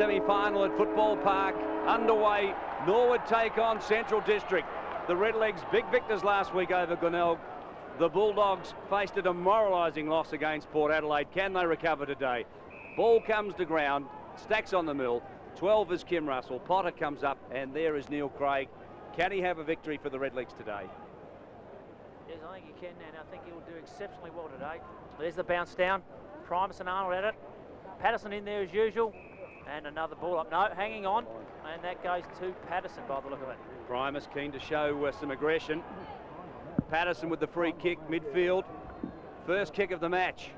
semi-final at Football Park underway. Norwood take on Central District. The Redlegs, big victors last week over Glenelg. The Bulldogs faced a demoralising loss against Port Adelaide. Can they recover today? Ball comes to ground, stacks on the mill. 12 is Kim Russell. Potter comes up, and there is Neil Craig. Can he have a victory for the Redlegs today? Yes, I think he can, and I think he'll do exceptionally well today. There's the bounce down. Primus and Arnold at it. Patterson in there as usual. And another ball up. No, hanging on. And that goes to Patterson by the look of it. Primus keen to show some aggression. Patterson with the free kick, midfield. First kick of the match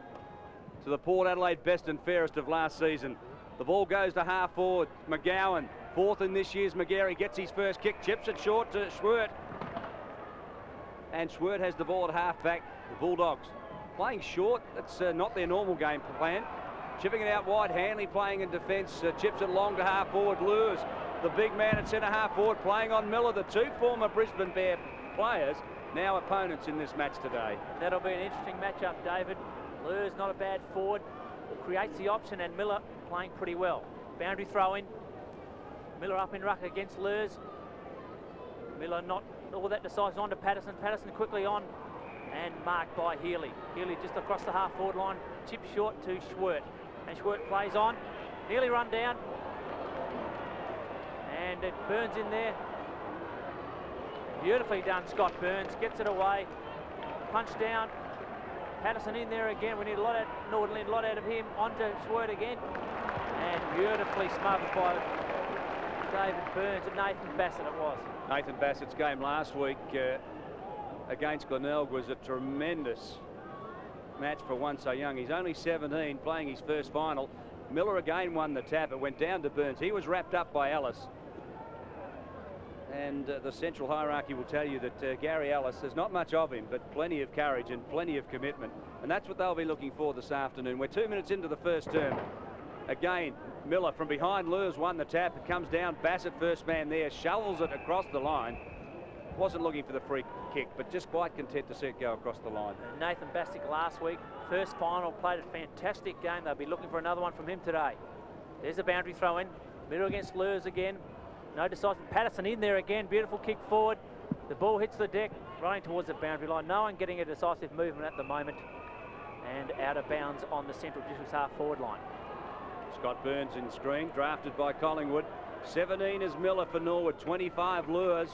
to the Port Adelaide best and fairest of last season. The ball goes to half forward. McGowan, fourth in this year's McGarry, gets his first kick, chips it short to Schwert. And Schwert has the ball at half back. The Bulldogs playing short. That's not their normal game plan. Chipping it out wide. Hanley playing in defence. Chips it long to half forward. Lures the big man at centre half forward, playing on Miller. The two former Brisbane Bear players, now opponents in this match today. That'll be an interesting matchup, David. Lures not a bad forward. Creates the option, and Miller playing pretty well. Boundary throw in. Miller up in ruck against Lures. Miller not all that decisive, on to Patterson. Patterson quickly on and marked by Healy. Healy just across the half forward line. Chip short to Schwert. And Schwert plays on. Nearly run down. And it Burns in there. Beautifully done, Scott Burns. Gets it away. Punch down. Patterson in there again. We need a lot out, Norwood need a lot out of him. On to Schwert again. And beautifully smothered by David Burns. And Nathan Bassett it was. Nathan Bassett's game last week against Glenelg was a tremendous match for one so young. He's only 17, playing his first final. Miller again won the tap. It went down to Burns. He was wrapped up by Ellis. And the central hierarchy will tell you that Gary Ellis, there's not much of him, but plenty of courage and plenty of commitment. And that's what they'll be looking for this afternoon. We're 2 minutes into the first term. Again, Miller from behind Lures won the tap. It comes down. Bassett, first man there, shovels it across the line. Wasn't looking for the free kick, but just quite content to see it go across the line. Nathan Bastick last week, first final, played a fantastic game. They'll be looking for another one from him today. There's a boundary throw in. Middle against Lures again. No decisive. Patterson in there again. Beautiful kick forward. The ball hits the deck, running towards the boundary line. No one getting a decisive movement at the moment. And out of bounds on the Central District's half forward line. Scott Burns in screen, drafted by Collingwood. 17 is Miller for Norwood, 25 Lures.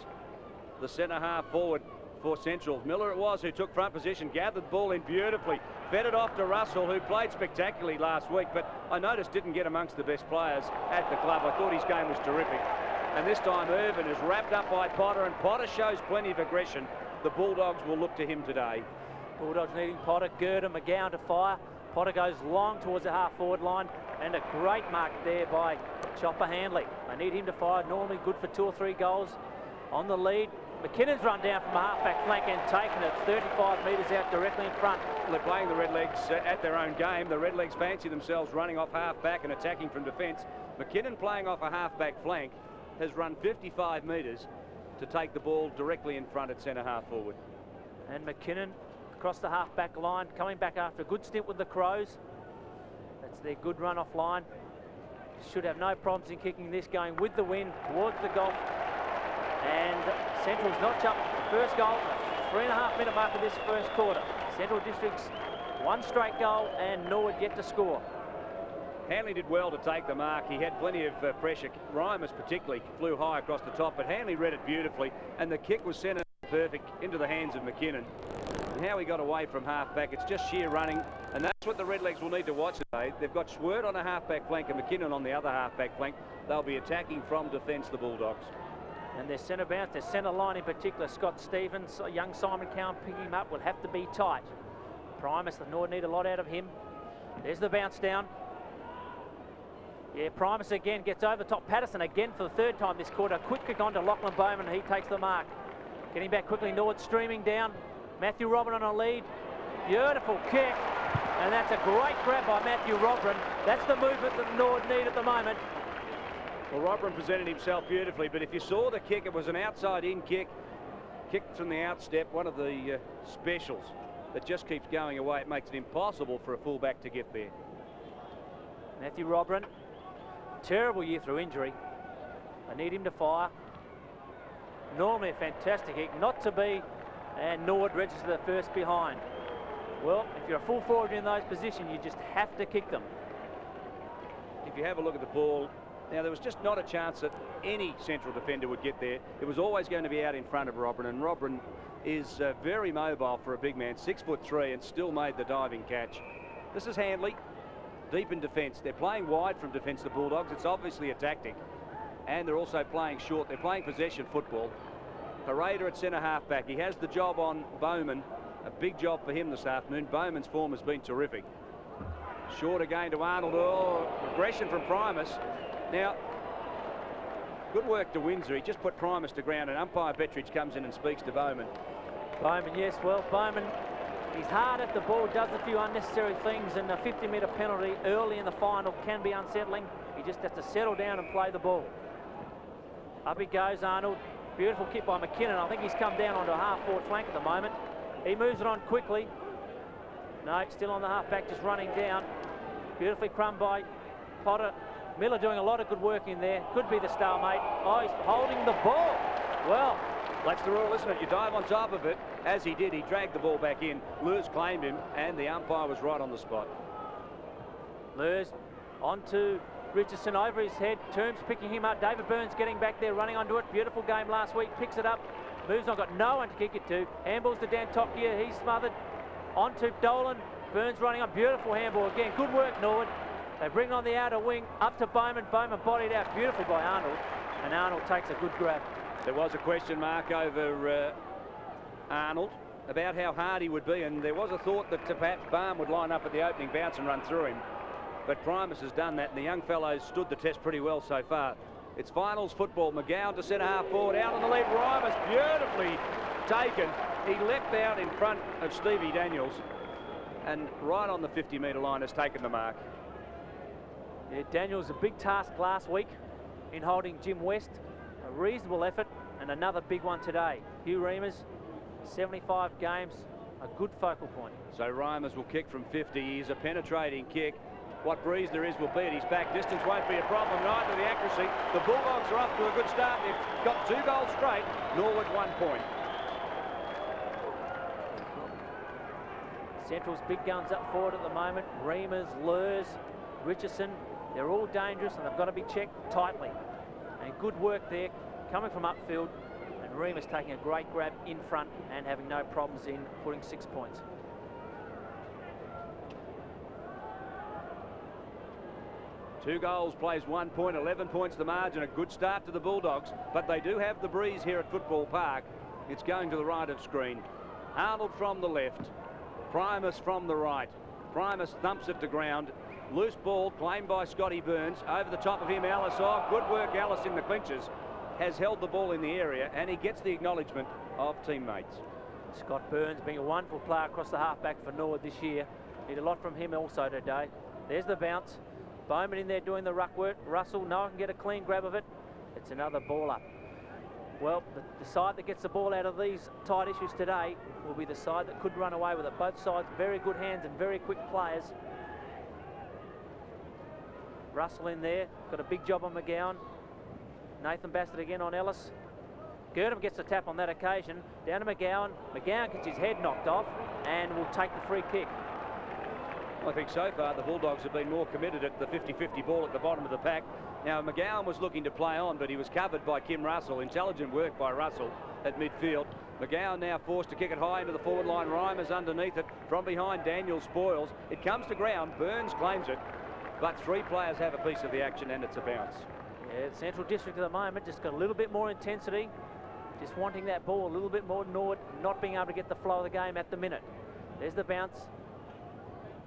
The centre half forward for Central. Miller it was who took front position, gathered the ball in beautifully, fed it off to Russell, who played spectacularly last week, but I noticed didn't get amongst the best players at the club. I thought his game was terrific. And this time Irvin is wrapped up by Potter, and Potter shows plenty of aggression. The Bulldogs will look to him today. Bulldogs needing Potter, Gurder, McGowan to fire. Potter goes long towards the half forward line, and a great mark there by Chopper Handley. They need him to fire, normally good for 2 or 3 goals. On the lead, McKinnon's run down from a half-back flank and taken it 35 metres out directly in front. They're playing the Redlegs at their own game. The Redlegs fancy themselves running off half-back and attacking from defence. McKinnon playing off a half-back flank has run 55 metres to take the ball directly in front at centre half forward. And McKinnon across the half-back line, coming back after a good stint with the Crows. That's their good run off line. Should have no problems in kicking this, going with the wind towards the goal. And Central's notch up the first goal, 3.5 minute mark of this first quarter. Central District's 1 straight goal, and Norwood yet to score. Hanley did well to take the mark. He had plenty of pressure. Reimers particularly flew high across the top, but Hanley read it beautifully, and the kick was centred perfect into the hands of McKinnon. And how he got away from half-back, it's just sheer running, and that's what the Redlegs will need to watch today. They've got Schwert on a half-back flank and McKinnon on the other half-back flank. They'll be attacking from defence, the Bulldogs. And their centre bounce, their centre line in particular, Scott Stevens, young Simon Cowan picking him up, will have to be tight. Primus, the Norwood need a lot out of him. There's the bounce down. Yeah, Primus again gets over the top. Patterson again for the 3rd time this quarter. Quick kick on to Lachlan Bowman, and he takes the mark. Getting back quickly, Norwood streaming down. Matthew Robin on a lead. Beautiful kick. And that's a great grab by Matthew Robin. That's the movement that Norwood need at the moment. Well, Robin presented himself beautifully, but if you saw the kick, it was an outside-in kick. Kicked from the outstep, one of the specials that just keeps going away. It makes it impossible for a fullback to get there. Matthew Robin Terrible year through injury. They need him to fire. Normally a fantastic kick, not to be, and Norwood registers the first behind. Well, if you're a full forward in those positions, you just have to kick them. If you have a look at the ball, now there was just not a chance that any central defender would get there. It was always going to be out in front of Robin, and Robin is very mobile for a big man, 6'3", and still made the diving catch. This is Handley, deep in defence. They're playing wide from defence, the Bulldogs. It's obviously a tactic, and they're also playing short. They're playing possession football. Parada at centre half back. He has the job on Bowman. A big job for him this afternoon. Bowman's form has been terrific. Short again to Arnold. Oh, aggression from Primus. Now, good work to Windsor. He just put Primus to ground, and umpire Bettridge comes in and speaks to Bowman. Bowman, yes, well, Bowman, he's hard at the ball, does a few unnecessary things, and a 50-metre penalty early in the final can be unsettling. He just has to settle down and play the ball. Up he goes, Arnold. Beautiful kick by McKinnon. I think he's come down onto a half-forward flank at the moment. He moves it on quickly. No, still on the half-back, just running down. Beautifully crumbed by Potter. Miller doing a lot of good work in there. Could be the stalemate. Oh, he's holding the ball. Well, that's the rule, isn't it? You dive on top of it. As he did, he dragged the ball back in. Lurs claimed him, and the umpire was right on the spot. Lurs onto Richardson over his head. Terms picking him up. David Burns getting back there, running onto it. Beautiful game last week. Picks it up. Moves on. Got no one to kick it to. Handballs to Dan Tokia. He's smothered. Onto Dolan. Burns running on. Beautiful handball again. Good work, Norwood. They bring on the outer wing. Up to Bowman. Bowman bodied out beautifully by Arnold. And Arnold takes a good grab. There was a question mark over Arnold about how hard he would be, and there was a thought that perhaps Barn would line up at the opening bounce and run through him. But Primus has done that, and the young fellows stood the test pretty well so far. It's finals football. McGowan to centre half forward, out on the lead. Primus beautifully taken. He leapt out in front of Stevie Daniels, and right on the 50-metre line has taken the mark. Yeah, Daniels, a big task last week in holding Jim West. A reasonable effort, and another big one today. Hugh Reimers, 75 games, a good focal point. So Reimers will kick from 50. He's a penetrating kick. What breeze there is will be at his back. Distance won't be a problem, neither the accuracy. The Bulldogs are off to a good start. They've got 2 goals straight. Norwood 1 point. Central's big guns up forward at the moment. Reimers, Lurs, Richardson. They're all dangerous, and they've got to be checked tightly. And good work there, coming from upfield. And Reimers taking a great grab in front and having no problems in putting 6 points. Two goals, plays 1 point, 11 points the margin. A good start to the Bulldogs, but they do have the breeze here at Football Park. It's going to the right of screen. Arnold from the left, Primus from the right. Primus thumps it to ground. Loose ball claimed by Scotty Burns. Over the top of him, Ellis. Oh, good work, Ellis in the clinches. Has held the ball in the area, and he gets the acknowledgement of teammates. Scott Burns being a wonderful player across the halfback for Norwood this year. Need a lot from him also today. There's the bounce. Bowman in there doing the ruck work. Russell, no one can get a clean grab of it. It's another ball up. Well, the side that gets the ball out of these tight issues today will be the side that could run away with it. Both sides, very good hands and very quick players. Russell in there, got a big job on McGowan. Nathan Bassett again on Ellis. Girdham gets the tap on that occasion. Down to McGowan. McGowan gets his head knocked off and will take the free kick. I think so far the Bulldogs have been more committed at the 50-50 ball at the bottom of the pack. Now McGowan was looking to play on, but he was covered by Kim Russell. Intelligent work by Russell at midfield. McGowan now forced to kick it high into the forward line. Reimers underneath it. From behind, Daniel spoils. It comes to ground. Burns claims it. But 3 players have a piece of the action, and it's a bounce. Yeah, Central District at the moment just got a little bit more intensity. Just wanting that ball a little bit more Norwood, not being able to get the flow of the game at the minute. There's the bounce.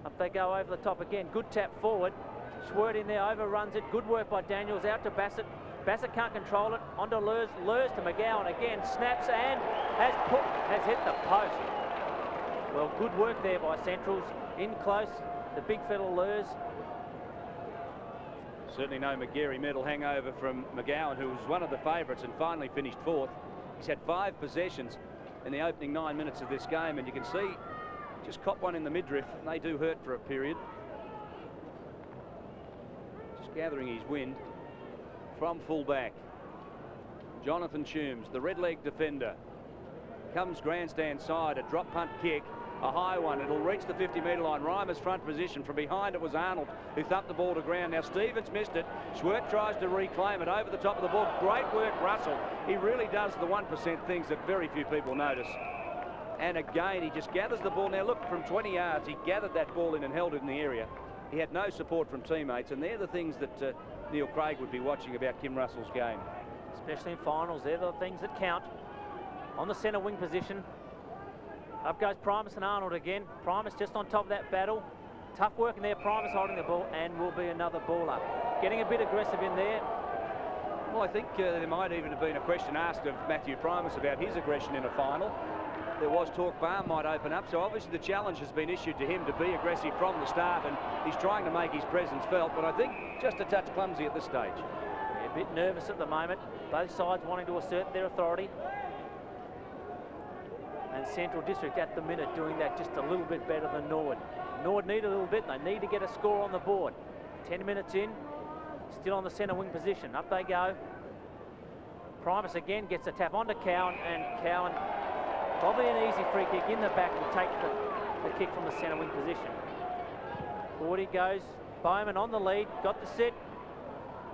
Up they go over the top again. Good tap forward. Schwert in there, overruns it. Good work by Daniels. Out to Bassett. Bassett can't control it. Onto Lurs. Lurs to McGowan again. Snaps and has hit the post. Well, good work there by Centrals. In close. The big fella Lurs. Certainly no McGarry medal hangover from McGowan, who was one of the favourites and finally finished 4th. He's had 5 possessions in the opening 9 minutes of this game, and you can see just cop one in the midriff, and they do hurt for a period. Just gathering his wind from full-back. Jonathan Toombs, the red-leg defender, comes grandstand side, a drop punt kick, a high one. It'll reach the 50-metre line. Reimer's front position. From behind it was Arnold, who thumped the ball to ground. Now Stevens missed it. Schwert tries to reclaim it over the top of the ball. Great work, Russell. He really does the 1% things that very few people notice. And again, he just gathers the ball. Now look, from 20 yards, he gathered that ball in and held it in the area. He had no support from teammates, and they're the things that Neil Craig would be watching about Kim Russell's game. Especially in finals, they're the things that count. On the centre wing position, up goes Primus and Arnold again. Primus just on top of that battle. Tough work in there. Primus holding the ball, and will be another ball up. Getting a bit aggressive in there. Well, I think there might even have been a question asked of Matthew Primus about his aggression in a final. There was talk Barn might open up, so obviously the challenge has been issued to him to be aggressive from the start, and he's trying to make his presence felt, but I think just a touch clumsy at this stage. Yeah, a bit nervous at the moment. Both sides wanting to assert their authority. And Central District at the minute doing that just a little bit better than Norwood. Norwood need a little bit. They need to get a score on the board. 10 minutes in, still on the centre wing position. Up they go. Primus again gets a tap onto Cowan, and Cowan, probably an easy free kick in the back, will take the kick from the centre wing position. Forward he goes. Bowman on the lead, got the sit.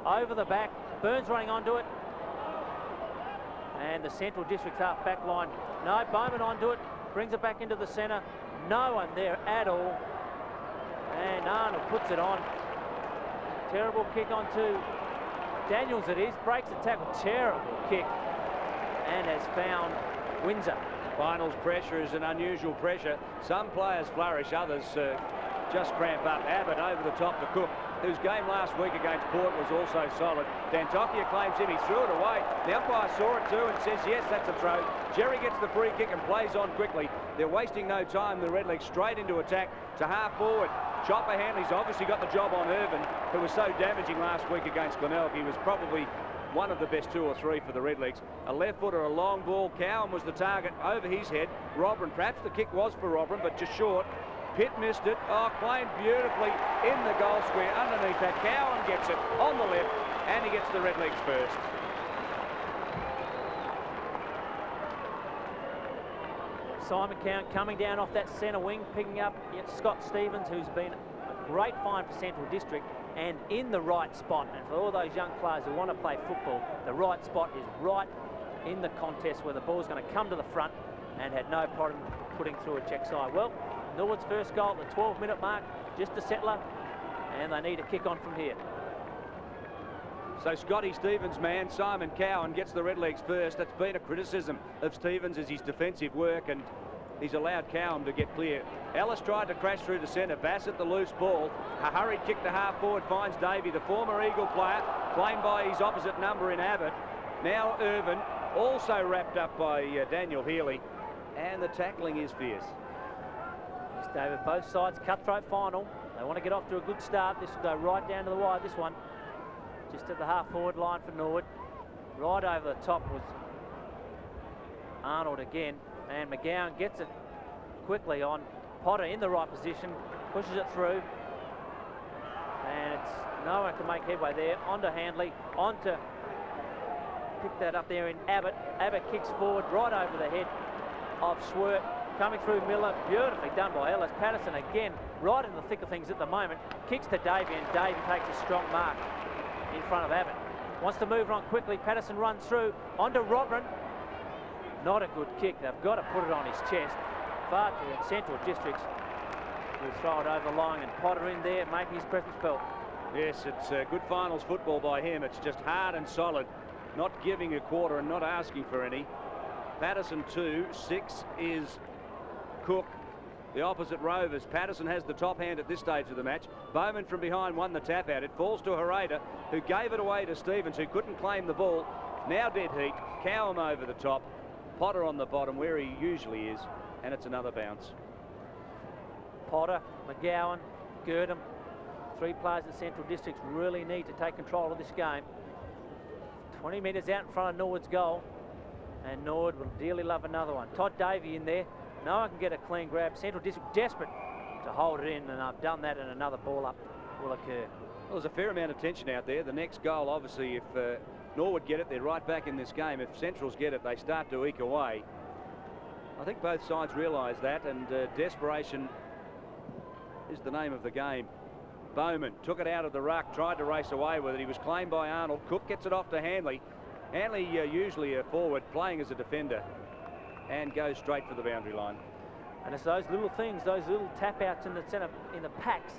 Over the back, Burns running onto it. And the Central District's half back line. No, Bowman onto it, brings it back into the centre. No one there at all. And Arnold puts it on. Terrible kick onto Daniels it is. Breaks the tackle. Terrible kick. And has found Windsor. Finals pressure is an unusual pressure. Some players flourish, others just cramp up. Abbott over the top to Cook, whose game last week against Port was also solid. Dantokia claims him, he threw it away. The umpire saw it too and says, yes, that's a throw. Jerry gets the free kick and plays on quickly. They're wasting no time, the Redlegs straight into attack to half forward. Chopper Hanley's obviously got the job on Irvin, who was so damaging last week against Glenelg. He was probably one of the best 2 or 3 for the Redlegs. A left footer, a long ball. Cowan was the target over his head. Robran, perhaps the kick was for Robran, but just short. Pitt missed it. Oh, claimed beautifully in the goal square underneath that. Cowan gets it on the left, and he gets the Redlegs first. Simon Cowan coming down off that centre wing, picking up Scott Stevens, who's been a great find for Central District, and in the right spot. And for all those young players who want to play football, the right spot is right in the contest where the ball's going to come to the front, and had no problem putting through a check side. Well, Norwood's first goal at the 12-minute mark, just a settler, and they need a kick on from here. So Scotty Stevens' man, Simon Cowan, gets the Redlegs first. That's been a criticism of Stevens as his defensive work, and he's allowed Cowan to get clear. Ellis tried to crash through the centre. Bassett the loose ball. A hurried kick to half forward finds Davey, the former Eagle player, claimed by his opposite number in Abbott. Now Irvin, also wrapped up by Daniel Healy, and the tackling is fierce. Yes, David, both sides cutthroat final. They want to get off to a good start. This will go right down to the wire, this one. Just at the half forward line for Norwood. Right over the top was Arnold again, and McGowan gets it quickly on Potter in the right position, pushes it through, and it's no one can make headway there. Onto Handley, onto pick that up there in Abbott. Abbott kicks forward right over the head of Schwert, coming through Miller. Beautifully done by Ellis. Patterson again right in the thick of things at the moment, kicks to Davey, and Davey takes a strong mark in front of Abbott. Wants to move on quickly. Patterson runs through onto Robran. Not a good kick. They've got to put it on his chest. Far to Central Districts will throw it over the line, and Potter in there making his presence felt. Yes, it's good finals football by him. It's just hard and solid, not giving a quarter and not asking for any. Patterson 2, 6 is Cook. The opposite Rovers. Patterson has the top hand at this stage of the match. Bowman from behind won the tap out. It falls to Hereda, who gave it away to Stevens, who couldn't claim the ball. Now dead heat. Cowan over the top. Potter on the bottom where he usually is, and it's another bounce. Potter, McGowan, Girdham, 3 players in Central Districts really need to take control of this game. 20 metres out in front of Norwood's goal, and Norwood will dearly love another one. Todd Davey in there. No one can get a clean grab. Central District desperate to hold it in, and I've done that, and another ball up will occur. Well, there's a fair amount of tension out there. The next goal, obviously, if Norwood get it, they're right back in this game. If Centrals get it, they start to eke away. I think both sides realise that, and desperation is the name of the game. Bowman took it out of the ruck, tried to race away with it. He was claimed by Arnold. Cook gets it off to Hanley. Hanley, usually a forward, playing as a defender, and goes straight for the boundary line. And it's those little things, those little tap outs in the centre, in the packs,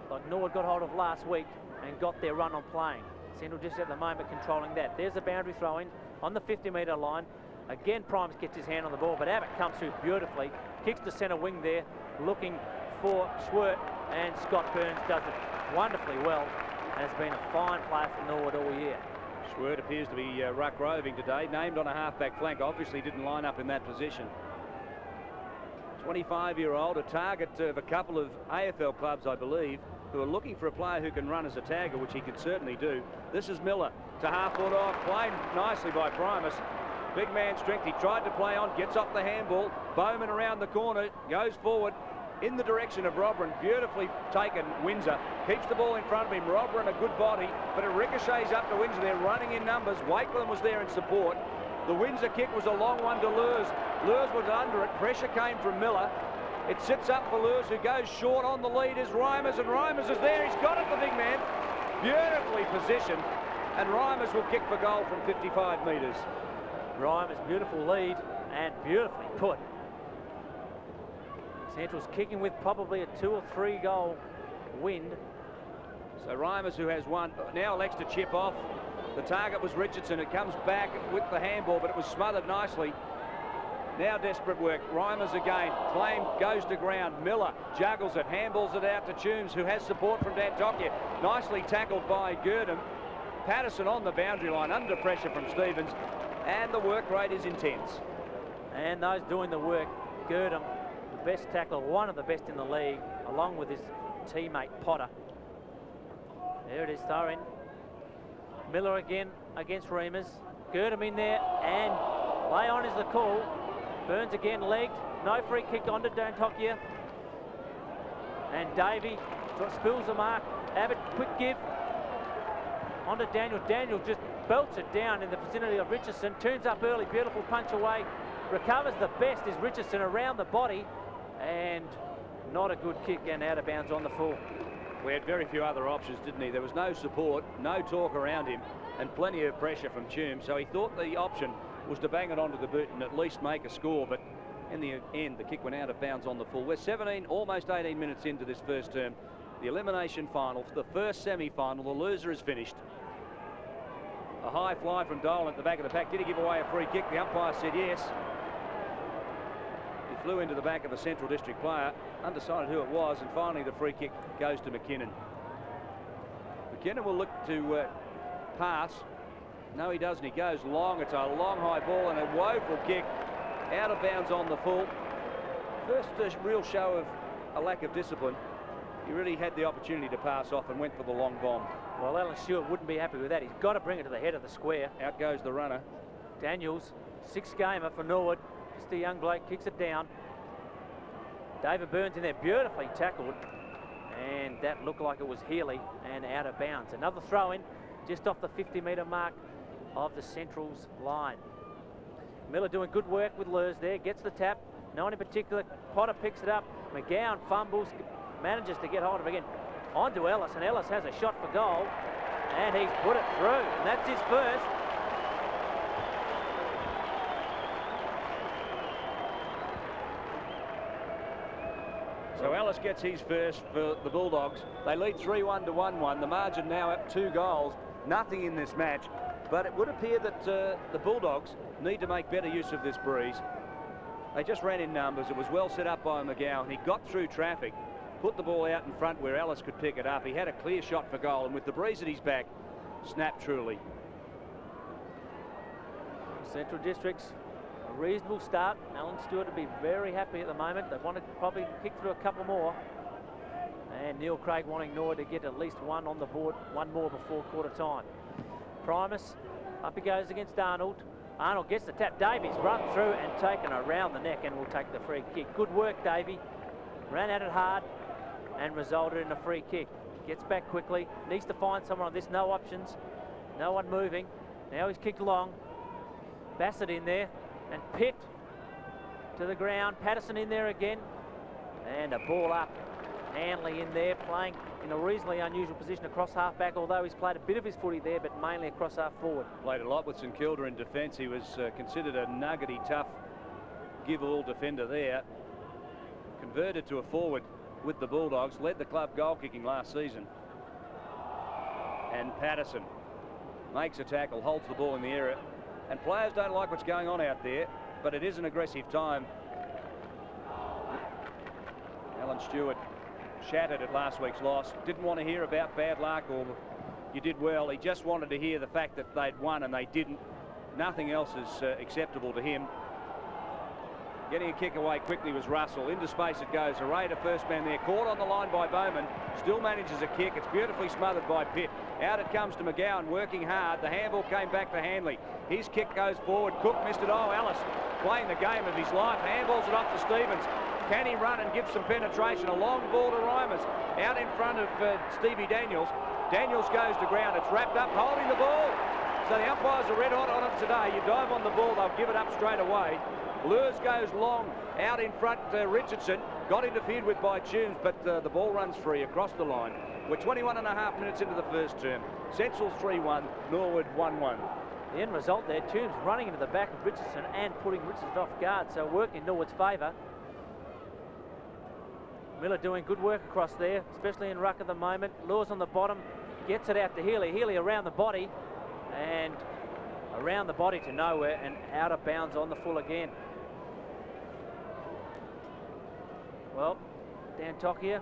like Norwood got hold of last week and got their run on playing. Central just at the moment controlling that. There's a boundary throw in on the 50-metre line. Again, Primes gets his hand on the ball, but Abbott comes through beautifully, kicks the centre wing there, looking for Schwert, and Scott Burns does it wonderfully well, and has been a fine player for Norwood all year. Schwert appears to be ruck roving today, named on a half-back flank, obviously didn't line up in that position. 25-year-old, a target of a couple of AFL clubs, I believe, who are looking for a player who can run as a tagger, which he can certainly do. This is Miller to half-foot off, played nicely by Primus. Big man strength, he tried to play on, gets off the handball. Bowman around the corner, goes forward in the direction of Robran. Beautifully taken, Windsor. Keeps the ball in front of him. Robran, a good body, but it ricochets up to Windsor. They're running in numbers. Wakeland was there in support. The Windsor kick was a long one to Lurs. Lurs was under it. Pressure came from Miller. It sits up for Lurs, who goes short. On the lead is Reimers, and Reimers is there. He's got it, the big man. Beautifully positioned, and Reimers will kick for goal from 55 metres. Reimers, beautiful lead and beautifully put. Central's kicking with probably a 2 or 3 goal wind. So Reimers, who has one, now elects to chip off. The target was Richardson. It comes back with the handball, but it was smothered nicely. Now desperate work. Reimers again. Claim goes to ground. Miller juggles it, handballs it out to Toombs, who has support from Dantokia. Nicely tackled by Gurdon. Patterson on the boundary line, under pressure from Stevens, and the work rate is intense. And those doing the work, Gurdon, the best tackler, one of the best in the league, along with his teammate Potter. There it is, throw in. Miller again against Reimers. Gurdon in there, and lay on is the call. Burns again legged, no free kick onto Dantokia. And Davey spills the mark. Abbott, quick give onto Daniel. Daniel just belts it down in the vicinity of Richardson. Turns up early, beautiful punch away. Recovers the best is Richardson around the body, and not a good kick and out of bounds on the full. We had very few other options, didn't he? There was no support, no talk around him, and plenty of pressure from Toombs. So he thought the option was to bang it onto the boot and at least make a score, but in the end, the kick went out of bounds on the full. We're 17, almost 18 minutes into this first term. The elimination final, for the first semi-final, the loser is finished. A high fly from Dolan at the back of the pack. Did he give away a free kick? The umpire said yes. He flew into the back of a Central District player, undecided who it was, and finally the free kick goes to McKinnon. McKinnon will look to pass. No, he doesn't. He goes long. It's a long high ball and a woeful kick out of bounds on the full. First real show of a lack of discipline. He really had the opportunity to pass off and went for the long bomb. Well, Alan Stewart wouldn't be happy with that. He's got to bring it to the head of the square. Out goes the runner. Daniels, 6-gamer for Norwood. Just a young bloke, kicks it down. David Burns in there, beautifully tackled. And that looked like it was Healy and out of bounds. Another throw in just off the 50-metre mark of the Central's line. Miller doing good work with Lurs there, gets the tap. No one in particular. Potter picks it up. McGowan fumbles, manages to get hold of it again. On to Ellis, and Ellis has a shot for goal, and he's put it through, and that's his first. So Ellis gets his first for the Bulldogs. They lead 3-1 to 1-1. The margin now at 2 goals. Nothing in this match, but it would appear that the Bulldogs need to make better use of this breeze. They just ran in numbers. It was well set up by McGowan. He got through traffic, put the ball out in front where Ellis could pick it up. He had a clear shot for goal, and with the breeze at his back, snapped truly. Central District's a reasonable start. Alan Stewart would be very happy at the moment. They want to probably kick through a couple more. And Neil Craig wanting Norwood to get at least one on the board, one more before quarter time. Primus, up he goes against Arnold. Arnold gets the tap. Davies run through and taken around the neck and will take the free kick. Good work, Davey. Ran at it hard and resulted in a free kick. Gets back quickly. Needs to find someone on this. No options. No one moving. Now he's kicked along. Bassett in there. And Pitt to the ground. Patterson in there again. And a ball up. Hanley in there, playing in a reasonably unusual position across half-back, although he's played a bit of his footy there, but mainly across half-forward. Played a lot with St Kilda in defence. He was considered a nuggety, tough, give-all defender there. Converted to a forward with the Bulldogs. Led the club goal-kicking last season. And Patterson makes a tackle, holds the ball in the area. And players don't like what's going on out there, but it is an aggressive time. Alan Stewart shattered at last week's loss. Didn't want to hear about bad luck or you did well. He just wanted to hear the fact that they'd won and they didn't. Nothing else is acceptable to him. Getting a kick away quickly was Russell. Into space it goes. A Raider first man there. Caught on the line by Bowman. Still manages a kick. It's beautifully smothered by Pitt. Out it comes to McGowan, working hard. The handball came back to Hanley. His kick goes forward. Cook missed it. Oh, Ellis playing the game of his life. Handballs it off to Stevens. Can he run and give some penetration? A long ball to Reimers. Out in front of Stevie Daniels. Daniels goes to ground. It's wrapped up, holding the ball. So the umpires are red hot on it today. You dive on the ball, they'll give it up straight away. Lures goes long. Out in front, Richardson. Got interfered with by Toombs, but the ball runs free across the line. We're 21 and a half minutes into the first term. Central 3-1, Norwood 1-1. The end result there, Toombs running into the back of Richardson and putting Richardson off guard, so working in Norwood's favour. Miller doing good work across there, especially in ruck at the moment. Lures on the bottom, gets it out to Healy. Healy around the body, and around the body to nowhere, and out of bounds on the full again. Well, Dan Tokia,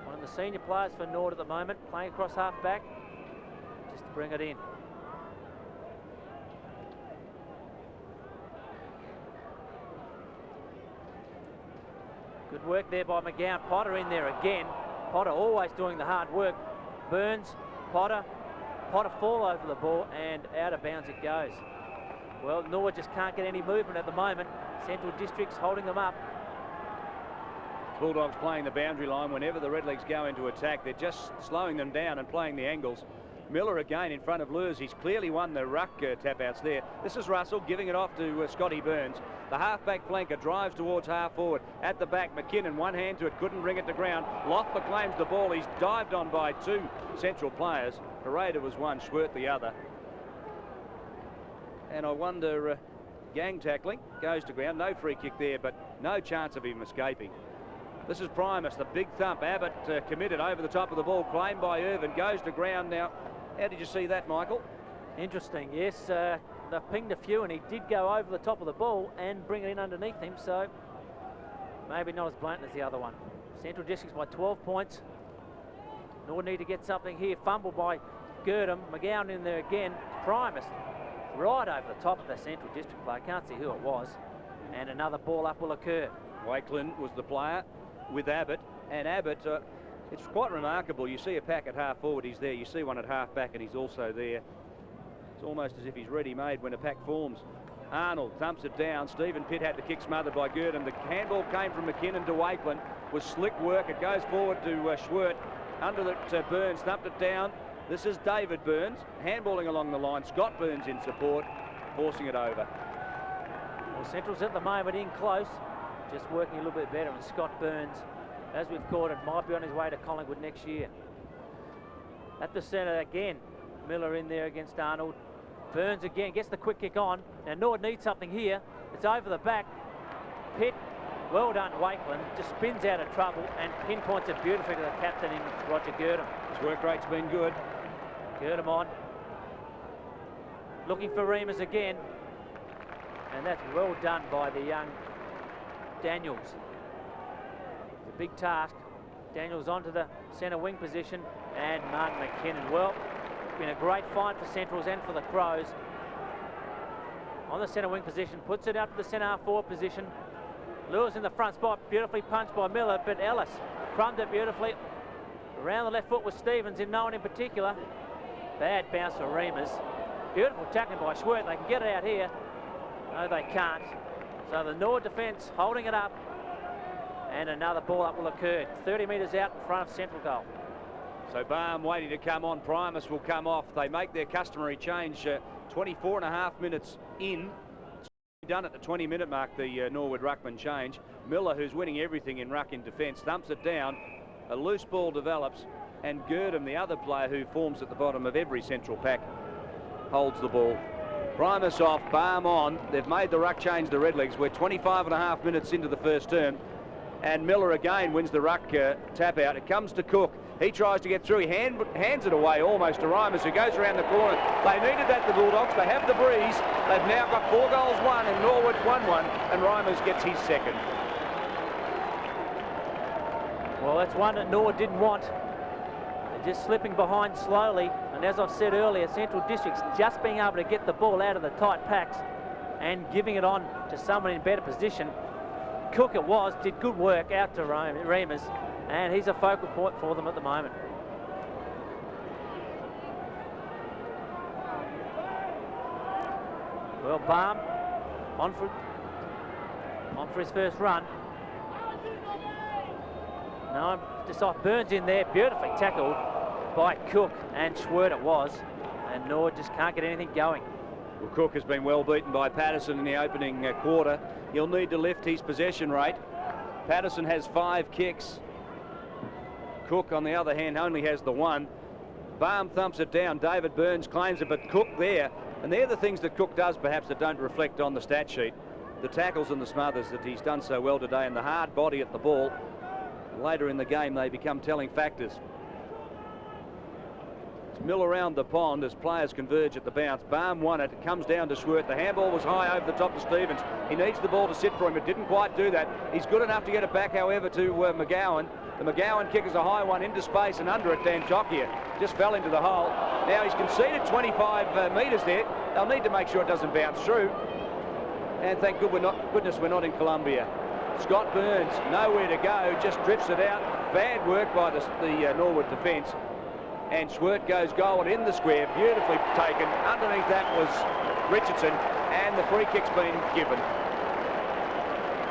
one of the senior players for Norwood at the moment, playing across half-back, just to bring it in. Good work there by McGowan. Potter in there again. Potter always doing the hard work. Burns, Potter fall over the ball and out of bounds it goes. Well, Norwood just can't get any movement at the moment. Central District's holding them up. Bulldogs playing the boundary line. Whenever the Redlegs go into attack, they're just slowing them down and playing the angles. Miller again in front of Lures. He's clearly won the ruck tap-outs there. This is Russell giving it off to Scotty Burns. The half-back flanker drives towards half-forward. At the back, McKinnon, one hand to it, couldn't bring it to ground. Lothler claims the ball. He's dived on by two Central players. Hereda was one, Schwert the other. And I wonder, gang tackling, goes to ground. No free kick there, but no chance of him escaping. This is Primus, the big thump. Abbott committed over the top of the ball, claimed by Irvin, goes to ground now. How did you see that, Michael? Interesting, yes. They pinged a few and he did go over the top of the ball and bring it in underneath him, so maybe not as blatant as the other one. Central Districts by 12 points. Norwood need to get something here. Fumble by Girdham. McGowan in there again. Primus right over the top of the Central District player. Can't see who it was. And another ball up will occur. Wakelin was the player with Abbott, and Abbott, it's quite remarkable. You see a pack at half forward, he's there. You see one at half back, and he's also there. It's almost as if he's ready-made when a pack forms. Arnold thumps it down. Stephen Pitt had the kick smothered by Girdham. The handball came from McKinnon to Wakelin. Was slick work. It goes forward to Schwert. Under the Burns, thumped it down. This is David Burns, handballing along the line. Scott Burns in support, forcing it over. Well, Central's at the moment in close, just working a little bit better. And Scott Burns, as we've called it, might be on his way to Collingwood next year. At the centre again, Miller in there against Arnold. Burns again gets the quick kick on. Now Norwood needs something here. It's over the back. Pitt, well done Wakelin, just spins out of trouble and pinpoints it beautifully to the captain in Roger Girdham. His work rate's been good. Girdham on. Looking for Reimers again. And that's well done by the young Daniels. It's a big task. Daniels onto the centre wing position and Martin McKinnon. Well, it's been a great find for Centrals and for the Crows. On the centre wing position, puts it up to the centre half forward position. Lures in the front spot, beautifully punched by Miller, but Ellis crumbed it beautifully. Around the left foot was Stevens, in no one in particular. Bad bounce for Reimers. Beautiful tackling by Schwert. They can get it out here. No, they can't. So the Norwood defence holding it up. And another ball up will occur. 30 metres out in front of Central goal. So Barham waiting to come on. Primus will come off. They make their customary change 24.5 minutes in. It's done at the 20-minute mark, the Norwood ruckman change. Miller, who's winning everything in ruck in defence, thumps it down. A loose ball develops, and Girdham, the other player who forms at the bottom of every central pack, holds the ball. Primus off, Barham on. They've made the ruck change, the Redlegs. We're 25.5 minutes into the first term, and Miller again wins the ruck tap out. It comes to Cook. He tries to get through. He hands it away almost to Reimers, who goes around the corner. They needed that, the Bulldogs. They have the breeze. They've now got 4 goals, 1, and Norwood 1-1, and Reimers gets his second. Well, that's one that Norwood didn't want. They're just slipping behind slowly, and as I've said earlier, Central District's just being able to get the ball out of the tight packs and giving it on to someone in better position. Cook it was, did good work out to Reimers, and he's a focal point for them at the moment. Well, Barham on for his first run. No, just off Burns in there, beautifully tackled by Cook, and Schwert it was, and Norwood just can't get anything going. Well, Cook has been well beaten by Patterson in the opening quarter. He'll need to lift his possession rate. Patterson has 5 kicks. Cook, on the other hand, only has the 1. Barham thumps it down. David Burns claims it, but Cook there. And they're the things that Cook does, perhaps, that don't reflect on the stat sheet. The tackles and the smothers that he's done so well today, and the hard body at the ball. Later in the game, they become telling factors. It's Mill around the pond as players converge at the bounce. Barham won it. It comes down to Schwert. The handball was high over the top to Stevens. He needs the ball to sit for him, but didn't quite do that. He's good enough to get it back, however, to McGowan. The McGowan kick is a high one into space, and under it, Dan Tokia just fell into the hole. Now he's conceded 25 metres there. They'll need to make sure it doesn't bounce through. And thank goodness we're not in Columbia. Scott Burns, nowhere to go, just drifts it out. Bad work by the Norwood defence. And Schwert goes goal in the square, beautifully taken. Underneath that was Richardson, and the free kick's been given.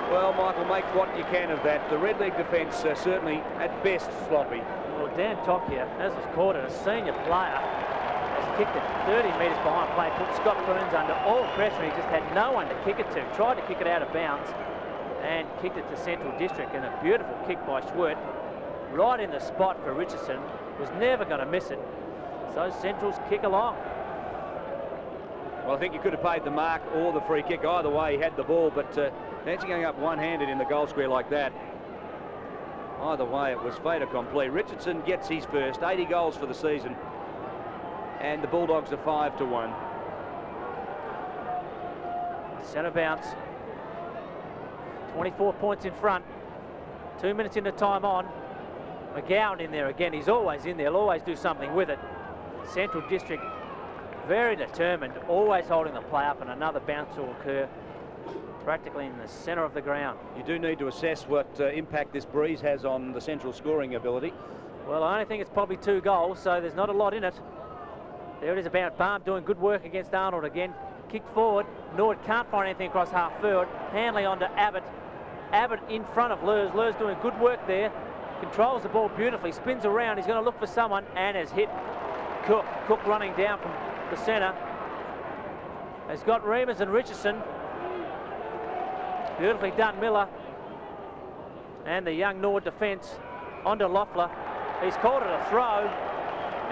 Well, Michael, make what you can of that. The Red Leg defence certainly, at best, sloppy. Well, Dan Tokia, as was caught it, a senior player, has kicked it 30 metres behind play, put Scott Burns under all pressure. He just had no one to kick it to. Tried to kick it out of bounds and kicked it to Central District, and a beautiful kick by Schwert right in the spot for Richardson. Was never going to miss it. So Central's kick along. Well, I think you could have paid the mark or the free kick. Either way, he had the ball, but Nancy going up one-handed in the goal square like that. Either way, it was fait accompli. Richardson gets his first, 80 goals for the season, and the Bulldogs are 5-1. Centre bounce. 24 points in front. 2 minutes into time on. McGowan in there again. He's always in there. He'll always do something with it. Central District very determined, always holding the play up, and another bounce will occur practically in the centre of the ground. You do need to assess what impact this breeze has on the Central scoring ability. Well, I only think it's probably 2 goals, so there's not a lot in it. There it is about Barham doing good work against Arnold again. Kick forward. Norwood can't find anything across half forward. Hanley onto Abbott. Abbott in front of Lurs. Lurs doing good work there. Controls the ball beautifully. Spins around. He's going to look for someone and has hit Cook. Cook running down from the centre. Has got Reimers and Richardson. Beautifully done, Miller. And the young Norwood defence onto Loeffler. He's called it a throw.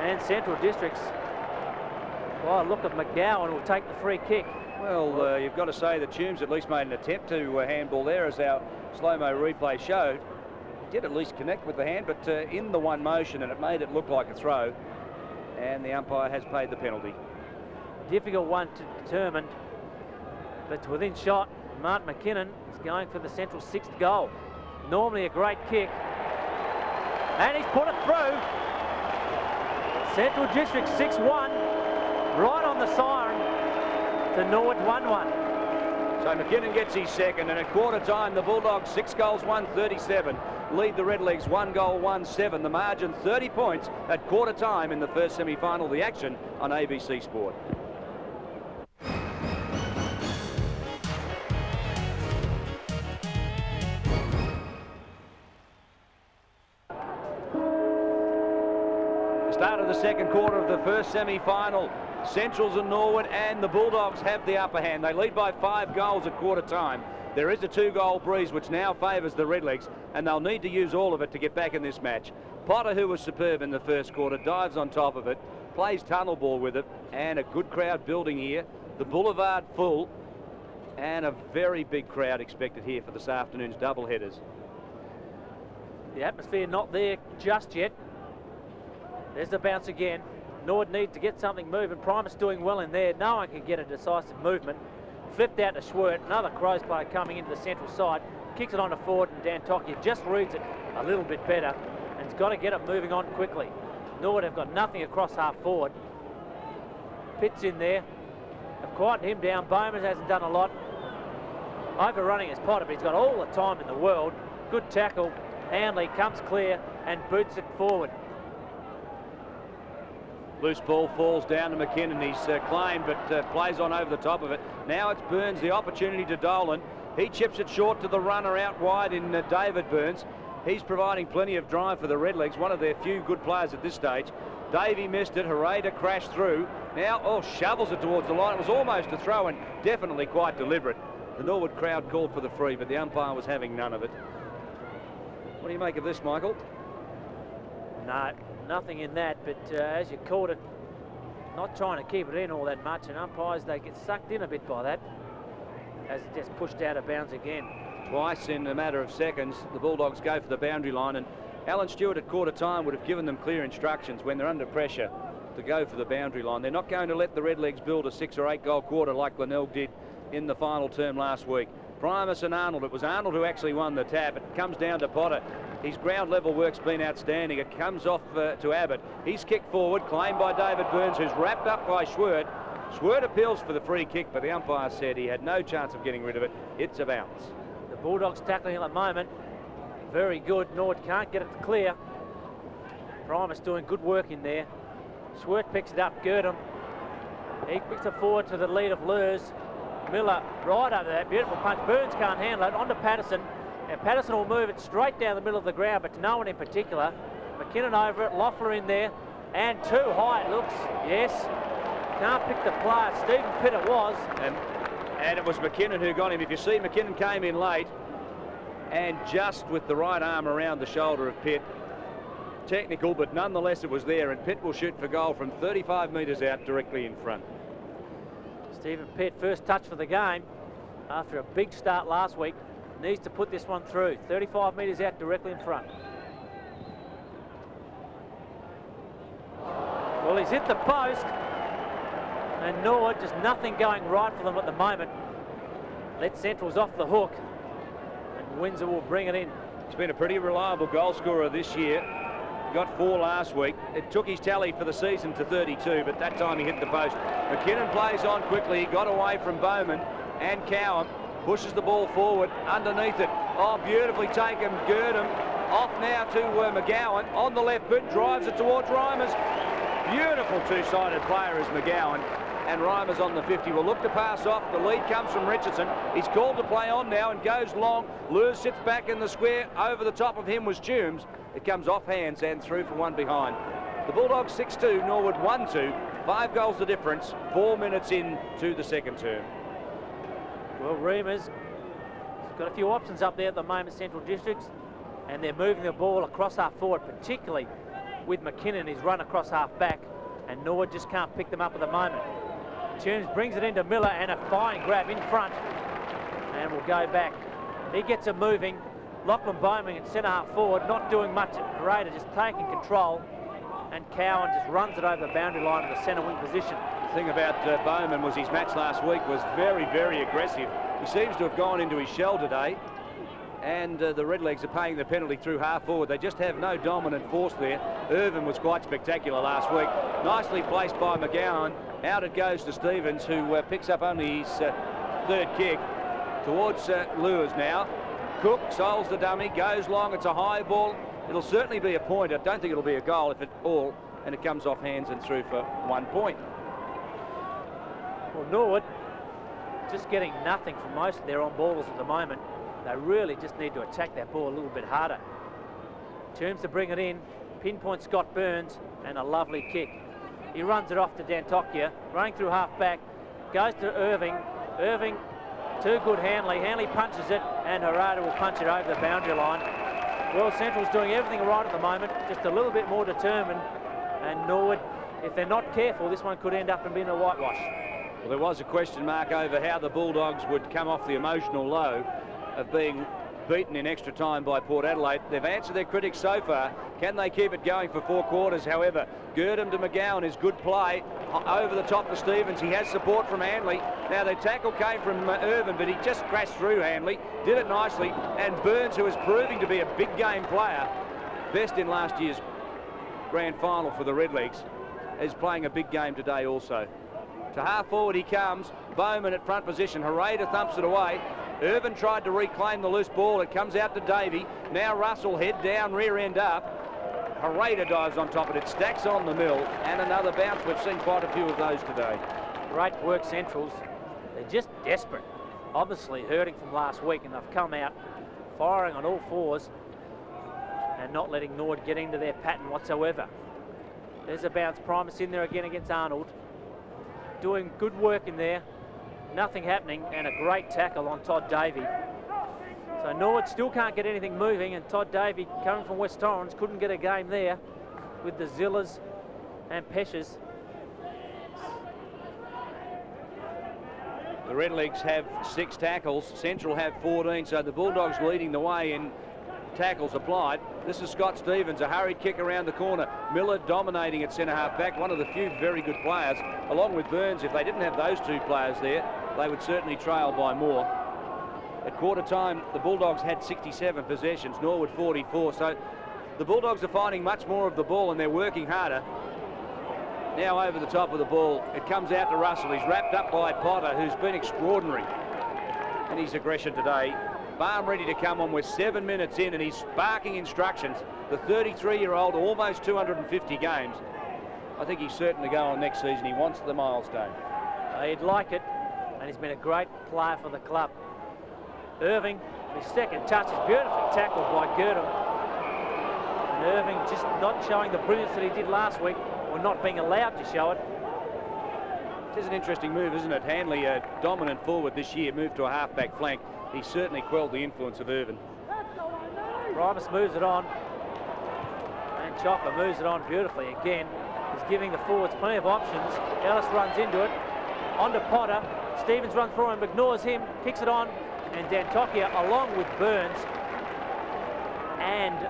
And Central District's, well, look at McGowan will take the free kick. Well, you've got to say that Toombs at least made an attempt to handball there, as our slow-mo replay showed. He did at least connect with the hand, but in the one motion, and it made it look like a throw. And the umpire has paid the penalty. Difficult one to determine, but it's within shot. Martin McKinnon is going for the Central 6th goal. Normally a great kick. And he's put it through. Central District 6-1. Right on the siren to Norwood 1-1. So McKinnon gets his second, and at quarter time the Bulldogs 6 goals 1-37 lead the Redlegs 1 goal 1-7. The margin 30 points at quarter time in the first semi-final. The action on ABC Sport. Start of the second quarter of the first semi-final. Centrals and Norwood and the Bulldogs have the upper hand. They lead by 5 goals at quarter time. There is a 2-goal breeze which now favours the Redlegs, and they'll need to use all of it to get back in this match. Potter, who was superb in the first quarter, dives on top of it, plays tunnel ball with it, and a good crowd building here. The boulevard full, and a very big crowd expected here for this afternoon's double-headers. The atmosphere not there just yet. There's the bounce again. Norwood needs to get something moving. Primus doing well in there. No one can get a decisive movement. Flipped out to Schwert. Another Crows player coming into the central side. Kicks it on to Ford, and Dan Tokia just reads it a little bit better and has got to get it moving on quickly. Norwood have got nothing across half forward. Pitt's in there. Have quietened him down. Bowman hasn't done a lot. Overrunning his Potter, but he's got all the time in the world. Good tackle. Hanley comes clear and boots it forward. Loose ball falls down to McKinnon. He's claimed, but plays on over the top of it. Now it's Burns, the opportunity to Dolan. He chips it short to the runner out wide in David Burns. He's providing plenty of drive for the Redlegs, one of their few good players at this stage. Davey missed it. Hereda crashed through. Now, shovels it towards the line. It was almost a throw, and definitely quite deliberate. The Norwood crowd called for the free, but the umpire was having none of it. What do you make of this, Michael? No, nothing in that, but as you called it, not trying to keep it in all that much, and umpires, they get sucked in a bit by that as it just pushed out of bounds again. Twice in a matter of seconds, the Bulldogs go for the boundary line, and Alan Stewart at quarter time would have given them clear instructions when they're under pressure to go for the boundary line. They're not going to let the Redlegs build a 6 or 8 goal quarter like Glenelg did in the final term last week. Primus and Arnold. It was Arnold who actually won the tap. It comes down to Potter. His ground level work's been outstanding. It comes off to Abbott. He's kicked forward, claimed by David Burns, who's wrapped up by Schwert. Schwert appeals for the free kick, but the umpire said he had no chance of getting rid of it. It's a bounce. The Bulldogs tackling at the moment. Very good. Norwood can't get it to clear. Primus doing good work in there. Schwert picks it up. Girdham. He picks it forward to the lead of Lurs. Miller right over that beautiful punch. Burns can't handle it. On to Patterson. And Patterson will move it straight down the middle of the ground, but to no one in particular. McKinnon over it. Loeffler in there. And too high it looks. Yes. Can't pick the player. Stephen Pitt it was. And it was McKinnon who got him. If you see, McKinnon came in late and just with the right arm around the shoulder of Pitt. Technical, but nonetheless it was there, and Pitt will shoot for goal from 35 metres out directly in front. Stephen Pitt, first touch for the game after a big start last week, needs to put this one through. 35 metres out directly in front. Well, he's hit the post, and Norwood, just nothing going right for them at the moment. Let Central's off the hook, and Windsor will bring it in. He's been a pretty reliable goal scorer this year. Got 4 last week. It took his tally for the season to 32, but that time he hit the post. McKinnon plays on quickly. He got away from Bowman and Cowan. Pushes the ball forward underneath it. Oh, beautifully taken. Girdham off now to McGowan. On the left boot, drives it towards Reimers. Beautiful two-sided player is McGowan. And Reimers on the 50 will look to pass off. The lead comes from Richardson. He's called to play on now and goes long. Lures sits back in the square. Over the top of him was Toombs. It comes off hands and through for one behind. The Bulldogs 6-2, Norwood 1-2. 5 goals the difference. 4 minutes into the second term. Well, Reimers has got a few options up there at the moment, Central Districts, and they're moving the ball across half forward, particularly with McKinnon. He's run across half back, and Norwood just can't pick them up at the moment. Toombs brings it into Miller, and a fine grab in front, and will go back. He gets it moving. Lachlan Bowman at centre half forward, not doing much. Hereda just taking control, and Cowan just runs it over the boundary line to the centre wing position. The thing about Bowman was his match last week was very, very aggressive. He seems to have gone into his shell today, and the Redlegs are paying the penalty through half forward. They just have no dominant force there. Irvin was quite spectacular last week. Nicely placed by McGowan. Out it goes to Stevens, who picks up only his 3rd kick. Towards Lures now. Cook soles the dummy, goes long. It's a high ball. It'll certainly be a point. I don't think it'll be a goal if at all, and it comes off hands and through for 1 point. Well, Norwood just getting nothing from most of their on-ballers at the moment. They really just need to attack that ball a little bit harder. Toombs to bring it in, pinpoint Scott Burns, and a lovely kick. He runs it off to Dantokia, running through half-back, goes to Irving. Irving, too good Hanley. Hanley punches it, and Harada will punch it over the boundary line. Well, Central's doing everything right at the moment, just a little bit more determined, and Norwood, if they're not careful, this one could end up and being a whitewash. Well, there was a question mark over how the Bulldogs would come off the emotional low of being beaten in extra time by Port Adelaide. They've answered their critics so far. Can they keep it going for 4 quarters? However, Girdham to McGowan is good play over the top to Stevens. He has support from Hanley. Now the tackle came from Irvin, but he just crashed through Hanley, did it nicely, and Burns, who is proving to be a big game player, best in last year's grand final for the Redlegs, is playing a big game today also. To half forward he comes. Bowman at front position. Harada thumps it away. Irvin tried to reclaim the loose ball. It comes out to Davey. Now Russell, head down, rear end up. Harada dives on top of it. Stacks on the mill, and another bounce. We've seen quite a few of those today. Great work, Centrals. They're just desperate. Obviously hurting from last week, and they've come out firing on all fours and not letting Norwood get into their pattern whatsoever. There's a bounce. Primus in there again against Arnold. Doing good work in there. Nothing happening, and a great tackle on Todd Davey. So Norwood still can't get anything moving, and Todd Davey, coming from West Torrens, couldn't get a game there with the Zillas and Peshes. The Redlegs have 6 tackles. Central have 14, so the Bulldogs leading the way in tackles applied. This is Scott Stevens, a hurried kick around the corner. Miller dominating at centre half back, one of the few very good players, along with Burns. If they didn't have those 2 players there, they would certainly trail by more. At quarter time, the Bulldogs had 67 possessions, Norwood 44, so the Bulldogs are finding much more of the ball and they're working harder. Now over the top of the ball, it comes out to Russell. He's wrapped up by Potter, who's been extraordinary in his aggression today. Barham ready to come on. We're 7 minutes in and he's barking instructions. The 33-year-old, almost 250 games. I think he's certain to go on next season. He wants the milestone. He'd like it, and he's been a great player for the club. Irving, his second touch is beautifully tackled by Girdham. And Irving just not showing the brilliance that he did last week, or not being allowed to show it. It is an interesting move, isn't it? Hanley, a dominant forward this year, moved to a half-back flank. He certainly quelled the influence of Irvin. Primus moves it on, and Chopper moves it on beautifully again. He's giving the forwards plenty of options. Ellis runs into it, onto Potter. Stevens runs through him, ignores him, kicks it on, and Dantokia, along with Burns and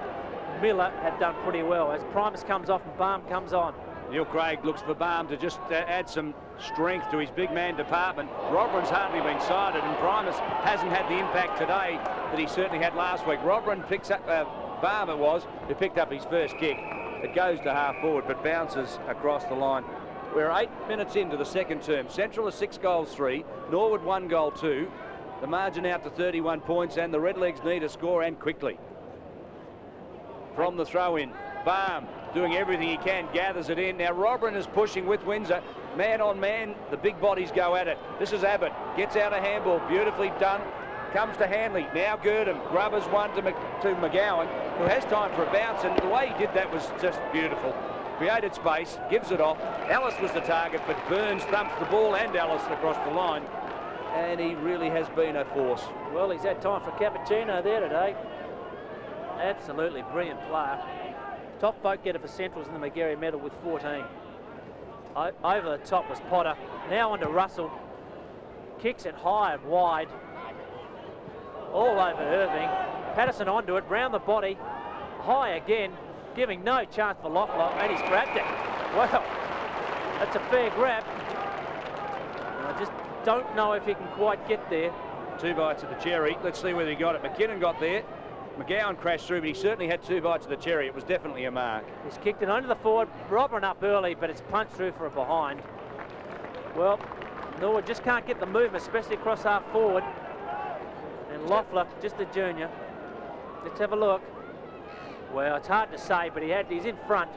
Miller, have done pretty well as Primus comes off and Barham comes on. Neil Craig looks for Barham to just add some strength to his big man department. Rodman's hardly been sighted, and Primus hasn't had the impact today that he certainly had last week. Rodman picks up, Barham it was, who picked up his first kick. It goes to half forward, but bounces across the line. We're 8 minutes into the second term. Central is 6 goals 3, Norwood 1 goal 2. The margin out to 31 points, and the Redlegs need a score, and quickly. From the throw-in, Barham doing everything he can, gathers it in. Now Robrin is pushing with Windsor. Man on man, the big bodies go at it. This is Abbott, gets out a handball, beautifully done. Comes to Hanley, now Girdham, grubbers one to McGowan, who has time for a bounce, and the way he did that was just beautiful. Created space, gives it off. Ellis was the target, but Burns thumps the ball and Ellis across the line, and he really has been a force. Well, he's had time for Cappuccino there today. Absolutely brilliant player. Top vote getter for Centrals in the McGarry medal with 14. Over the top was Potter. Now onto Russell. Kicks it high and wide. All over Irving. Patterson onto it, round the body. High again, giving no chance for Loeffler, and he's grabbed it. Well, that's a fair grab. And I just don't know if he can quite get there. 2 bites of the cherry. Let's see whether he got it. McKinnon got there. McGowan crashed through, but he certainly had 2 bites of the cherry. It was definitely a mark. He's kicked it under the forward. Robin up early, but it's punched through for a behind. Well, Norwood just can't get the movement, especially across half forward. And Loeffler, just a junior. Let's have a look. Well, it's hard to say, but he's in front,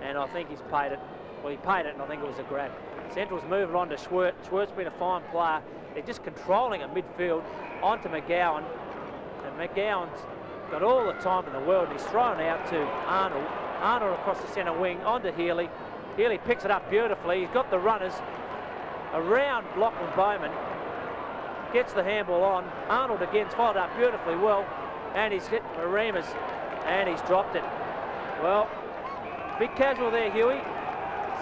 and I think he's paid it. Well, he paid it, and I think it was a grab. Central's moving on to Schwert. Schwert's been a fine player. They're just controlling at midfield. On to McGowan. And McGowan's got all the time in the world. He's thrown out to Arnold. Arnold across the centre wing, onto Healy. Healy picks it up beautifully. He's got the runners around Lachlan Bowman. Gets the handball on. Arnold again's followed up beautifully well. And he's hit Marimas. And he's dropped it. Well, big casual there, Huey.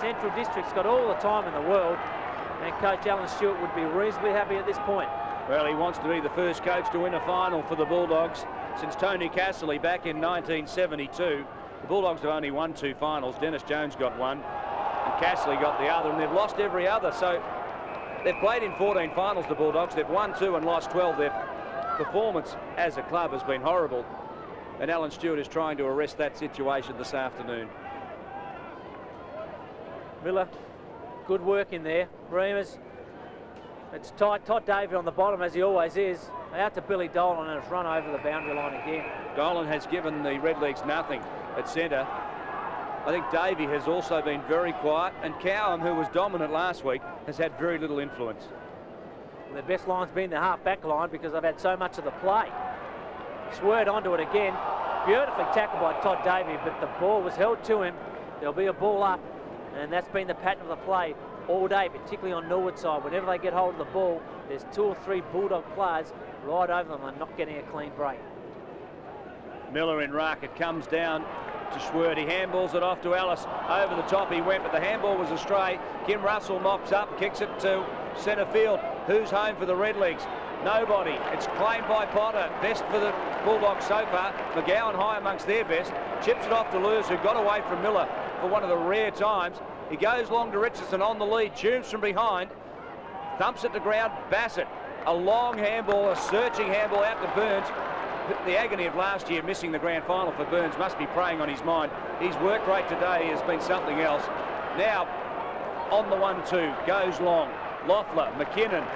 Central District's got all the time in the world. And Coach Alan Stewart would be reasonably happy at this point. Well, he wants to be the first coach to win a final for the Bulldogs since Tony Casserly back in 1972. The Bulldogs have only won 2 finals. Dennis Jones got one and Casserly got the other, and they've lost every other. So they've played in 14 finals, the Bulldogs. They've won 2 and lost 12. Their performance as a club has been horrible, and Alan Stewart is trying to arrest that situation this afternoon. Miller, good work in there. Reamers, it's tight. Todd Davey on the bottom, as he always is. Out to Billy Dolan, and it's run over the boundary line again. Dolan has given the Redlegs nothing at centre. I think Davey has also been very quiet, and Cowham, who was dominant last week, has had very little influence. Their best line's been the half-back line because they've had so much of the play. Swirred onto it again. Beautifully tackled by Todd Davey, but the ball was held to him. There'll be a ball up, and that's been the pattern of the play all day, particularly on Norwood side. Whenever they get hold of the ball, there's 2 or 3 Bulldog players right over them and not getting a clean break. Miller in ruck. It comes down to Schwert. He handballs it off to Ellis. Over the top he went, but the handball was astray. Kim Russell mops up, kicks it to centre field. Who's home for the Redlegs? Nobody. It's claimed by Potter. Best for the Bulldogs so far. McGowan high amongst their best. Chips it off to Lewis, who got away from Miller for one of the rare times. He goes long to Richardson on the lead. Tunes from behind. Thumps it to ground. Bassett. A long handball, a searching handball out to Burns. The agony of last year missing the grand final for Burns must be preying on his mind. His work rate today has been something else. Now on the 1-2 goes long. Loeffler, McKinnon,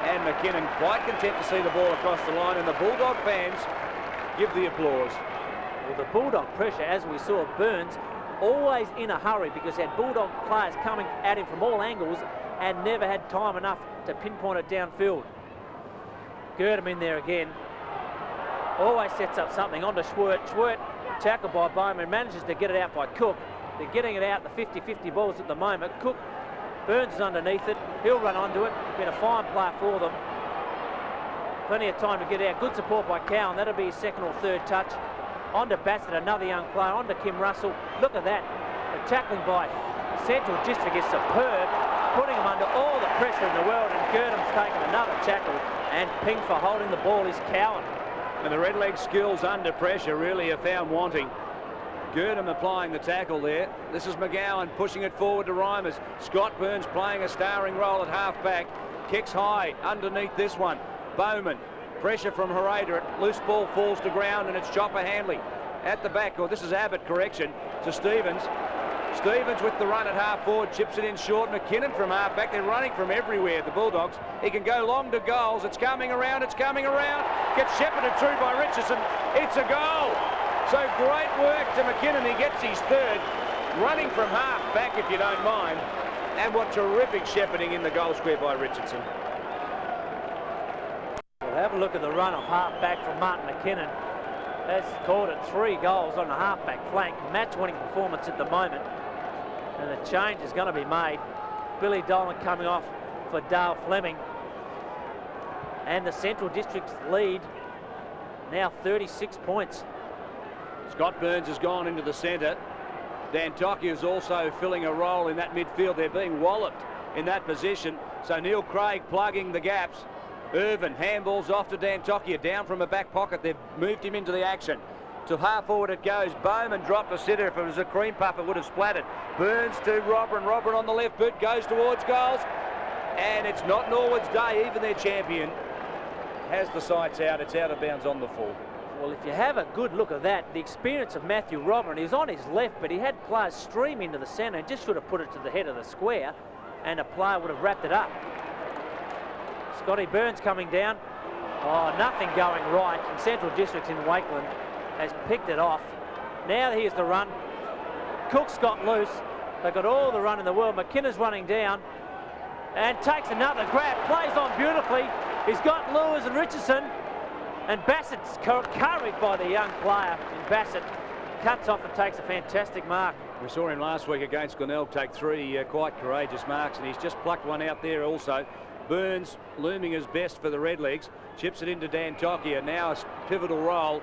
and McKinnon quite content to see the ball across the line, and the Bulldog fans give the applause. Well, the Bulldog pressure, as we saw, Burns always in a hurry because he had Bulldog players coming at him from all angles and never had time enough to pinpoint it downfield. Girdham in there again. Always sets up something onto Schwert. Schwert, tackled by Bowman, manages to get it out by Cook. They're getting it out, the 50-50 balls at the moment. Cook, Burns is underneath it. He'll run onto it. Been a fine player for them. Plenty of time to get out. Good support by Cowan. That'll be his 2nd or 3rd touch. Onto Bassett, another young player. Onto Kim Russell. Look at that. The tackling by Central District is superb, putting him under all the pressure in the world, and Girdham's taken another tackle, and ping for holding the ball is Cowan. And the Redlegs skills under pressure really are found wanting. Girdham applying the tackle there. This is McGowan pushing it forward to Reimers. Scott Burns playing a starring role at half-back. Kicks high underneath this one. Bowman. Pressure from Hereda. Loose ball falls to ground, and it's Chopper Handley at the back. Or this is Abbott, correction, to Stevens. Stevens with the run at half-forward, chips it in short. McKinnon from half-back. They're running from everywhere, the Bulldogs. He can go long to goals. It's coming around. It's coming around. Gets shepherded through by Richardson. It's a goal. So great work to McKinnon. He gets his 3rd. Running from half-back, if you don't mind. And what terrific shepherding in the goal square by Richardson. We'll have a look at the run of half-back from Martin McKinnon. Has scored it 3 goals on the half-back flank. Match-winning performance at the moment. And the change is going to be made. Billy Dolan coming off for Dale Fleming. And the Central District's lead now 36 points. Scott Burns has gone into the centre. Dantoki is also filling a role in that midfield. They're being walloped in that position. So Neil Craig plugging the gaps. Irvin handballs off to Dantokia, down from a back pocket. They've moved him into the action. To half forward it goes. Bowman dropped a sitter. If it was a cream puff, it would have splattered. Burns to Robin. Robin on the left boot goes towards goals. And it's not Norwood's day. Even their champion has the sights out. It's out of bounds on the full. Well, if you have a good look at that, the experience of Matthew Robin, he was on his left, but he had players stream into the centre and just should have put it to the head of the square, and a player would have wrapped it up. Scotty Burns coming down. Oh, nothing going right. And Central Districts in Wakeland has picked it off. Now here's the run. Cook's got loose. They've got all the run in the world. McKinnor's running down and takes another grab. Plays on beautifully. He's got Lewis and Richardson. And Bassett's carried by the young player in Bassett. cuts off and takes a fantastic mark. We saw him last week against Glenelg take 3 quite courageous marks, and he's just plucked one out there also. Burns looming his best for the Redlegs. Chips it into Dan Tokia. Now a pivotal role.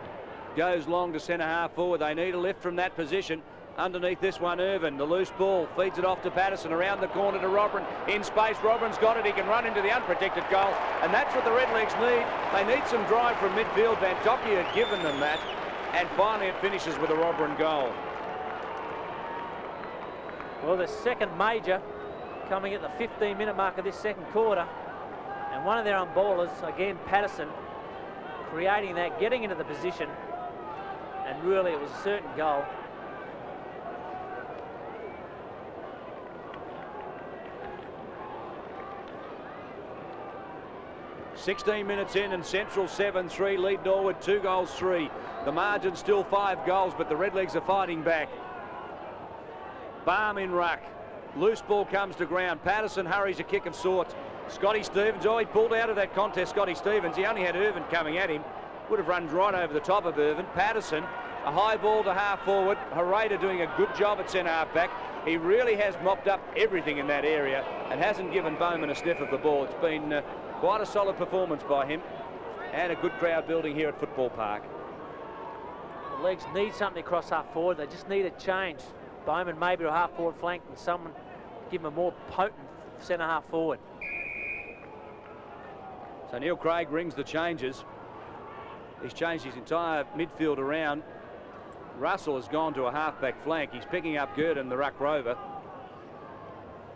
Goes long to centre half forward. They need a lift from that position. Underneath this one, Irvin, the loose ball, feeds it off to Patterson, around the corner to Robran, in space. Robran's got it, he can run into the unprotected goal, and that's what the Redlegs need. They need some drive from midfield. Van Tokia had given them that, and finally it finishes with a Robran goal. Well, the second major coming at the 15-minute mark of this second quarter, and one of their on-ballers, again Patterson, creating that, getting into the position, and really it was a certain goal. "16 minutes in and Central 7-3, lead Norwood 2-3. The margin still 5 goals, but the Redlegs are fighting back. Balm in ruck. Loose ball comes to ground. Patterson hurries a kick of sorts. Scotty Stevens, he pulled out of that contest, Scotty Stevens. He only had Irvin coming at him. Would have run right over the top of Irvin. Patterson, a high ball to half forward. Herrera doing a good job at centre half back. He really has mopped up everything in that area and hasn't given Bowman a sniff of the ball. It's been quite a solid performance by him, and a good crowd building here at Football Park. The Legs need something across half forward. They just need a change. Bowman maybe to a half forward flank, and someone give him a more potent centre half forward. So Neil Craig rings the changes. He's changed his entire midfield around. Russell has gone to a half-back flank. He's picking up Gurdon, the ruck rover.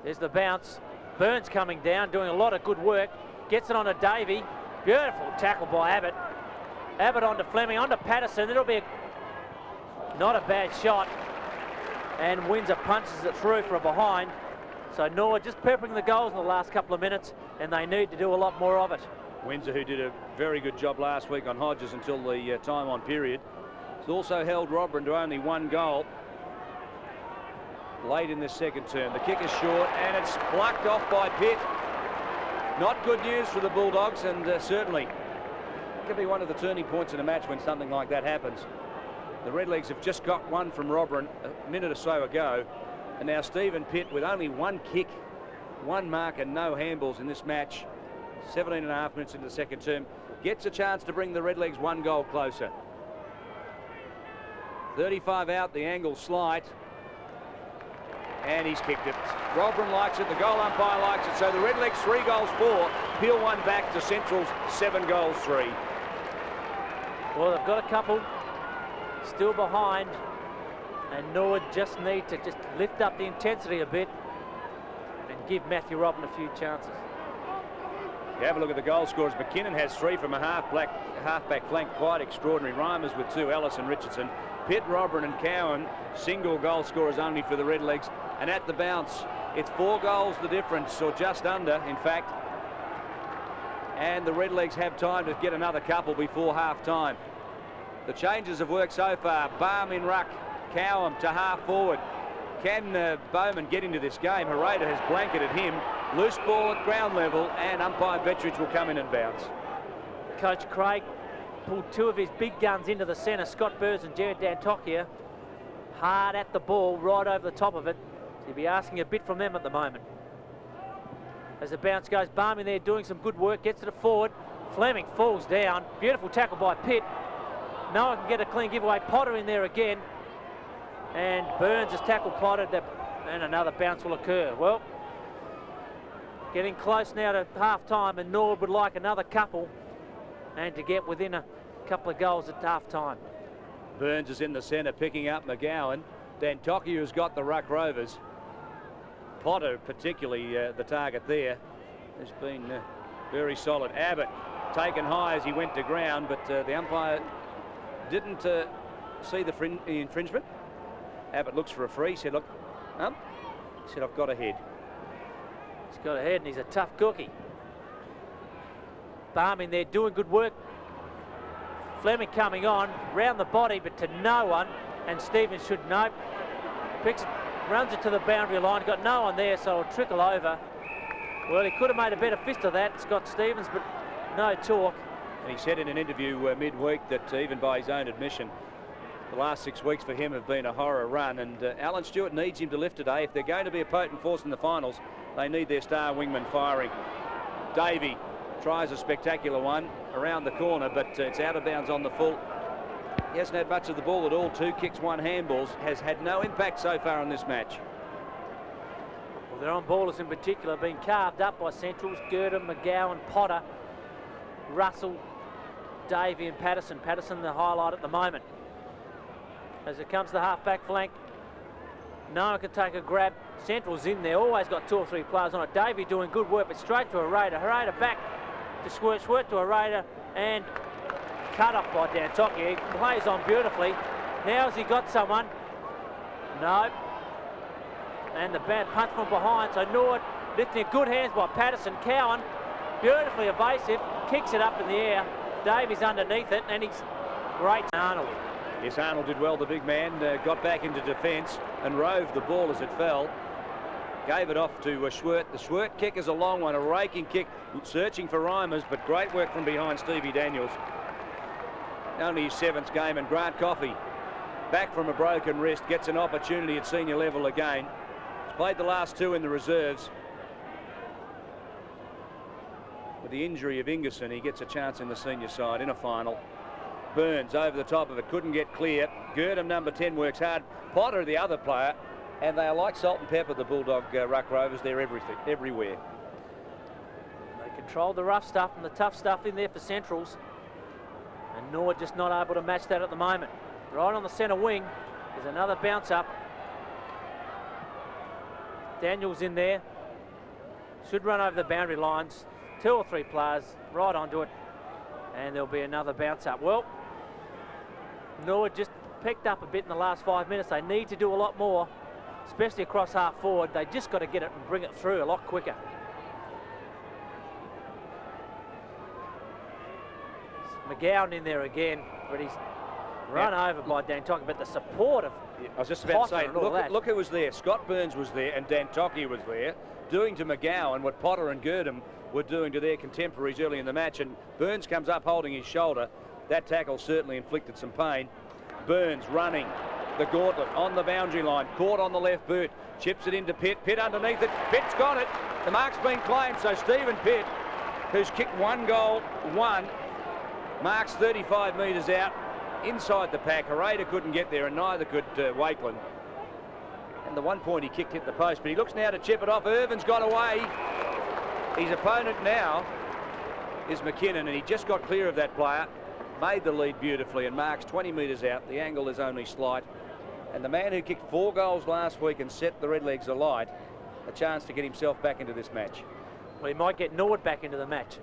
There's the bounce. Burns coming down, doing a lot of good work. Gets it on to Davey. Beautiful tackle by Abbott. Abbott onto Fleming, onto Patterson. It'll be not a bad shot. And Windsor punches it through for a behind. So Norwood just peppering the goals in the last couple of minutes, and they need to do a lot more of it. Windsor, who did a very good job last week on Hodges until the time on period, has also held Robran to only 1 goal late in this second term. The kick is short, and it's plucked off by Pitt. Not good news for the Bulldogs, and certainly could be one of the turning points in a match when something like that happens. The Redlegs have just got one from Robran a minute or so ago, and now Stephen Pitt, with only 1 kick, 1 mark and no handballs in this match, 17.5 minutes into the second term, gets a chance to bring the Redlegs 1 goal closer. 35 out, the angle slight, and he's kicked it. Robran likes it, the goal umpire likes it, so the Redlegs 3-4, peel 1 back to Central's 7-3. Well, they've got a couple still behind, and Norwood just need to just lift up the intensity a bit and give Matthew Robin a few chances. You have a look at the goal scorers. McKinnon has 3 from a half-back flank, quite extraordinary. Reimers with 2, Ellis and Richardson. Pitt, Robran and Cowan, single goal scorers only for the Redlegs. And at the bounce, it's 4 goals the difference, or just under, in fact. And the Redlegs have time to get another couple before half-time. The changes have worked so far. Balm in ruck, Cowan to half forward. Can Bowman get into this game? Herrera has blanketed him. Loose ball at ground level, and umpire Betridge will come in and bounce. Coach Craig pulled 2 of his big guns into the centre, Scott Burrs and Jared Dantokia, hard at the ball, right over the top of it. So he'll be asking a bit from them at the moment. As the bounce goes, Balm in there doing some good work, gets it forward. Fleming falls down. Beautiful tackle by Pitt. No one can get a clean giveaway. Potter in there again. And Burns has tackled Potter, and another bounce will occur. Well, getting close now to half-time, and Norwood would like another couple and to get within a couple of goals at half-time. Burns is in the centre, picking up McGowan. Dantokia has got the ruck rovers. Potter, particularly the target there, has been very solid. Abbott taken high as he went to ground, but the umpire didn't see the infringement. Abbott looks for a free. He said, look, he said, I've got a head. He's got a head, and he's a tough cookie. Balm in there doing good work. Fleming coming on, round the body, but to no one, and Stevens should know. Picks it, runs it to the boundary line, got no one there, so it'll trickle over. Well, he could have made a better fist of that, Scott Stevens, but no talk. And he said in an interview midweek that even by his own admission, The last 6 weeks for him have been a horror run, and Alan Stewart needs him to lift today. If they're going to be a potent force in the finals, they need their star wingman firing. Davey tries a spectacular one around the corner, but it's out of bounds on the full. He hasn't had much of the ball at all. 2 kicks, 1 handballs. Has had no impact so far on this match. Well, their on-ballers in particular have been carved up by Centrals. Girdham, McGowan, Potter, Russell, Davey and Patterson. Patterson the highlight at the moment. As it comes to the half-back flank, no one can take a grab. Central's in there, always got 2 or 3 players on it. Davey doing good work, but straight to a Raider. Raider back to Squirt, Squirt to a Raider, and cut off by Dantoki. He plays on beautifully. Now has he got someone? No. And the bad punch from behind, so Norwood lifting it. Good hands by Patterson. Cowan, beautifully evasive, kicks it up in the air. Davey's underneath it, and he's great. Arnold. Yes, Arnold did well, the big man, got back into defence and rove the ball as it fell. Gave it off to Schwert. The Schwert kick is a long one, a raking kick, searching for Reimers, but great work from behind Stevie Daniels. Only his 7th game, and Grant Coffey, back from a broken wrist, gets an opportunity at senior level again. He's played the last 2 in the reserves. With the injury of Ingerson, he gets a chance in the senior side in a final. Burns over the top of it, couldn't get clear. Girdham, number 10, works hard. Potter, the other player, and they are like salt and pepper, the Bulldog Ruck Rovers. They're everywhere. They control the rough stuff and the tough stuff in there for Centrals. And Norwood just not able to match that at the moment. Right on the centre wing, there's another bounce up. Daniels in there. Should run over the boundary lines. 2 or 3 players right onto it. And there'll be another bounce up. Well, Norwood just picked up a bit in the last 5 minutes. They need to do a lot more, especially across half forward. They just got to get it and bring it through a lot quicker. McGowan in there again, but he's run over by Dantoki. But the support of I was just about to say, Potter look who was there. Scott Burns was there and Dantoki was there, doing to McGowan what Potter and Girdham were doing to their contemporaries early in the match, and Burns comes up holding his shoulder. That tackle certainly inflicted some pain. Burns running the gauntlet on the boundary line, caught on the left boot, chips it into Pitt. Pitt underneath it. Pitt's got it. The mark's been claimed, so Stephen Pitt, who's kicked 1 goal, marks 35 metres out inside the pack. Harada couldn't get there, and neither could Wakeland. And the 1 point he kicked hit the post, but he looks now to chip it off. Irvin's got away. His opponent now is McKinnon, and he just got clear of that player. Made the lead beautifully and marks 20 metres out. The angle is only slight. And the man who kicked 4 goals last week and set the Redlegs alight, a chance to get himself back into this match. Well, he might get Norwood back into the match.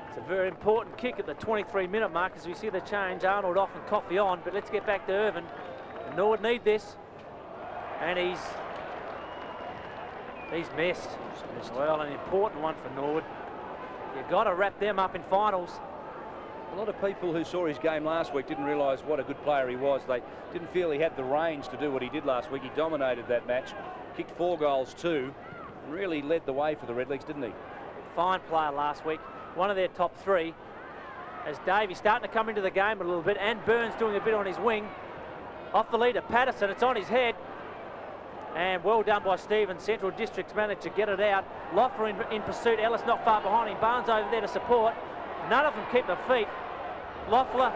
It's a very important kick at the 23-minute mark as we see the change. Arnold off and Coffey on, but let's get back to Irvin. And Norwood need this. And he's missed. Well, an important one for Norwood. You've got to wrap them up in finals. A lot of people who saw his game last week didn't realise what a good player he was. They didn't feel he had the range to do what he did last week. He dominated that match, kicked 4 goals too, and really led the way for the Redlegs, didn't he? Fine player last week, one of their top 3. As Davey starting to come into the game a little bit, and Burns doing a bit on his wing. Off the leader, Patterson, it's on his head. And well done by Stephen. Central Districts managed to get it out. Loeffler in pursuit, Ellis not far behind him. Barnes over there to support. None of them keep their feet. Loeffler,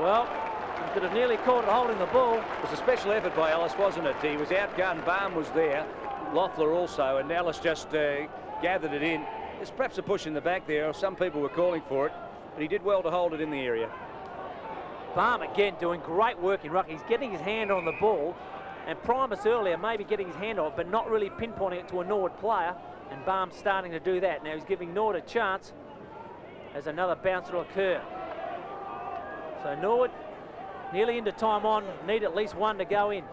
well, he could have nearly caught it holding the ball. It was a special effort by Ellis, wasn't it? He was outgunned, Barnes was there, Loeffler also, and Ellis just gathered it in. There's perhaps a push in the back there, or some people were calling for it, but he did well to hold it in the area. Barm again doing great work in ruck. He's getting his hand on the ball, and Primus earlier maybe getting his hand on it, but not really pinpointing it to a Norwood player. And Barm's starting to do that. Now he's giving Norwood a chance as another bounce will occur. So Norwood nearly into time on, need at least 1 to go in.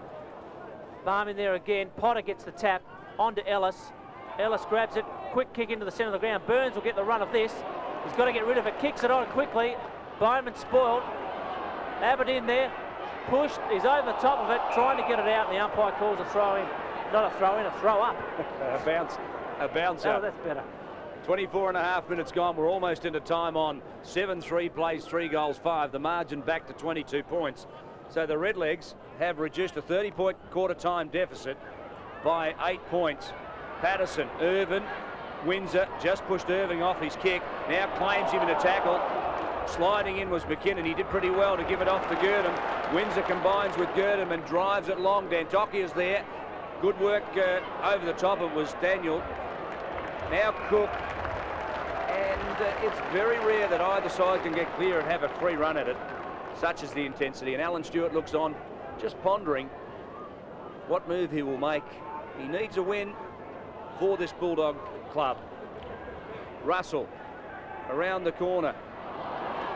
Barm in there again. Potter gets the tap onto Ellis. Ellis grabs it, quick kick into the centre of the ground. Burns will get the run of this. He's got to get rid of it, kicks it on quickly. Bowman spoiled. Abbott in there, pushed, he's over the top of it, trying to get it out, and the umpire calls a throw in. Not a throw in, a throw up. A bounce Oh, up. that's better. 24 and a half minutes gone. We're almost into time on. 7-3 plays 3 goals 5. The margin back to 22 points. So the Redlegs have reduced a 30-point quarter-time deficit by 8 points. Patterson, Irvin, Windsor just pushed Irving off his kick. Now claims him in a tackle. Sliding in was McKinnon. He did pretty well to give it off to Girdham. Windsor combines with Girdham and drives it long. Dantokia's there. Good work over the top. It was Daniel. Now Cook. And it's very rare that either side can get clear and have a free run at it. Such is the intensity. And Alan Stewart looks on, just pondering what move he will make. He needs a win for this Bulldog club. Russell around the corner.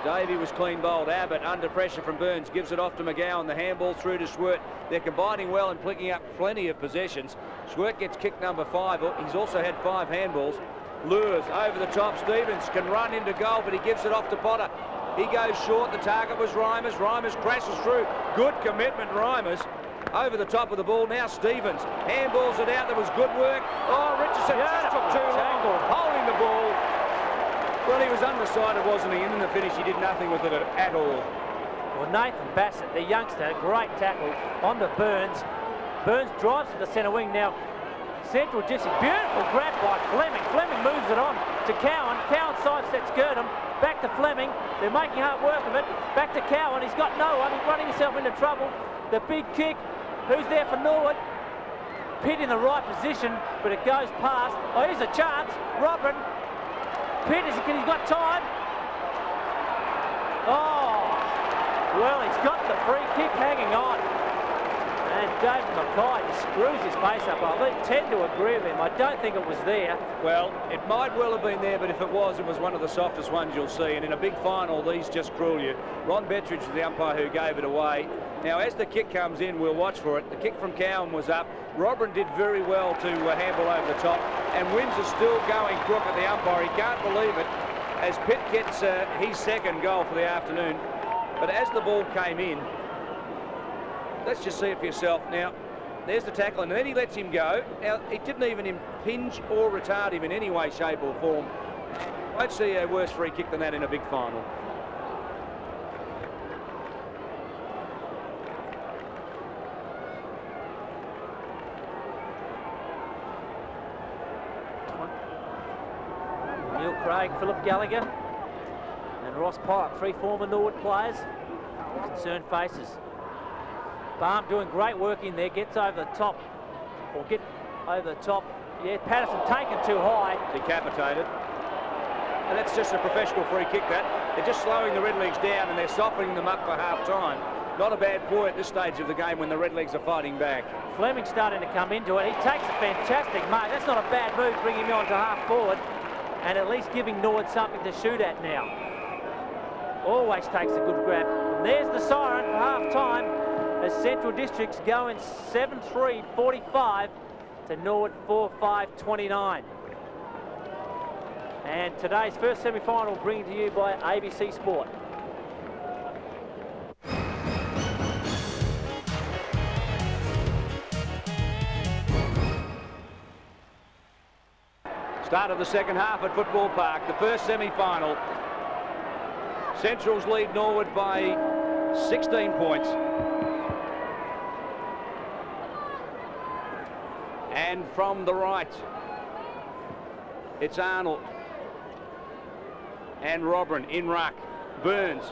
Davey was clean bowled. Abbott under pressure from Burns gives it off to McGowan. The handball through to Schwert. They're combining well and picking up plenty of possessions. Schwert gets kick number 5. He's also had 5 handballs. Lures over the top. Stevens can run into goal, but he gives it off to Potter. He goes short. The target was Reimers. Reimers crashes through. Good commitment, Reimers. Over the top of the ball. Now Stevens handballs it out. There was good work. Oh, Richardson just took too long holding the ball. Well, he was undecided, wasn't he? And in the finish, he did nothing with it at all. Well, Nathan Bassett, the youngster, great tackle onto Burns. Burns drives to the centre wing now. Central District, beautiful grab by Fleming. Fleming moves it on to Cowan. Cowan sidesteps Girdham. Back to Fleming. They're making hard work of it. Back to Cowan. He's got no one. He's running himself into trouble. The big kick. Who's there for Norwood? Pitt in the right position, but it goes past. Oh, here's a chance. Robin. Pitt, he's got time. Oh, well, he's got the free kick hanging on. And David Mackay just screws his face up. I tend to agree with him. I don't think it was there. Well, it might well have been there, but if it was one of the softest ones you'll see. And in a big final, these just cruel you. Ron Bettridge is the umpire who gave it away. Now, as the kick comes in, we'll watch for it. The kick from Cowan was up. Robin did very well to handball over the top. And Windsor's still going crook at the umpire. He can't believe it as Pitt gets his second goal for the afternoon. But as the ball came in, let's just see it for yourself. Now, there's the tackle, and then he lets him go. Now, it didn't even impinge or retard him in any way, shape or form. Won't see a worse free kick than that in a big final. Neil Craig, Philip Gallagher and Ross Pirate, 3 former Norwood players. Concerned faces. Barm doing great work in there, gets over the top, or get over the top. Yeah, Patterson taken too high. Decapitated. And that's just a professional free kick, that. They're just slowing the Redlegs down and they're softening them up for half-time. Not a bad ploy at this stage of the game when the Redlegs are fighting back. Fleming's starting to come into it. He takes a fantastic mark. That's not a bad move, bringing him on to half-forward and at least giving Norwood something to shoot at now. Always takes a good grab. And there's the siren for half-time as Central Districts go in 7-3-45 to Norwood 4-5-29. And today's first semi-final bringing to you by ABC Sport. Start of the second half at Football Park, the first semi-final. Centrals lead Norwood by 16 points. And from the right, it's Arnold and Robin in ruck. Burns,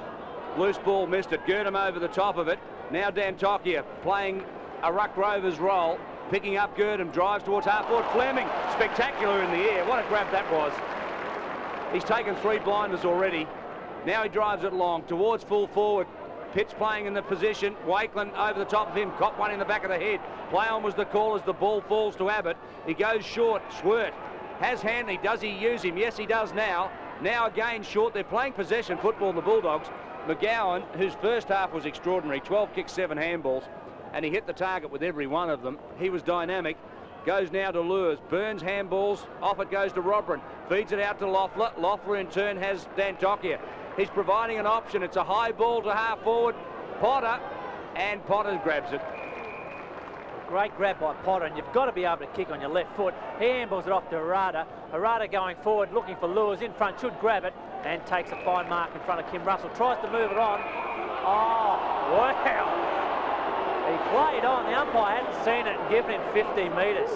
loose ball, missed it. Girdham over the top of it. Now Dantokia playing a ruck rover's role. Picking up Girdham, drives towards half-forward. Fleming, spectacular in the air. What a grab that was. He's taken 3 blinders already. Now he drives it long towards full forward. Pitt's playing in the position. Wakeland over the top of him. Caught one in the back of the head. Play on was the call as the ball falls to Abbott. He goes short. Schwert has Hanley. Does he use him? Yes, he does now. Now again short. They're playing possession football in the Bulldogs. McGowan, whose first half was extraordinary. 12 kicks, 7 handballs. And he hit the target with every one of them. He was dynamic. Goes now to Lures. Burns handballs. Off it goes to Robin. Feeds it out to Loeffler. Loeffler in turn has Dantokia. He's providing an option. It's a high ball to half forward. Potter. And Potter grabs it. Great grab by Potter, and you've got to be able to kick on your left foot. He handballs it off to Harada. Harada going forward, looking for Lewis in front, should grab it, and takes a fine mark in front of Kim Russell. Tries to move it on. Oh, wow. He played on. The umpire hadn't seen it and given him 50 metres.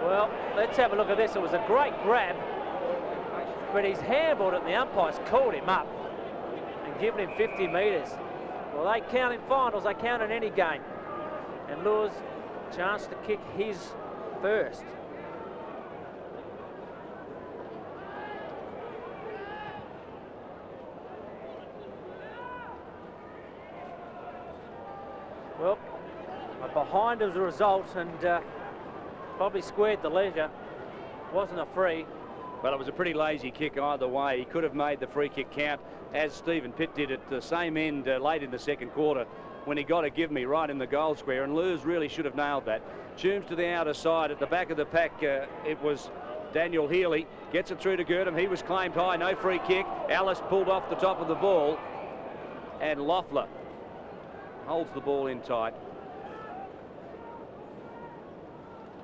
Well, let's have a look at this. It was a great grab, but he's handballed it, and the umpire's called him up and given him 50 metres. Well, they count in finals. They count in any game. And Lewis, chance to kick his first. Well, behind as a result, and probably squared the leisure. Wasn't a free. Well, it was a pretty lazy kick either way. He could have made the free kick count, as Stephen Pitt did at the same end late in the second quarter, when he got a give me right in the goal square, and Lewis really should have nailed that. Toombs to the outer side. At the back of the pack, it was Daniel Healy. Gets it through to Girdham. He was claimed high. No free kick. Ellis pulled off the top of the ball, and Loeffler holds the ball in tight.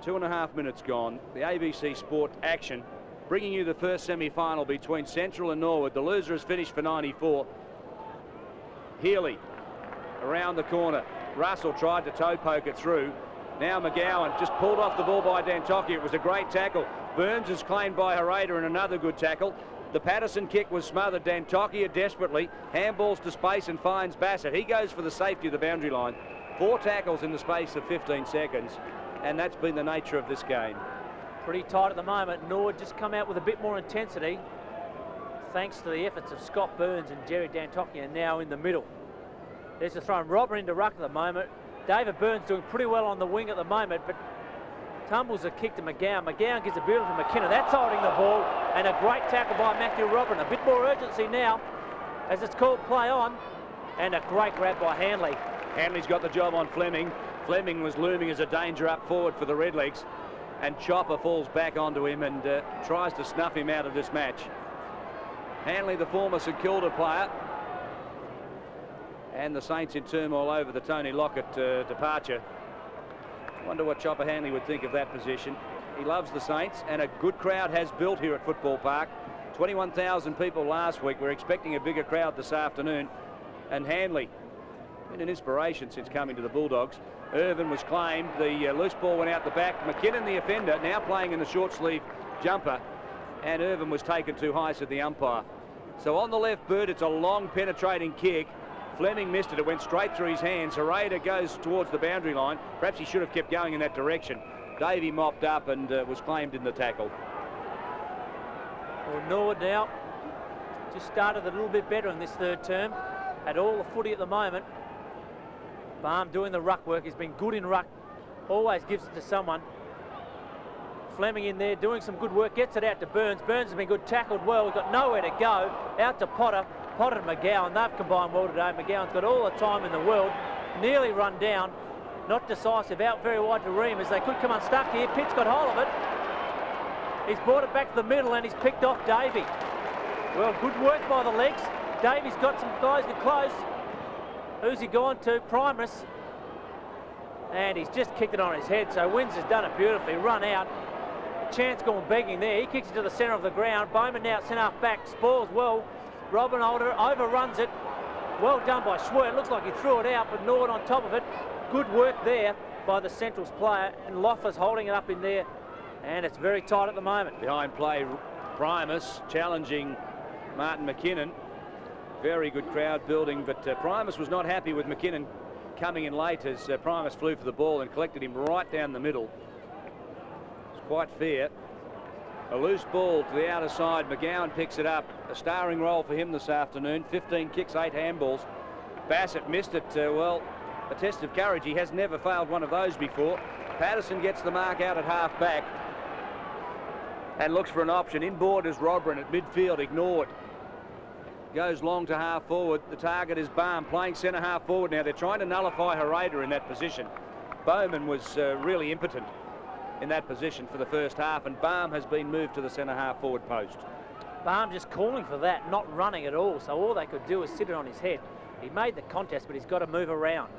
2.5 minutes gone. The ABC Sport action bringing you the first semi-final between Central and Norwood. The loser has finished for 94. Healy around the corner. Russell tried to toe poke it through. Now McGowan just pulled off the ball by Dantoki. It was a great tackle. Burns is claimed by Harada in another good tackle. The Patterson kick was smothered. Dantoki desperately handballs to space and finds Bassett. He goes for the safety of the boundary line. 4 tackles in the space of 15 seconds, and that's been the nature of this game. Pretty tight at the moment. Norwood just come out with a bit more intensity, thanks to the efforts of Scott Burns and Jerry Dantoki, and now in the middle. There's a throw. Robber into ruck at the moment. David Burns doing pretty well on the wing at the moment, but tumbles a kick to McGowan. McGowan gives a beautiful to McKinnon. That's holding the ball, and a great tackle by Matthew Robin. A bit more urgency now as it's called play on, and a great grab by Hanley. Hanley's got the job on Fleming. Fleming was looming as a danger up forward for the Redlegs, and Chopper falls back onto him and tries to snuff him out of this match. Hanley, the former St Kilda player, and the Saints in turmoil over the Tony Lockett departure. Wonder what Chopper Hanley would think of that position. He loves the Saints, and a good crowd has built here at Football Park. 21,000 people last week. We're expecting a bigger crowd this afternoon. And Hanley, been an inspiration since coming to the Bulldogs. Irvin was claimed. The loose ball went out the back. McKinnon, the offender, now playing in the short sleeve jumper. And Irvin was taken too high, said the umpire. So on the left boot, it's a long penetrating kick. Fleming missed it. It went straight through his hands. Harada goes towards the boundary line. Perhaps he should have kept going in that direction. Davey mopped up and was claimed in the tackle. Well, Norwood now just started a little bit better in this third term. Had all the footy at the moment. Baum doing the ruck work. He's been good in ruck. Always gives it to someone. Fleming in there doing some good work. Gets it out to Burns. Burns has been good, tackled well. We've got nowhere to go. Out to Potter. Potter and McGowan. They've combined well today. McGowan's got all the time in the world. Nearly run down. Not decisive. Out very wide to Ream as they could come unstuck here. Pitt's got hold of it. He's brought it back to the middle and he's picked off Davey. Well, good work by the legs. Davey's got some guys to close. Who's he gone to? Primus. And he's just kicked it on his head. So Wins has done it beautifully. Run out. Chance gone begging there. He kicks it to the centre of the ground. Bowman now centre half back. Spoils well. Robin Holder overruns it. Well done by Schwer. It looks like he threw it out, but Norwood on top of it. Good work there by the Centrals player. And Loeffler's holding it up in there. And it's very tight at the moment. Behind play, Primus challenging Martin McKinnon. Very good crowd building, but Primus was not happy with McKinnon coming in late as Primus flew for the ball and collected him right down the middle. It's quite fair. A loose ball to the outer side. McGowan picks it up. A starring role for him this afternoon. 15 kicks, 8 handballs. Bassett missed it. Well, a test of courage. He has never failed one of those before. Patterson gets the mark out at half back and looks for an option. Inboard is Robrin at midfield, ignored. Goes long to half forward. The target is Baum playing centre half forward now. They're trying to nullify Harada in that position. Bowman was really impotent in that position for the first half, and Baum has been moved to the centre half forward post. Baum just calling for that, not running at all. So all they could do is sit it on his head. He made the contest, but he's got to move around.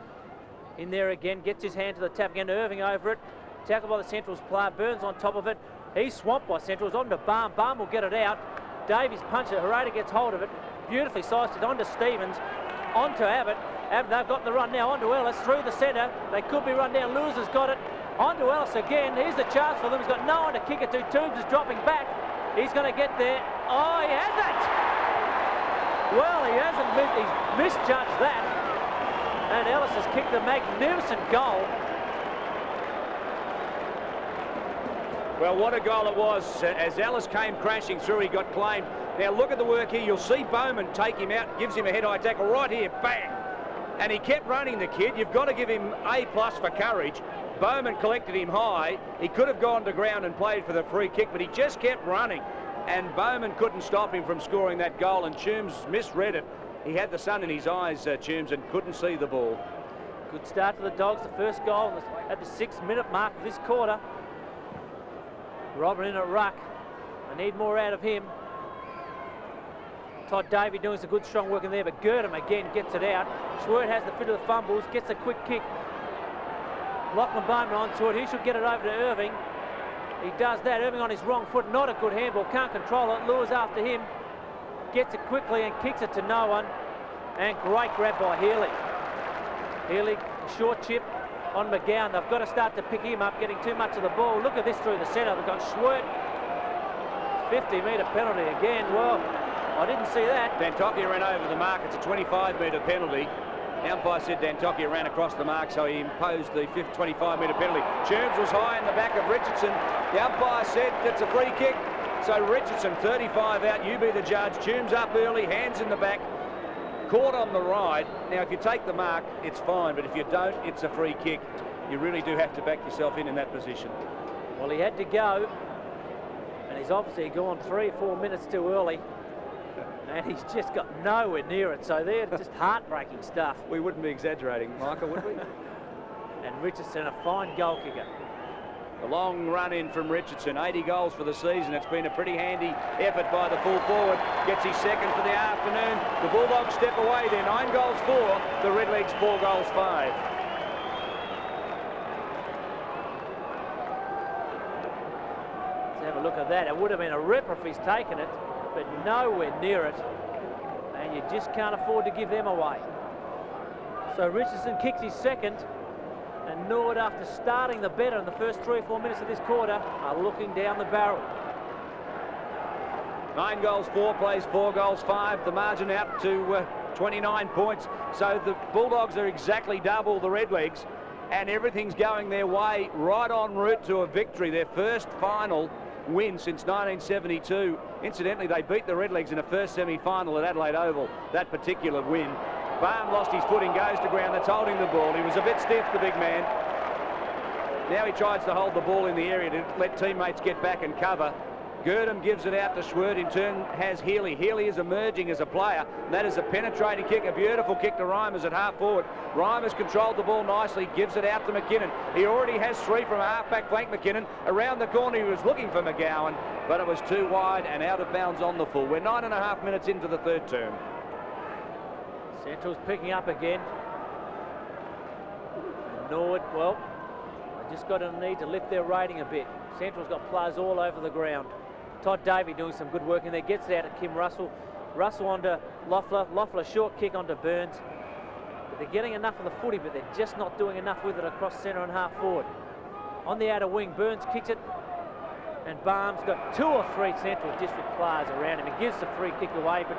In there again, gets his hand to the tap again. Irving over it. Tackled by the Central's player. Burns on top of it. He's swamped by Central's. On to Barm. Barm will get it out. Davies punches it. Herrera gets hold of it. Beautifully sized it onto Stevens. On to Abbott. Abbott, they've got the run now. On to Ellis through the centre. They could be run down. Lewis has got it. On to Ellis again. Here's the chance for them. He's got no one to kick it to. Toombs is dropping back. He's going to get there. Oh, he hasn't. Well, he hasn't. He's misjudged that. And Ellis has kicked a magnificent goal. Well, what a goal it was. As Ellis came crashing through, he got claimed. Now look at the work here. You'll see Bowman take him out, gives him a head-high tackle right here, bang. And he kept running, the kid. You've got to give him A+ for courage. Bowman collected him high. He could have gone to ground and played for the free kick, but he just kept running. And Bowman couldn't stop him from scoring that goal, and Toombs misread it. He had the sun in his eyes, Toombs, and couldn't see the ball. Good start for the Dogs. The first goal at the 6-minute mark of this quarter. Robin in at ruck. They need more out of him. Todd Davey doing some good strong work in there, but Girdham again gets it out. Schwert has the fit of the fumbles, gets a quick kick. Lachlan Bowman onto it. He should get it over to Irving. He does that. Irving on his wrong foot. Not a good handball. Can't control it. Lures after him. Gets it quickly and kicks it to no one. And great grab by Healy. Healy, short chip on McGowan. They've got to start to pick him up, getting too much of the ball. Look at this through the centre. They've got Schwert. 50-metre penalty again. Well, I didn't see that. Dantokia ran over the mark. It's a 25-metre penalty. The umpire said Dantokia ran across the mark, so he imposed the 25-metre penalty. Toombs was high in the back of Richardson. The umpire said it's a free kick. So Richardson, 35 out, you be the judge. Toombs up early, hands in the back. Caught on the ride. Now, if you take the mark, it's fine, but if you don't, it's a free kick. You really do have to back yourself in that position. Well, he had to go, and he's obviously gone 3 or 4 minutes too early. And he's just got nowhere near it. So they're just heartbreaking stuff. We wouldn't be exaggerating, Michael, would we? And Richardson, a fine goal kicker. A long run in from Richardson, 80 goals for the season. It's been a pretty handy effort by the full forward. Gets his second for the afternoon. The Bulldogs step away. They're 9 goals 4. The Redlegs 4 goals 5. Let's have a look at that. It would have been a ripper if he's taken it, but nowhere near it. And you just can't afford to give them away. So Richardson kicks his second. And Norwood, after starting the better in the first 3 or 4 minutes of this quarter, are looking down the barrel. 9 goals 4, plays 4 goals 5. The margin out to 29 points. So the Bulldogs are exactly double the Redlegs, and everything's going their way, right en route to a victory. Their first final win since 1972. Incidentally, they beat the Redlegs in a first semi-final at Adelaide Oval, that particular win. Barm lost his footing, goes to ground. That's holding the ball. He was a bit stiff, the big man. Now he tries to hold the ball in the area to let teammates get back and cover. Girdham gives it out to Schwert. In turn has Healy. Healy is emerging as a player. That is a penetrating kick, a beautiful kick to Reimers at half forward. Reimers controlled the ball nicely, gives it out to McKinnon. He already has 3 from a half-back flank, McKinnon. Around the corner, he was looking for McGowan, but it was too wide and out of bounds on the full. We're 9.5 minutes into the third term. Central's picking up again. And Norwood, well, they just got to need to lift their rating a bit. Central's got players all over the ground. Todd Davey doing some good work in there, gets it out to Kim Russell. Russell onto Loeffler. Loeffler short kick onto Burns. But they're getting enough of the footy, but they're just not doing enough with it across centre and half forward. On the outer wing, Burns kicks it, and Barm's got 2 or 3 Central District players around him. He gives the free kick away, but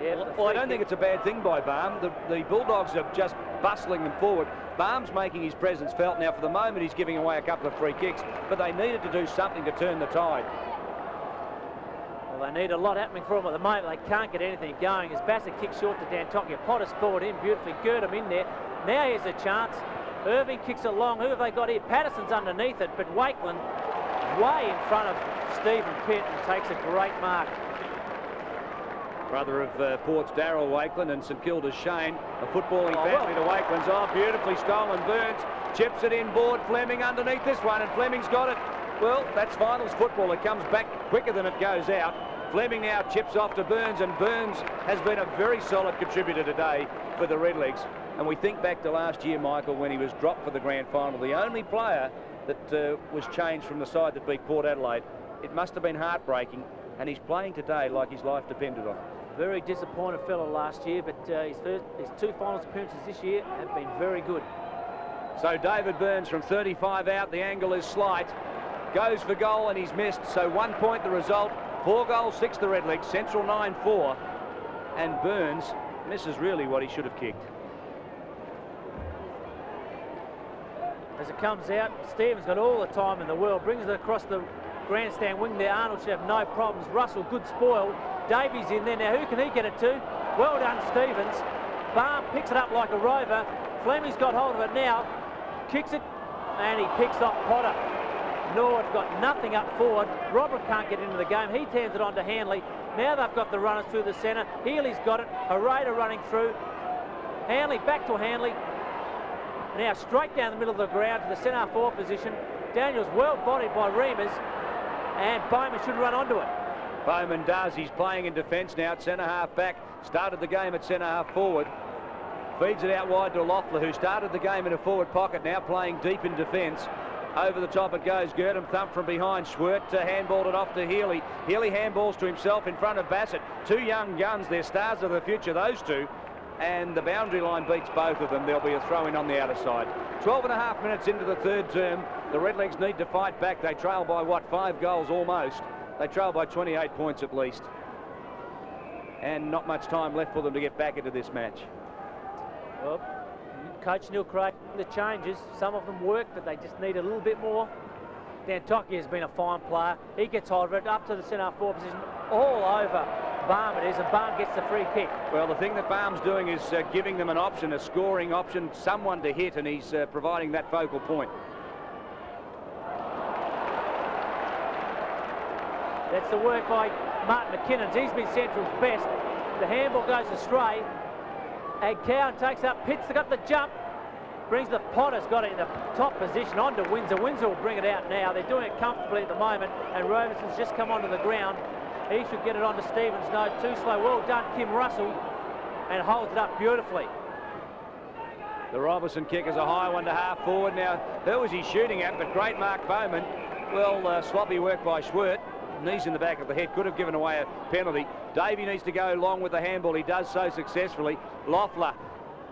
yeah, well, I don't think it's a bad thing by Barm. The Bulldogs are just bustling them forward. Barm's making his presence felt. Now, for the moment, he's giving away a couple of free kicks, but they needed to do something to turn the tide. Well, they need a lot happening for them at the moment. They can't get anything going. As Bassett kicks short to Dantokia. Potter's forward in beautifully. Girdham in there. Now here's a chance. Irving kicks it long. Who have they got here? Patterson's underneath it, but Wakeland way in front of Stephen Pitt and takes a great mark. Brother of Port's Darryl Wakeland and St Kilda's Shane. A footballing family to Wakeland's. Oh, beautifully stolen. Burns chips it inboard. Fleming underneath this one, and Fleming's got it. Well, that's finals football. It comes back quicker than it goes out. Fleming now chips off to Burns, and Burns has been a very solid contributor today for the Redlegs. And we think back to last year, Michael, when he was dropped for the grand final, the only player that was changed from the side that beat Port Adelaide. It must have been heartbreaking, and he's playing today like his life depended on it. Very disappointed fellow last year, but his 2 finals appearances this year have been very good. So David Burns from 35 out, the angle is slight, goes for goal and he's missed, so 1 point the result. 4 goals, 6 the Redlegs, Central 9-4, and Burns misses really what he should have kicked. As it comes out, Stephen's got all the time in the world, brings it across the grandstand wing there. Arnold should have no problems. Russell, good spoil. Davies in there. Now, who can he get it to? Well done, Stevens. Barm picks it up like a rover. Fleming's got hold of it now. Kicks it, and he picks off Potter. Norwood's got nothing up forward. Robert can't get into the game. He turns it on to Hanley. Now they've got the runners through the centre. Healy's got it. Herrera running through. Hanley back to Hanley. Now straight down the middle of the ground to the centre forward position. Daniels well bodied by Reimers, and Bowman should run onto it. Bowman does. He's playing in defence now at centre half back. Started the game at centre half forward. Feeds it out wide to Loeffler, who started the game in a forward pocket, now playing deep in defence. Over the top it goes. Gurdon thumped from behind. Schwert handballed it off to Healy. Healy handballs to himself in front of Bassett. 2 young guns. They're stars of the future, those two. And the boundary line beats both of them. There'll be a throw-in on the outer side. 12.5 minutes into the third term. The Redlegs need to fight back. They trail by, what, 5 goals almost. They trail by 28 points at least. And not much time left for them to get back into this match. Well, Coach Neil Craig, the changes, some of them work, but they just need a little bit more. Dantoki has been a fine player. He gets hold of it up to the centre forward position, all over Barm it is, and Barm gets the free kick. Well, the thing that Barm's doing is giving them an option, a scoring option, someone to hit, and he's providing that focal point. That's the work by Martin McKinnon. He's been Central's best. The handball goes astray. Cowan takes up, Pitts got the jump, brings the Potter's got it in the top position onto Windsor. Windsor will bring it out now. They're doing it comfortably at the moment, and Robinson's just come onto the ground. He should get it onto Stevens. No, too slow. Well done, Kim Russell, and holds it up beautifully. The Robertson kick is a high one to half forward. Now, who was he shooting at? But great Mark Bowman. Well, sloppy work by Schwert. Knees in the back of the head, could have given away a penalty. Davey needs to go long with the handball. He does so successfully. Loeffler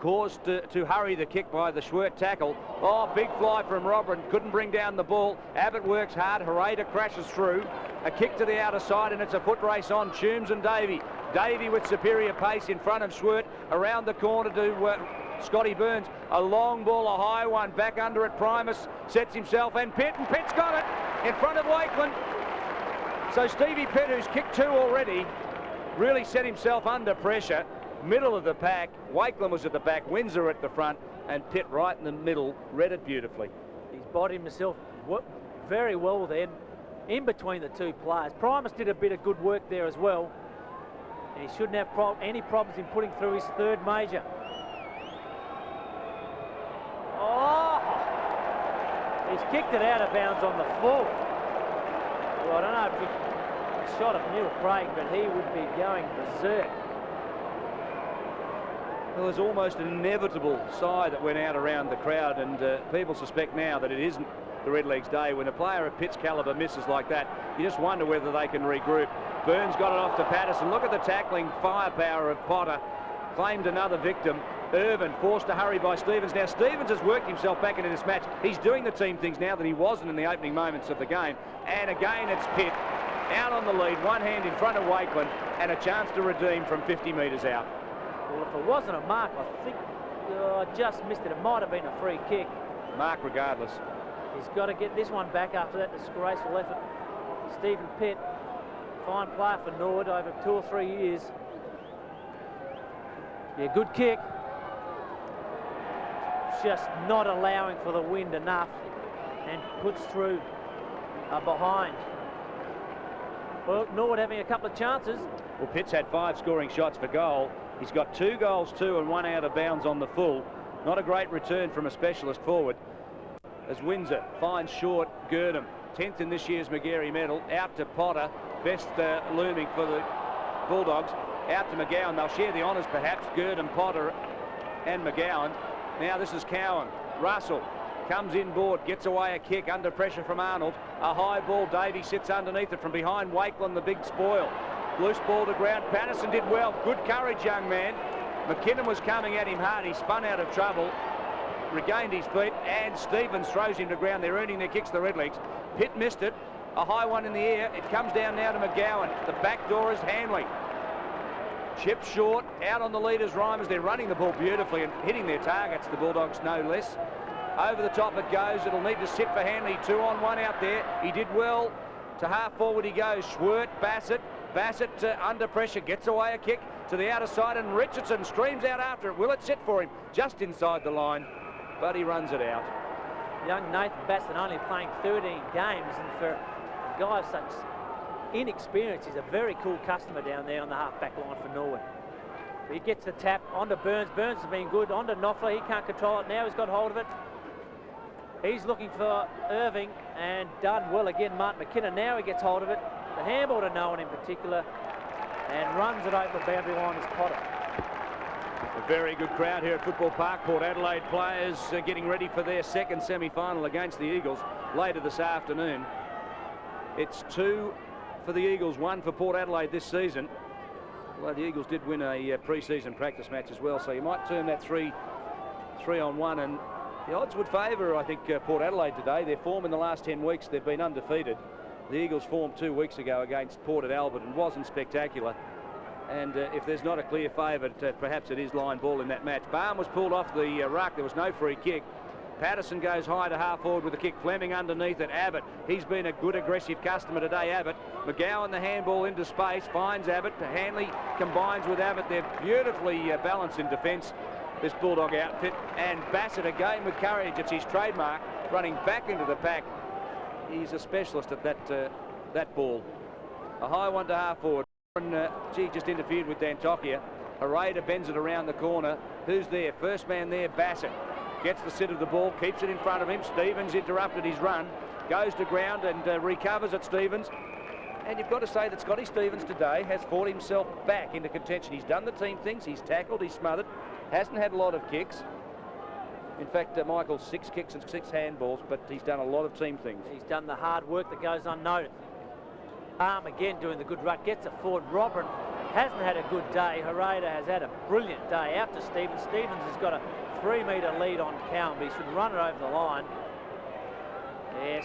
caused to hurry the kick by the Schwert tackle. Oh, big fly from Robert. Couldn't bring down the ball. Abbott works hard. Herrera crashes through. A kick to the outer side, and it's a foot race on Toombs and Davey. Davey with superior pace in front of Schwert. Around the corner to Scotty Burns. A long ball, a high one. Back under it. Primus sets himself, and Pitt's got it in front of Wakeland. So Stevie Pitt, who's kicked 2 already, really set himself under pressure. Middle of the pack. Wakeland was at the back, Windsor at the front, and Pitt right in the middle. Read it beautifully. He's bodied himself very well then, in between the 2 players. Primus did a bit of good work there as well, and he shouldn't have any problems in putting through his 3rd major. Oh! He's kicked it out of bounds on the full. Well, I don't know if he shot at Neil Craig, but he would be going berserk. Well, there's almost an inevitable sigh that went out around the crowd, and people suspect now that it isn't the Redlegs' day. When a player of Pitt's calibre misses like that, you just wonder whether they can regroup. Burns got it off to Patterson. Look at the tackling firepower of Potter. Claimed another victim. Irvin forced to hurry by Stevens. Now Stevens has worked himself back into this match. He's doing the team things now that he wasn't in the opening moments of the game. And again it's Pitt out on the lead, one hand in front of Wakeland, and a chance to redeem from 50 metres out. Well, if it wasn't a mark, I think I just missed it. It might have been a free kick. Mark regardless. He's got to get this one back after that disgraceful effort. Stephen Pitt, fine player for Norwood over 2 or 3 years. Yeah, good kick. Just not allowing for the wind enough, and puts through behind. Well, Norwood having a couple of chances. Well, Pitt's had 5 scoring shots for goal. He's got 2 goals, 2 and 1 out of bounds on the full. Not a great return from a specialist forward. As Windsor finds short Gurdon. 10th in this year's Magarey medal. Out to Potter. Best looming for the Bulldogs. Out to McGowan. They'll share the honours perhaps. Gurdon, Potter and McGowan. Now this is Cowan. Russell comes inboard, gets away a kick under pressure from Arnold. A high ball, Davey sits underneath it from behind Wakeland, the big spoil. Loose ball to ground. Patterson did well. Good courage, young man. McKinnon was coming at him hard. He spun out of trouble, regained his feet, and Stevens throws him to ground. They're earning their kicks, the Redlegs. Pitt missed it. A high one in the air. It comes down now to McGowan. The back door is Hanley. Chip short, out on the leaders' Rhymers. They're running the ball beautifully and hitting their targets, the Bulldogs, no less. Over the top it goes. It'll need to sit for Hanley. 2-on-1 out there. He did well. To half forward he goes. Schwert, Bassett. Bassett under pressure, gets away a kick to the outer side, and Richardson streams out after it. Will it sit for him? Just inside the line, but he runs it out. Young Nathan Bassett only playing 13 games, and for a guy of such inexperience, he's a very cool customer down there on the half-back line for Norwood. He gets the tap onto Burns. Burns has been good. Onto Knopfler. He can't control it now. He's got hold of it. He's looking for Irving, and done well again. Martin McKinnon. Now he gets hold of it. The handball to no one in particular, and runs it over the boundary line is Potter. A very good crowd here at Football Park. Port Adelaide players getting ready for their second semi-final against the Eagles later this afternoon. It's 2 for the Eagles, 1 for Port Adelaide this season. Although the Eagles did win a pre-season practice match as well, so you might term that 3-on-1, and the odds would favour, I think, Port Adelaide today. Their form in the last 10 weeks, they've been undefeated. The Eagles' form 2 weeks ago against Port at Alberton wasn't spectacular. And if there's not a clear favourite, perhaps it is line ball in that match. Barham was pulled off the ruck. There was no free kick. Patterson goes high to half forward with a kick. Fleming underneath it. Abbott, he's been a good aggressive customer today, Abbott. McGowan the handball into space, finds Abbott. Hanley combines with Abbott. They're beautifully balanced in defence, this Bulldog outfit. And Bassett again with courage. It's his trademark, running back into the pack. He's a specialist at that ball. A high one to half forward. And, just interfered with Dantokia. Hereda bends it around the corner. Who's there? First man there, Bassett. Gets the sit of the ball, keeps it in front of him. Stevens interrupted his run. Goes to ground and recovers at Stevens. And you've got to say that Scotty Stevens today has fought himself back into contention. He's done the team things. He's tackled, he's smothered. Hasn't had a lot of kicks. In fact, Michael's 6 kicks and 6 handballs, but he's done a lot of team things. He's done the hard work that goes unnoticed. Arm again doing the good ruck, gets it forward. Robin hasn't had a good day. Hereda has had a brilliant day. Out to Stevens. Stevens has got a 3-metre lead on Cowan, but he should run it over the line. Yes.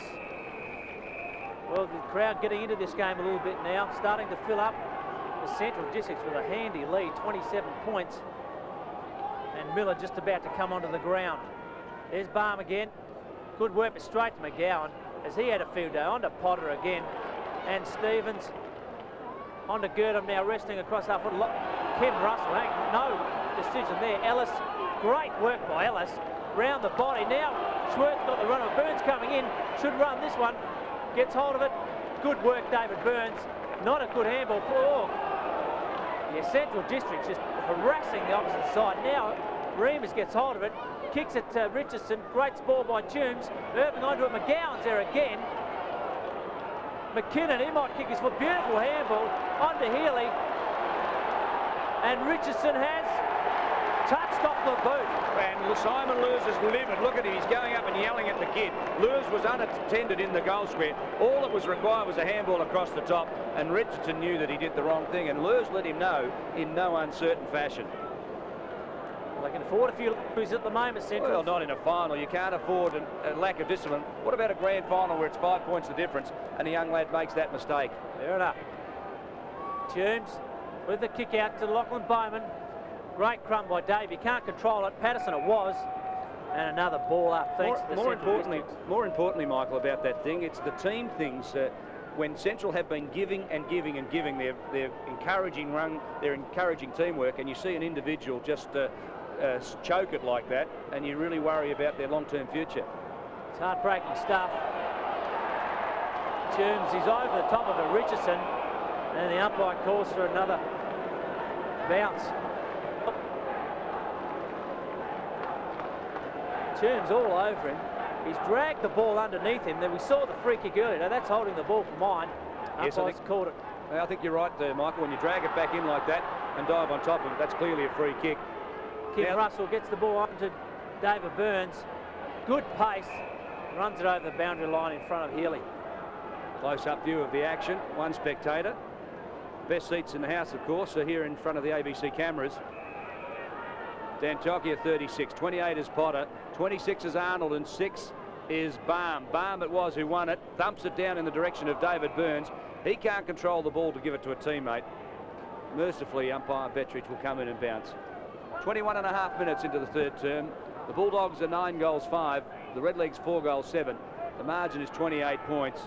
Well, the crowd getting into this game a little bit now, starting to fill up. The Central Districts with a handy lead, 27 points. And Miller just about to come onto the ground. There's Barham again. Good work, but straight to McGowan as he had a field day. On to Potter again. And Stevens on to Girdham now, resting across half foot. Ken Russell, no decision there. Ellis, great work by Ellis. Round the body now. Schwert's got the run of Burns coming in. Should run this one. Gets hold of it. Good work, David Burns. Not a good handball. Oh. Yeah, Central District just harassing the opposite side. Now Remus gets hold of it. Kicks it to Richardson. Great ball by Toombs. Irving onto it. McGowan's there again. McKinnon, he might kick his foot. Beautiful handball onto Healy. And Richardson has touched off the boot. And Simon Lewis is livid. Look at him. He's going up and yelling at the kid. Lewis was unattended in the goal square. All that was required was a handball across the top. And Richardson knew that he did the wrong thing. And Lewis let him know in no uncertain fashion. They can afford a few losses at the moment, Central. Well, not in a final. You can't afford a lack of discipline. What about a grand final where it's 5 points the difference and a young lad makes that mistake? Fair enough. Toombs with the kick out to Lachlan Bowman. Great crumb by Dave. You can't control it. Patterson it was. And another ball up, thanks to the more importantly, Michael, about that thing, it's the team things. When Central have been giving and giving and giving, they're encouraging run, they're encouraging teamwork, and you see an individual just choke it like that, and you really worry about their long-term future. It's heartbreaking stuff. Toombs is over the top of it, Richardson, and the umpire calls for another bounce. Toombs all over him. He's dragged the ball underneath him. Then we saw the free kick earlier. Now that's holding the ball for mine. Yes, Umpire's called it. I think you're right there, Michael. When you drag it back in like that and dive on top of it, that's clearly a free kick. Kim Now, Russell gets the ball on to David Burns. Good pace. Runs it over the boundary line in front of Healy. close-up view of the action. One spectator. Best seats in the house, of course, are here in front of the ABC cameras. Dantokia 36, 28 is Potter, 26 is Arnold, and 6 is Baum. Baum it was who won it, thumps it down in the direction of David Burns. He can't control the ball to give it to a teammate. Mercifully, umpire Bettridge will come in and bounce. 21.5 minutes into the third term. The Bulldogs are 9 goals 5, the Redlegs 4 goals 7. The margin is 28 points.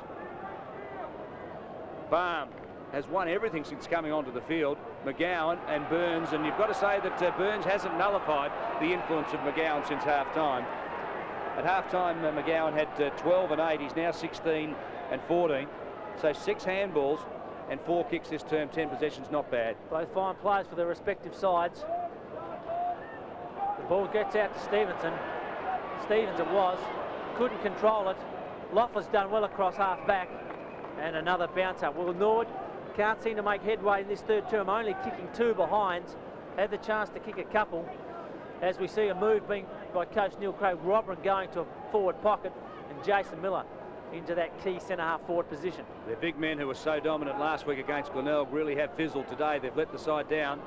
Baum has won everything since coming onto the field. McGowan and Burns, and you've got to say that Burns hasn't nullified the influence of McGowan since half-time. At half-time, McGowan had 12 and 8. He's now 16 and 14. So 6 handballs and 4 kicks this term, 10 possessions, not bad. Both fine players for their respective sides. The ball gets out to Stevenson. Stevens it was. Couldn't control it. Loeffler's done well across half-back. And another bounce up. Well, Norwood can't seem to make headway in this third term, only kicking 2 behinds. Had the chance to kick a couple. As we see a move being by coach Neil Craig Robran going to a forward pocket, and Jason Miller into that key centre-half forward position. The big men who were so dominant last week against Glenelg really have fizzled today. They've let the side down.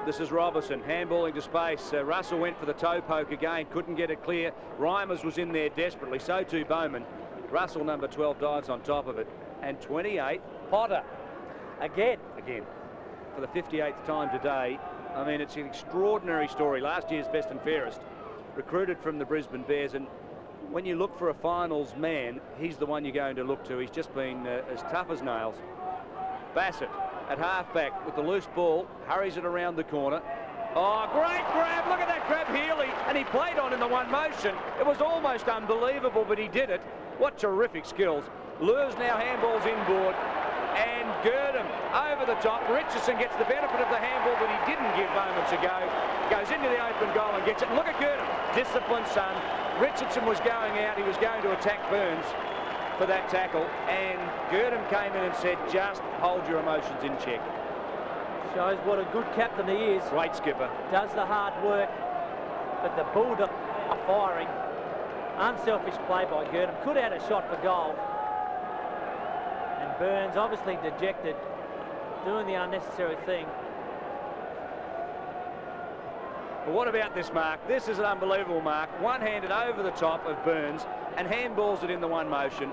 This is Robertson, handballing to space. Russell went for the toe poke again, couldn't get it clear. Reimers was in there desperately, so too Bowman. Russell, number 12, dives on top of it. And 28, Potter. Again, for the 58th time today. I mean, it's an extraordinary story. Last year's best and fairest, recruited from the Brisbane Bears, and when you look for a finals man, he's the one you're going to look to. He's just been as tough as nails. Bassett at halfback with the loose ball, hurries it around the corner. Oh, great grab. Look at that grab, Healy. And he played on in the one motion. It was almost unbelievable, but he did it. What terrific skills. Lures now handballs inboard. And Girdham over the top. Richardson gets the benefit of the handball, but he didn't give moments ago. Goes into the open goal and gets it. Look at Girdham. Disciplined son. Richardson was going out. He was going to attack Burns for that tackle. And Girdham came in and said, just hold your emotions in check. Shows what a good captain he is. Great skipper. Does the hard work, but the Bulldogs are firing. Unselfish play by Girdham. Could have had a shot for goal. And Burns, obviously dejected, doing the unnecessary thing. But what about this mark? This is an unbelievable mark. One-handed over the top of Burns and handballs it in the one motion.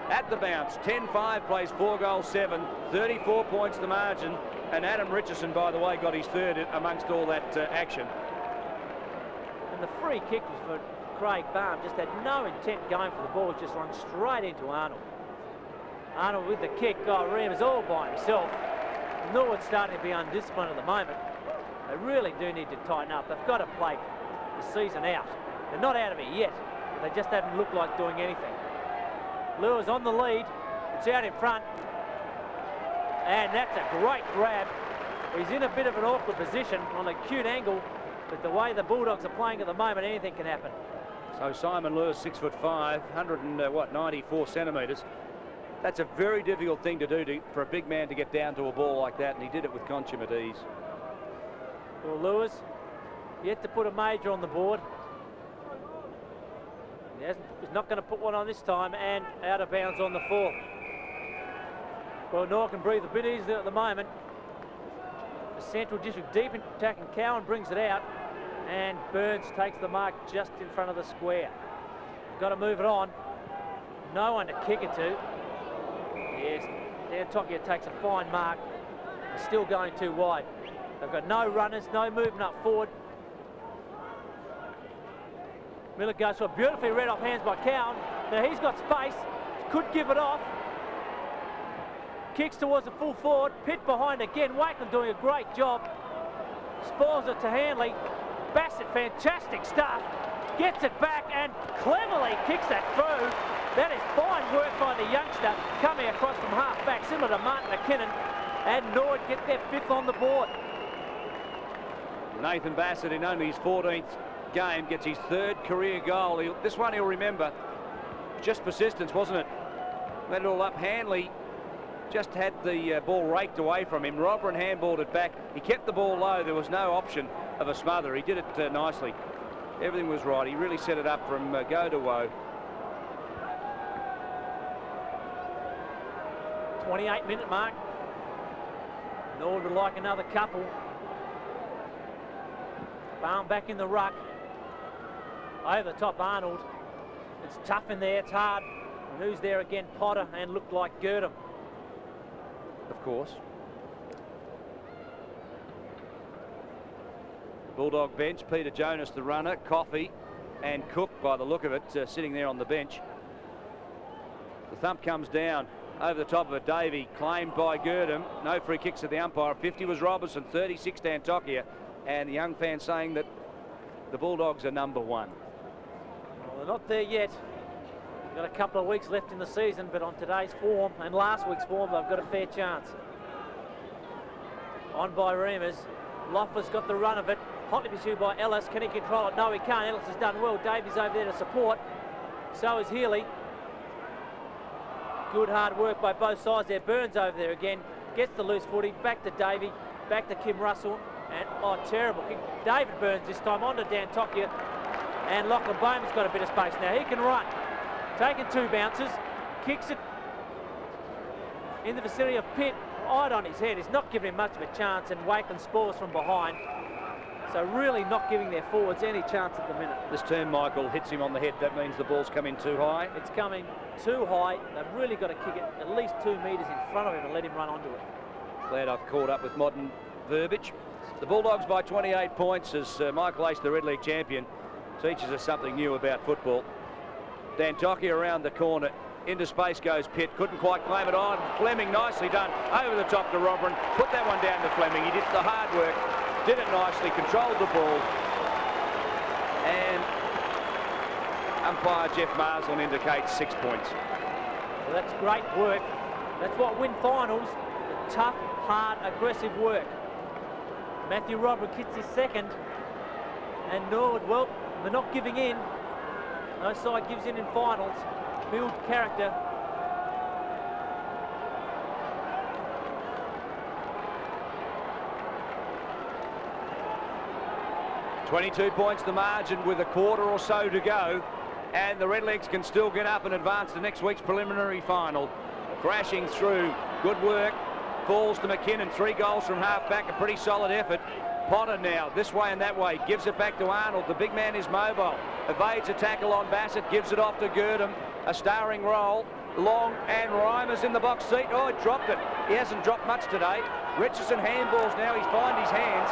At the bounce, 10-5 plays 4 goals 7, 34 points the margin. And Adam Richardson, by the way, got his third amongst all that action. And the free kick was for Craig Baum. Just had no intent going for the ball, just run straight into Arnold. Arnold with the kick. Oh, Ream is all by himself. Norwood's starting to be undisciplined at the moment. They really do need to tighten up. They've got to play the season out. They're not out of it yet. They just haven't looked like doing anything. Lewis on the lead. It's out in front. And that's a great grab. He's in a bit of an awkward position on an acute angle, but the way the Bulldogs are playing at the moment, anything can happen. So Simon Lewis, 6'5", 94 centimetres. That's a very difficult thing to do for a big man to get down to a ball like that, and he did it with consummate ease. Well, Lewis yet to put a major on the board. He's not going to put one on this time, and out of bounds on the 4th. Well, Norwood can breathe a bit easier at the moment. The Central District deep in attack, and Cowan brings it out, and Burns takes the mark just in front of the square. Got to move it on. No one to kick it to. Yes, Dantokia takes a fine mark. Still going too wide. They've got no runners, no movement up forward. Miller goes for a beautifully read off hands by Cowan. Now he's got space, could give it off. Kicks towards the full forward, Pitt behind again. Wakeland doing a great job. Spoils it to Hanley. Bassett, fantastic stuff. Gets it back and cleverly kicks that through. That is fine work by the youngster coming across from half-back, similar to Martin McKinnon. And Norwood get their 5th on the board. Nathan Bassett, in only his 14th game, gets his 3rd career goal. This one he'll remember. Just persistence, wasn't it? Let it all up. Hanley just had the ball raked away from him. Robin handballed it back. He kept the ball low. There was no option of a smother. He did it nicely. Everything was right. He really set it up from go to woe. 28-minute mark. Norwood would like another couple. Barn back in the ruck. Over the top, Arnold. It's tough in there, it's hard. And who's there again? Potter, and looked like Girdham. Of course. Bulldog bench, Peter Jonas the runner, Coffey and Cook by the look of it sitting there on the bench. The thump comes down over the top of it. Davey claimed by Girdham. No free kicks at the umpire. 50 was Robertson, 36 Dantokia, and the young fan saying that the Bulldogs are number one. Well, they're not there yet. They've got a couple of weeks left in the season, but on today's form and last week's form, they've got a fair chance. On by Reimers. Loeffler's got the run of it. Hotly pursued by Ellis. Can he control it? No, he can't. Ellis has done well. Davies over there to support. So is Healy. Good hard work by both sides there. Burns over there again. Gets the loose footy. Back to Davey. Back to Kim Russell. And, oh, terrible kick. David Burns this time onto Dantokia. And Lachlan Bowman's got a bit of space now. He can run. Taking two bounces. Kicks it in the vicinity of Pitt. Right on his head. He's not giving him much of a chance. And Wakeland spores from behind. So really not giving their forwards any chance at the minute. This turn, Michael, hits him on the head. That means the ball's coming too high. It's coming too high. They've really got to kick it at least 2 metres in front of him and let him run onto it. Glad I've caught up with modern verbiage. The Bulldogs by 28 points as Michael Ace, the Red League champion, teaches us something new about football. Dantokia around the corner. Into space goes Pitt. Couldn't quite claim it on. Fleming, nicely done. Over the top to Robin. Put that one down to Fleming. He did the hard work. Did it nicely. Controlled the ball. And umpire Jeff Marsland indicates 6 points. Well, that's great work. That's what win finals. The tough, hard, aggressive work. Matthew Roderick hits his second. And Norwood, well, they're not giving in. No side gives in finals. Build character. "22 points the margin with a quarter or so to go, and the Redlegs can still get up and advance to next week's preliminary final. Crashing through, good work, falls to McKinnon, 3 goals from half back, a pretty solid effort. Potter now, this way and that way, gives it back to Arnold. The big man is mobile, evades a tackle on Bassett, gives it off to Girdham. A starring roll, Long and Reimers in the box seat. Oh, he dropped it. He hasn't dropped much today. Richardson handballs now, he's found his hands.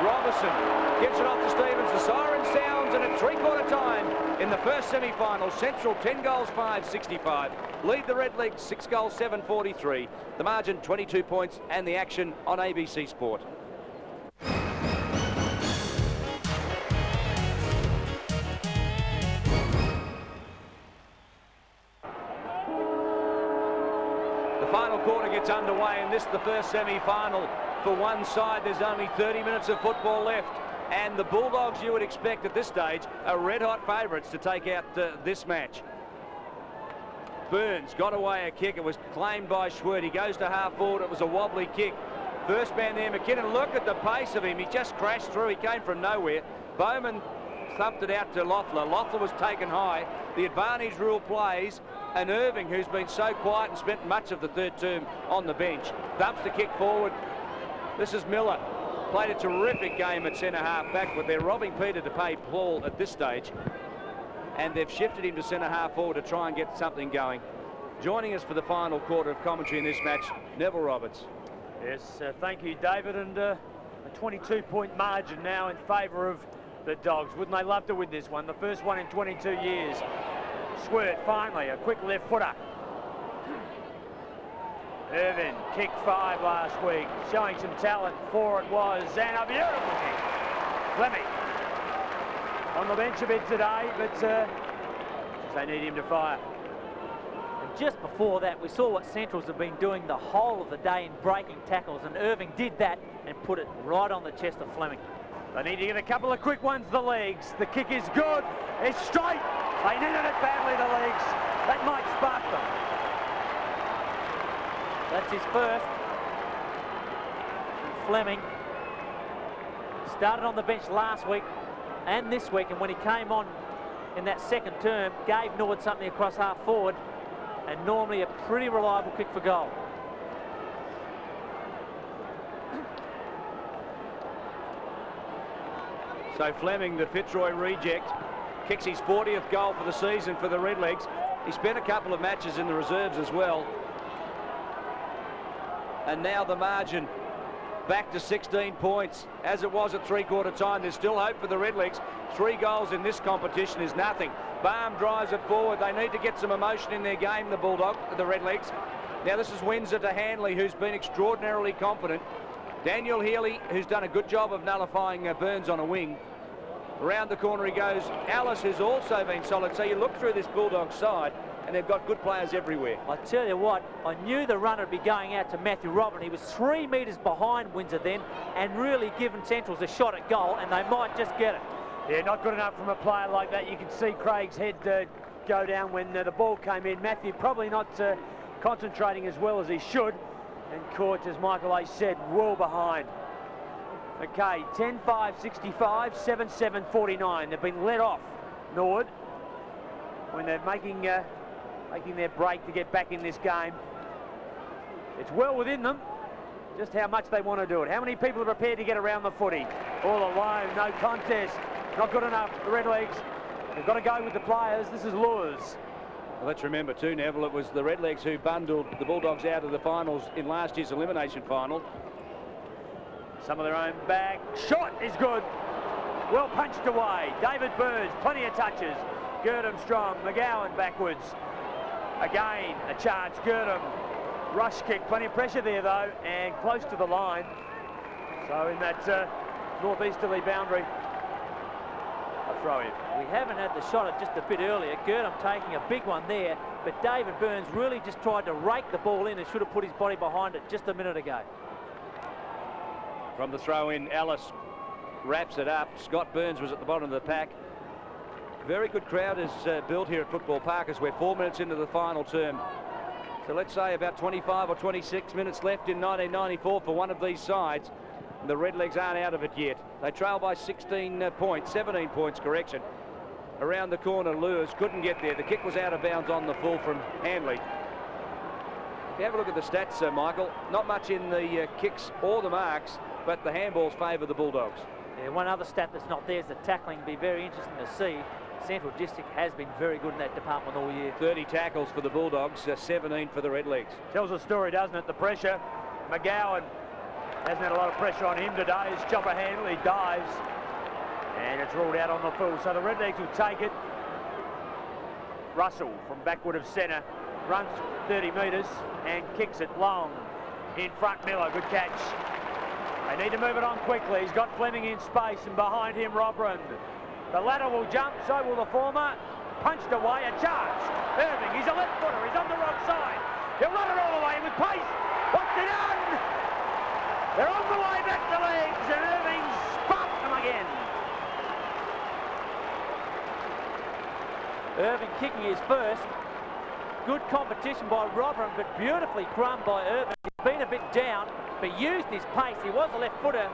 Robertson gives it off to Stevens. The siren sounds, and at 3/4 time in the first semi-final, Central 10 goals 5-65. Lead the Redlegs 6 goals 7-43. The margin 22 points, and the action on ABC Sport. Final quarter gets underway, and this is the first semi-final for one side. There's only 30 minutes of football left, and the Bulldogs, you would expect at this stage, are red-hot favourites to take out this match. Burns got away a kick. It was claimed by Schwert. He goes to half forward. It was a wobbly kick. First man there, McKinnon. Look at the pace of him. He just crashed through. He came from nowhere. Bowman thumped it out to Loeffler. Loeffler was taken high. The advantage rule plays, and Irving, who's been so quiet and spent much of the third term on the bench, dumps the kick forward. This is Miller. Played a terrific game at centre-half back, but they're robbing Peter to pay Paul at this stage, and they've shifted him to centre-half forward to try and get something going. Joining us for the final quarter of commentary in this match, Neville Roberts. Yes, thank you, David, and a 22-point margin now in favour of the Dogs. Wouldn't they love to win this one? The first one in 22 years. Schwert, finally, a quick left footer. Irvin, kicked 5 last week, showing some talent. 4 it was, and a beautiful kick. Fleming on the bench a bit today, but they need him to fire. And just before that, we saw what Centrals have been doing the whole of the day in breaking tackles, and Irving did that and put it right on the chest of Fleming. They need to get a couple of quick ones, the legs. The kick is good. It's straight. They needed it badly, the legs. That might spark them. That's his first. And Fleming started on the bench last week and this week, and when he came on in that second term, gave Norwood something across half forward, and normally a pretty reliable kick for goal. So Fleming, the Fitzroy reject, kicks his 40th goal for the season for the Redlegs. He spent a couple of matches in the reserves as well. And now the margin back to 16 points, as it was at three-quarter time. There's still hope for the Redlegs. 3 goals in this competition is nothing. Baum drives it forward. They need to get some emotion in their game, the Redlegs. Now this is Windsor to Hanley, who's been extraordinarily confident. Daniel Healy, who's done a good job of nullifying Burns on a wing. Around the corner he goes. Alice, who's also been solid. So you look through this Bulldogs side, and they've got good players everywhere. I tell you what, I knew the run would be going out to Matthew Robin. He was 3 metres behind Windsor then, and really given Centrals a shot at goal, and they might just get it. Yeah, not good enough from a player like that. You can see Craig's head go down when the ball came in. Matthew probably not concentrating as well as he should, and caught, as Michael A said, well behind. Okay, 10-5, 65, 7-7, 49. They've been let off, Norwood, when they're making their break to get back in this game. It's well within them just how much they want to do it. How many people are prepared to get around the footy? All alone, no contest. Not good enough, the Redlegs. They've got to go with the players. This is Lures. Well, let's remember too, Neville, it was the Redlegs who bundled the Bulldogs out of the finals in last year's elimination final. Some of their own bag. Shot is good. Well punched away. David Burns, plenty of touches. Girdham strong. McGowan backwards. Again, a charge. Girdham. Rush kick. Plenty of pressure there, though, and close to the line. So in that northeasterly boundary, a throw in. We haven't had the shot at just a bit earlier. Girdham taking a big one there, but David Burns really just tried to rake the ball in and should have put his body behind it just a minute ago. From the throw-in, Ellis wraps it up. Scott Burns was at the bottom of the pack. Very good crowd is built here at Football Park as we're 4 minutes into the final term. So let's say about 25 or 26 minutes left in 1994 for one of these sides. The Redlegs aren't out of it yet. They trail by 17 points, correction. Around the corner, Lures couldn't get there. The kick was out of bounds on the full from Hanley. If you have a look at the stats, Michael, not much in the kicks or the marks, but the handballs favour the Bulldogs. Yeah, one other stat that's not there is the tackling. Be very interesting to see. Central District has been very good in that department all year. 30 tackles for the Bulldogs, 17 for the Redlegs. Tells a story, doesn't it? The pressure. McGowan hasn't had a lot of pressure on him today. As Chopper Hanley dives, and it's ruled out on the full. So the Redlegs will take it. Russell from backward of centre runs 30 metres and kicks it long. In front, Miller, good catch. They need to move it on quickly. He's got Fleming in space, and behind him, Robran. The latter will jump, so will the former. Punched away, a charge. Irving, he's a left footer, he's on the wrong side. He'll run it all the way with pace. What's he done? They're on the way back to legs, and Irving spots them again. Irving kicking his first. Good competition by Robran, but beautifully crumbed by Irving. He's been a bit down, but used his pace. He was a left footer,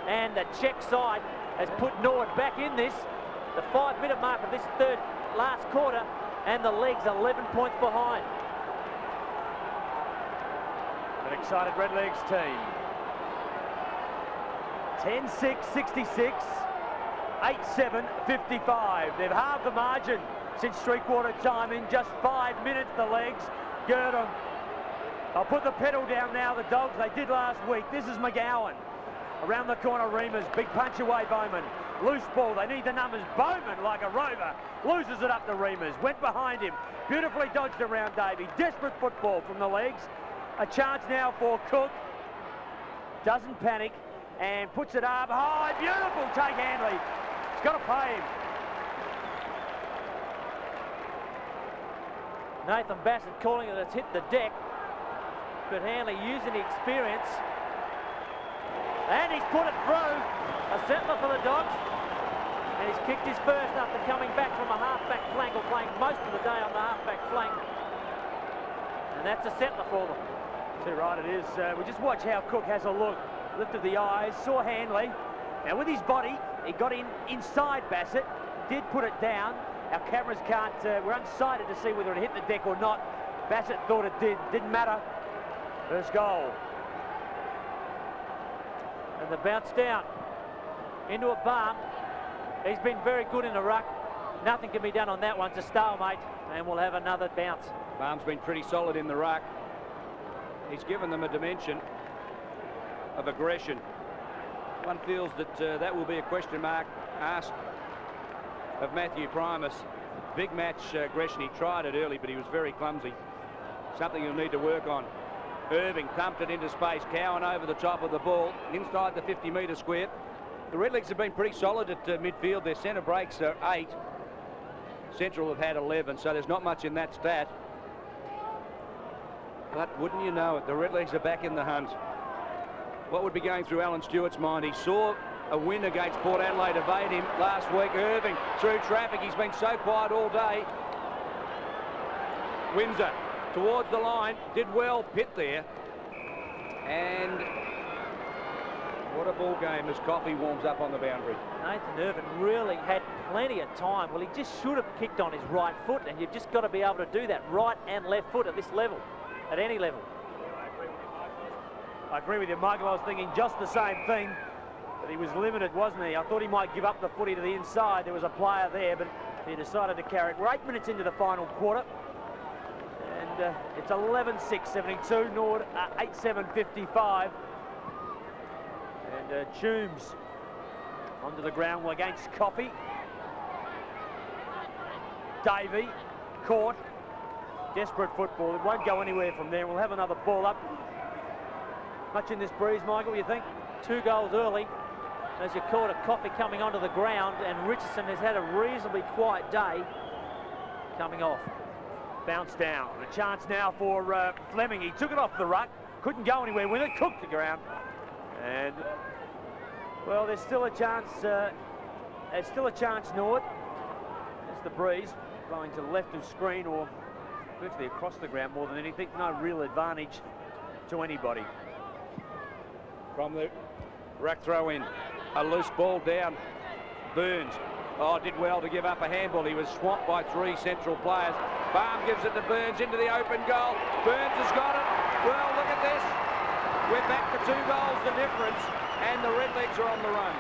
and the check side has put Norwood back in this. The 5-minute mark of this last quarter, and the legs 11 points behind. An excited Redlegs team. 10-6, 66, 8-7, 55. They've halved the margin since three-quarter time in just 5 minutes, the legs. Girdham. I'll put the pedal down now, the Dogs. They did last week. This is McGowan. Around the corner, Reamers. Big punch away, Bowman. Loose ball. They need the numbers. Bowman, like a rover, loses it up to Reamers. Went behind him. Beautifully dodged around Davey. Desperate football from the legs. A chance now for Cook. Doesn't panic and puts it up high. Beautiful take, Hanley. He's got to pay him. Nathan Bassett calling it, it's hit the deck. But Hanley using the experience. And he's put it through. A settler for the Dogs. And he's kicked his first after coming back from a half-back flank, or playing most of the day on the half-back flank. And that's a settler for them. Too right it is. We just watch how Cook has a look. Lifted the eyes, saw Hanley. Now with his body, he got inside Bassett, did put it down. Our cameras can't, we're unsighted to see whether it hit the deck or not. Bassett thought it did, didn't matter. First goal. And the bounce down into a bum. He's been very good in the ruck. Nothing can be done on that one. It's a stalemate, and we'll have another bounce. Barham's been pretty solid in the ruck. He's given them a dimension of aggression. One feels that that will be a question mark asked of Matthew Primus. Big match aggression. He tried it early, but he was very clumsy. Something he'll need to work on. Irving thumped it into space. Cowan over the top of the ball, inside the 50-metre square. The Redlegs have been pretty solid at midfield. Their centre breaks are 8. Central have had 11, so there's not much in that stat. But wouldn't you know it, the Redlegs are back in the hunt. What would be going through Alan Stewart's mind? He saw a win against Port Adelaide evade him last week. Irving through traffic. He's been so quiet all day. Windsor towards the line. Did well. Pitt there. And what a ball game as Coffey warms up on the boundary. Nathan Irvin really had plenty of time. Well, he just should have kicked on his right foot, and you've just got to be able to do that right and left foot at this level, at any level. I agree with you, Michael. I was thinking just the same thing, but he was limited, wasn't he? I thought he might give up the footy to the inside. There was a player there, but he decided to carry it. We're 8 minutes into the final quarter, and it's 11-6, 72. Norwood 8-7, 55. And Toombs onto the ground against Coffey. Davey caught. Desperate football. It won't go anywhere from there. We'll have another ball up. Much in this breeze, Michael, you think? 2 goals early. As you caught a Coffey coming onto the ground, and Richardson has had a reasonably quiet day coming off. Bounce down. A chance now for Fleming. He took it off the ruck. Couldn't go anywhere with it. Cooked the ground. And, well, there's still a chance. There's still a chance, Norwood. There's the breeze blowing to the left of screen or virtually across the ground more than anything. No real advantage to anybody. From the ruck throw in, a loose ball down. Burns, did well to give up a handball. He was swamped by 3 central players. Barham gives it to Burns into the open goal. Burns has got it. Well, look at this. We're back to 2 goals the difference, and the Redlegs are on the run.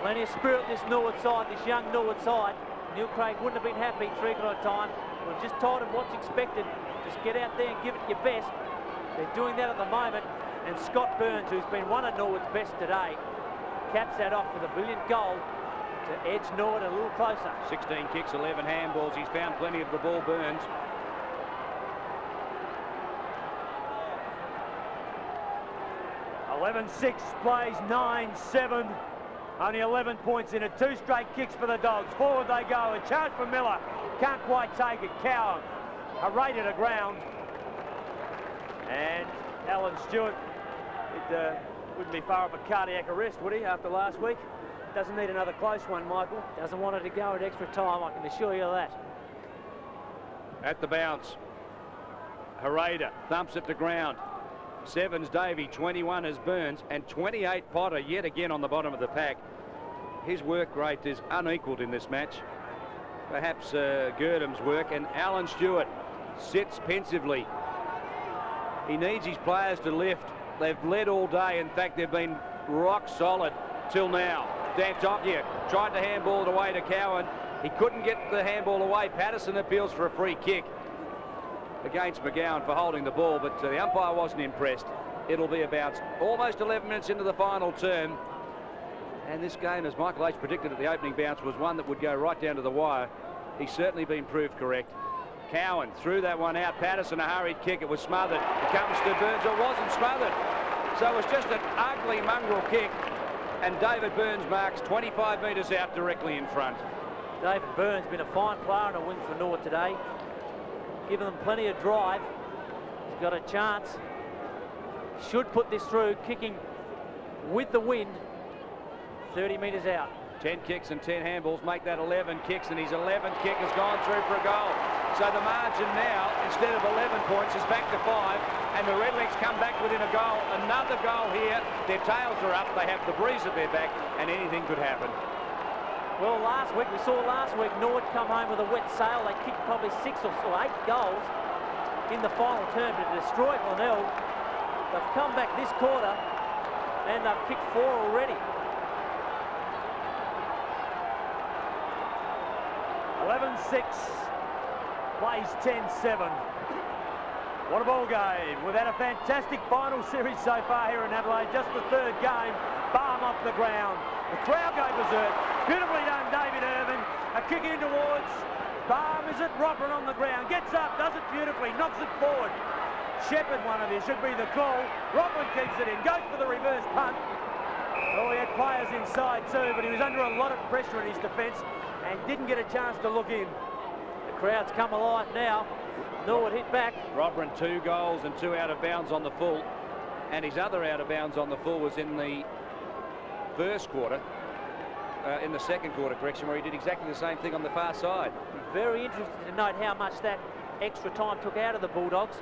Plenty of spirit this Norwood side, this young Norwood side. Neil Craig wouldn't have been happy 3/4 time. We've just told him what's expected. Just get out there and give it your best. They're doing that at the moment, and Scott Burns, who's been one of Norwood's best today, caps that off with a brilliant goal to edge Norwood a little closer. 16 kicks, 11 handballs. He's found plenty of the ball, Burns. (11-6) plays 9-7. Only 11 points in it. 2 straight kicks for the Dogs. Forward they go. A chance for Miller. Can't quite take it. Cowan. A rate to ground. And Alan Stewart, it wouldn't be far off a cardiac arrest, would he, after last week? Doesn't need another close one, Michael. Doesn't want it to go at extra time, I can assure you of that. At the bounce, Harada thumps it to ground. 7's Davey, 21 is Burns, and 28 Potter yet again on the bottom of the pack. His work rate is unequalled in this match. Perhaps Girdham's work, and Alan Stewart sits pensively. He needs his players to lift. They've led all day. In fact, they've been rock solid till now. Dantokia tried to handball it away to Cowan. He couldn't get the handball away. Patterson appeals for a free kick against McGowan for holding the ball, but the umpire wasn't impressed. It'll be about almost 11 minutes into the final term. And this game, as Michael H predicted at the opening bounce, was one that would go right down to the wire. He's certainly been proved correct. Cowan threw that one out. Patterson, a hurried kick. It was smothered. It comes to Burns. It wasn't smothered. So it was just an ugly mongrel kick. And David Burns marks 25 metres out directly in front. David Burns been a fine player and a win for Norwood today. Giving them plenty of drive. He's got a chance. Should put this through, kicking with the wind 30 metres out. 10 kicks and 10 handballs make that 11 kicks, and his 11th kick has gone through for a goal. So the margin now, instead of 11 points, is back to 5, and the Redlegs come back within a goal. Another goal here. Their tails are up. They have the breeze at their back, and anything could happen. Well, we saw last week Norwood come home with a wet sail. They kicked probably 6 or 8 goals in the final term to destroy Glenelg. They've come back this quarter, and they've kicked 4 already. 11-6, plays 10-7. What a ball game. We've had a fantastic final series so far here in Adelaide. Just the third game, Barm off the ground. The crowd go berserk. Beautifully done, David Irvin. A kick in towards Barm. Is it Robert on the ground? Gets up, does it beautifully, knocks it forward. Shepherd, one of these, should be the call. Robert keeps it in, goes for the reverse punt. Oh, he had players inside too, but he was under a lot of pressure in his defence and didn't get a chance to look in. The crowd's come alive now. Norwood hit back. Robert 2 goals and 2 out of bounds on the full, and his other out of bounds on the full was in the first quarter, in the second quarter, correction, where he did exactly the same thing on the far side. Very interested to note how much that extra time took out of the Bulldogs.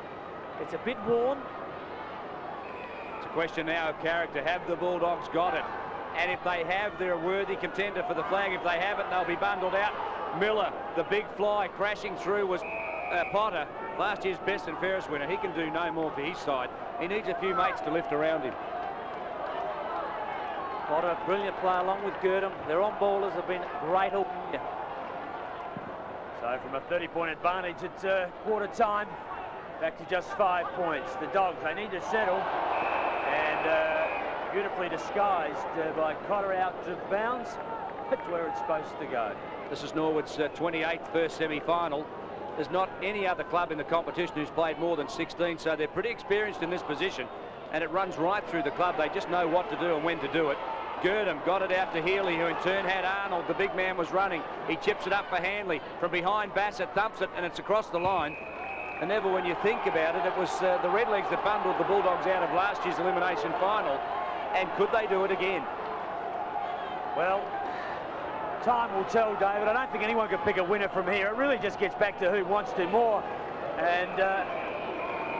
It's a bit warm. It's a question now of character. Have the Bulldogs got it? And if they have, they're a worthy contender for the flag. If they haven't, they'll be bundled out. Miller, the big fly crashing through, was Potter, last year's best and fairest winner. He can do no more for his side. He needs a few mates to lift around him. Potter, brilliant play along with Girdham. Their on-ballers have been great all year. So from a 30-point advantage at quarter time, back to just 5 points. The Dogs, they need to settle, and beautifully disguised by Cotter out of bounds. That's where it's supposed to go. This is Norwood's 28th first semi-final. There's not any other club in the competition who's played more than 16, so they're pretty experienced in this position, and it runs right through the club. They just know what to do and when to do it. Girdham got it out to Healy, who in turn had Arnold. The big man was running. He chips it up for Hanley. From behind, Bassett thumps it, and it's across the line. And never, when you think about it, it was the Redlegs that bundled the Bulldogs out of last year's elimination final. And could they do it again? Well, time will tell, David. I don't think anyone can pick a winner from here. It really just gets back to who wants to more. And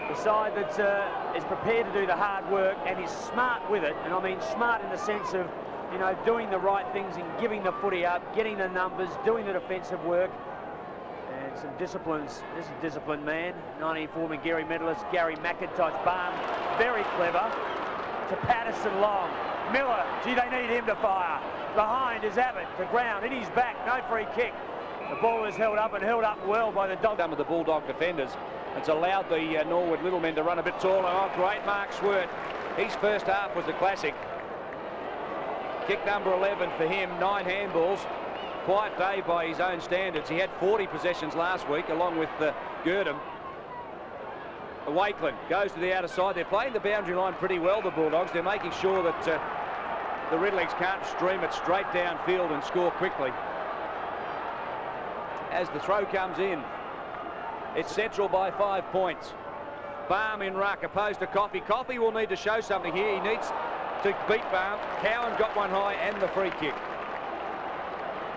the side that is prepared to do the hard work and is smart with it, and I mean smart in the sense of, you know, doing the right things and giving the footy up, getting the numbers, doing the defensive work, and some disciplines. This is a disciplined man. 1940 Gary medalist Gary McIntosh. Barn, very clever. To Patterson long. Miller, gee, they need him to fire. Behind is Abbott, to ground, in his back, no free kick. The ball is held up and held up well by the Dogs. Some of the Bulldog defenders. It's allowed the Norwood little men to run a bit taller. Oh, great Mark Swert. His first half was a classic. Kick number 11 for him, 9 handballs. Quiet day by his own standards. He had 40 possessions last week, along with Girdham. Wakeland goes to the outer side. They're playing the boundary line pretty well, the Bulldogs. They're making sure that the Redlegs can't stream it straight downfield and score quickly. As the throw comes in, it's Central by 5 points. Barm in ruck opposed to Coffey. Coffey will need to show something here. He needs to beat Barm. Cowan's got one high and the free kick.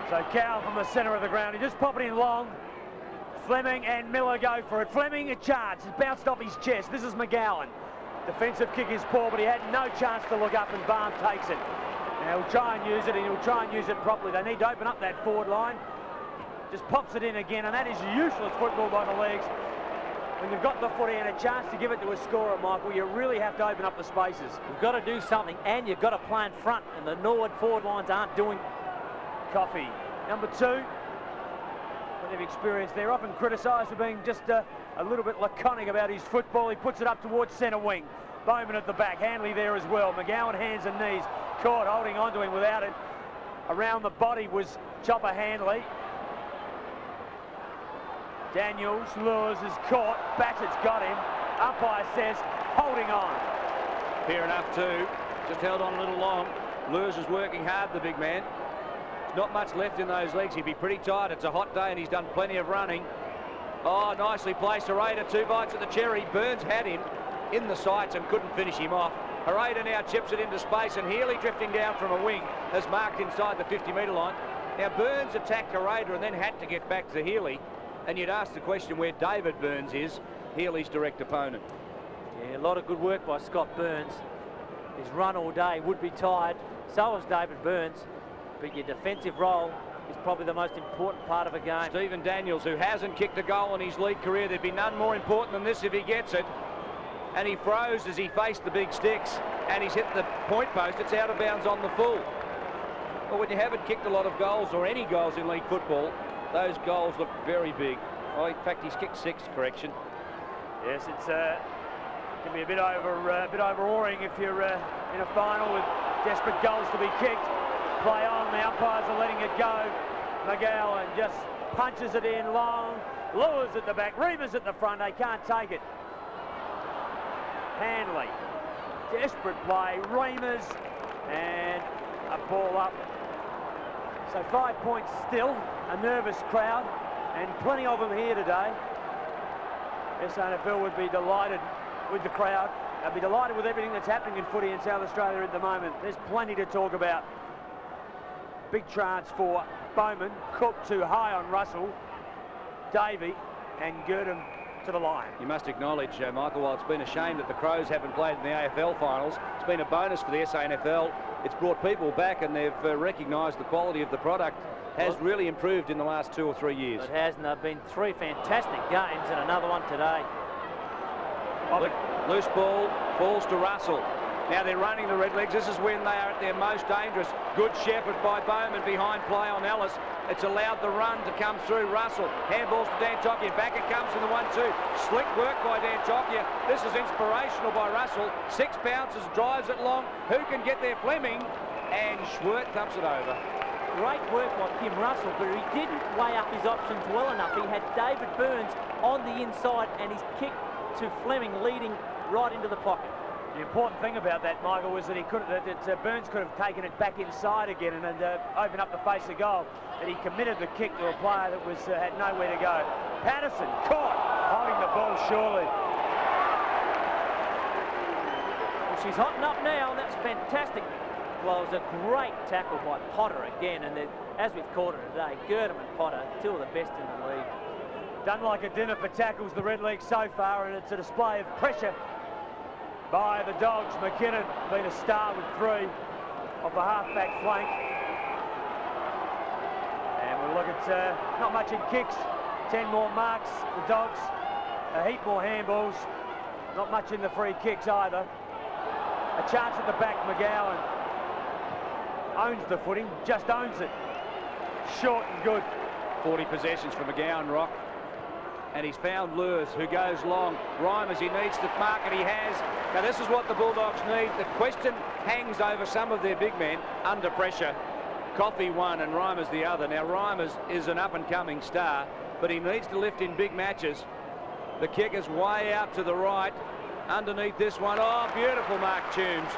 So Cowan from the centre of the ground. He just pop it in long. Fleming and Miller go for it. Fleming a charge. It's bounced off his chest. This is McGowan. Defensive kick is poor, but he had no chance to look up, and Barm takes it. Now he'll try and use it, and he'll try and use it properly. They need to open up that forward line. Just pops it in again, and that is useless football by the legs. When you've got the footy and a chance to give it to a scorer, Michael, you really have to open up the spaces. You've got to do something, and you've got to play in front, and the Norwood forward lines aren't doing. Coffey, number 2. They've experienced. They're often criticised for being just a little bit laconic about his football. He puts it up towards centre wing. Bowman at the back. Hanley there as well. McGowan hands and knees. Caught holding on to him without it. Around the body was Chopper Hanley. Daniels lures is caught. Bassett's got him. Umpire says holding on. Fair enough too. Just held on a little long. Lures is working hard, the big man. Not much left in those legs. He'd be pretty tired. It's a hot day and he's done plenty of running. Oh, nicely placed. Arada, 2 bites at the cherry. Burns had him in the sights and couldn't finish him off. Hereda now chips it into space, and Healy, drifting down from a wing, has marked inside the 50-metre line. Now Burns attacked Hereda and then had to get back to Healy, and you'd ask the question where David Burns is, Healy's direct opponent. Yeah, a lot of good work by Scott Burns. His run all day would be tired, so was David Burns, but your defensive role is probably the most important part of a game. Stephen Daniels, who hasn't kicked a goal in his league career, there'd be none more important than this if he gets it. And he froze as he faced the big sticks, and he's hit the point post. It's out of bounds on the full. Well, when you haven't kicked a lot of goals or any goals in league football, those goals look very big. Oh, in fact, he's kicked 6, correction. Yes, it's can be a bit overawing if you're in a final with desperate goals to be kicked. Play on, the umpires are letting it go. McGowan just punches it in long, lures at the back, Remus at the front, they can't take it. Hanley, desperate play, Remus, and a ball up. So 5 points still, a nervous crowd, and plenty of them here today. SANFL would be delighted with the crowd. They'll be delighted with everything that's happening in footy in South Australia at the moment. There's plenty to talk about. Big chance for Bowman, Cook too high on Russell, Davey, and Gurdon to the line. You must acknowledge, Michael, while it's been a shame that the Crows haven't played in the AFL finals, it's been a bonus for the SANFL. It's brought people back, and they've recognised the quality of the product has really improved in the last 2 or 3 years. It has, and there have been 3 fantastic games and another one today. Loose ball, falls to Russell. Now they're running the Redlegs. This is when they are at their most dangerous. Good shepherd by Bowman behind play on Ellis. It's allowed the run to come through Russell. Handballs to Dan Tokia. Back it comes in the 1-2. Slick work by Dan Tokia. This is inspirational by Russell. 6 bounces, drives it long. Who can get there? Fleming. And Schwert thumps it over. Great work by Kim Russell, but he didn't weigh up his options well enough. He had David Burns on the inside, and his kick to Fleming leading right into the pocket. The important thing about that, Michael, was that Burns could have taken it back inside again and opened up the face of goal. But he committed the kick to a player that had nowhere to go. Patterson caught, holding the ball surely. Well, she's hotting up now, and that's fantastic. Well, it was a great tackle by Potter again, and as we've called it today, Gurdon and Potter, 2 of the best in the league. Done like a dinner for tackles, the Redlegs so far, and it's a display of pressure by the Dogs. McKinnon been a star with 3 off the half-back flank. And we'll look at not much in kicks, 10 more marks, the Dogs, a heap more handballs, not much in the free kicks either. A chance at the back, McGowan owns the footing, just owns it. Short and good. 40 possessions for McGowan, Rock. And he's found Lures, who goes long. Reimers, he needs to mark it, he has. Now this is what the Bulldogs need. The question hangs over some of their big men under pressure. Coffey one and Reimers the other. Now Reimers is an up-and-coming star, but he needs to lift in big matches. The kick is way out to the right. Underneath this one, oh, beautiful Mark Toombs.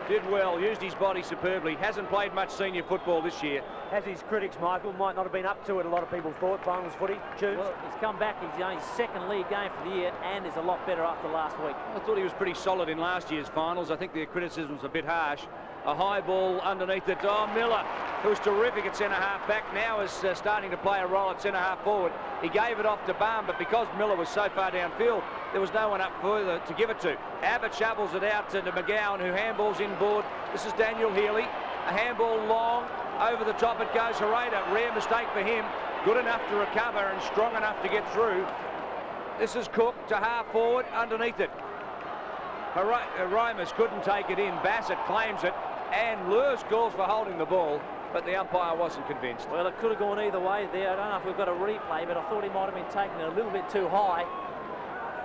Did well, used his body superbly. Hasn't played much senior football this year. Has his critics, Michael, might not have been up to it, a lot of people thought, finals footy. Toombs. Well, he's come back, he's on his 2nd league game for the year, and is a lot better after last week. I thought he was pretty solid in last year's finals. I think the criticism was a bit harsh. A high ball underneath it. Oh, Miller, who was terrific at centre-half back, now is starting to play a role at centre-half forward. He gave it off to Baum, but because Miller was so far downfield, there was no one up further to give it to. Abbott shovels it out to McGowan, who handballs inboard. This is Daniel Healy. A handball long. Over the top it goes. Hereda, rare mistake for him. Good enough to recover and strong enough to get through. This is Cook to half forward, underneath it. Reimers couldn't take it in. Bassett claims it, and Lures calls for holding the ball, but the umpire wasn't convinced. Well, it could have gone either way there. I don't know if we've got a replay, but I thought he might have been taking it a little bit too high,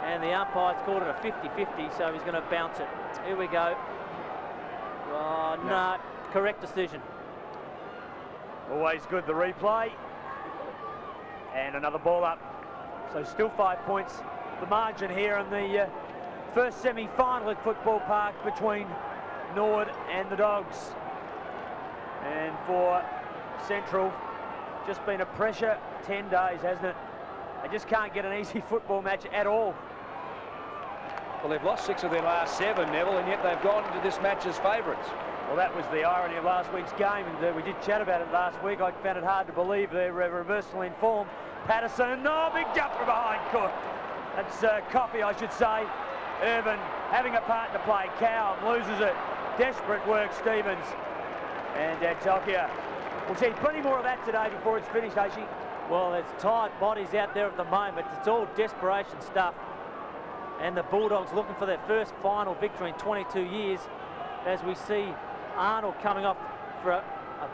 and the umpire's called it a 50-50, so he's going to bounce it. Here we go. Oh, no. Correct decision. Always good, the replay. And another ball up. So still 5 points. The margin here in the first semi-final at Football Park between Norwood and the Dogs. And for Central, just been a pressure 10 days, hasn't it? They just can't get an easy football match at all. Well, they've lost 6 of their last 7, Neville, and yet they've gone into this match as favourites. Well, that was the irony of last week's game, and we did chat about it last week. I found it hard to believe their reversal in form. Patterson, big jump from behind Cook. That's Coffey, I should say. Irvin having a part to play. Cowum loses it. Desperate work, Stevens. And Tokyo. We'll see plenty more of that today before it's finished, Aishi. Well, there's tight bodies out there at the moment. It's all desperation stuff. And the Bulldogs looking for their first final victory in 22 years as we see Arnold coming off for a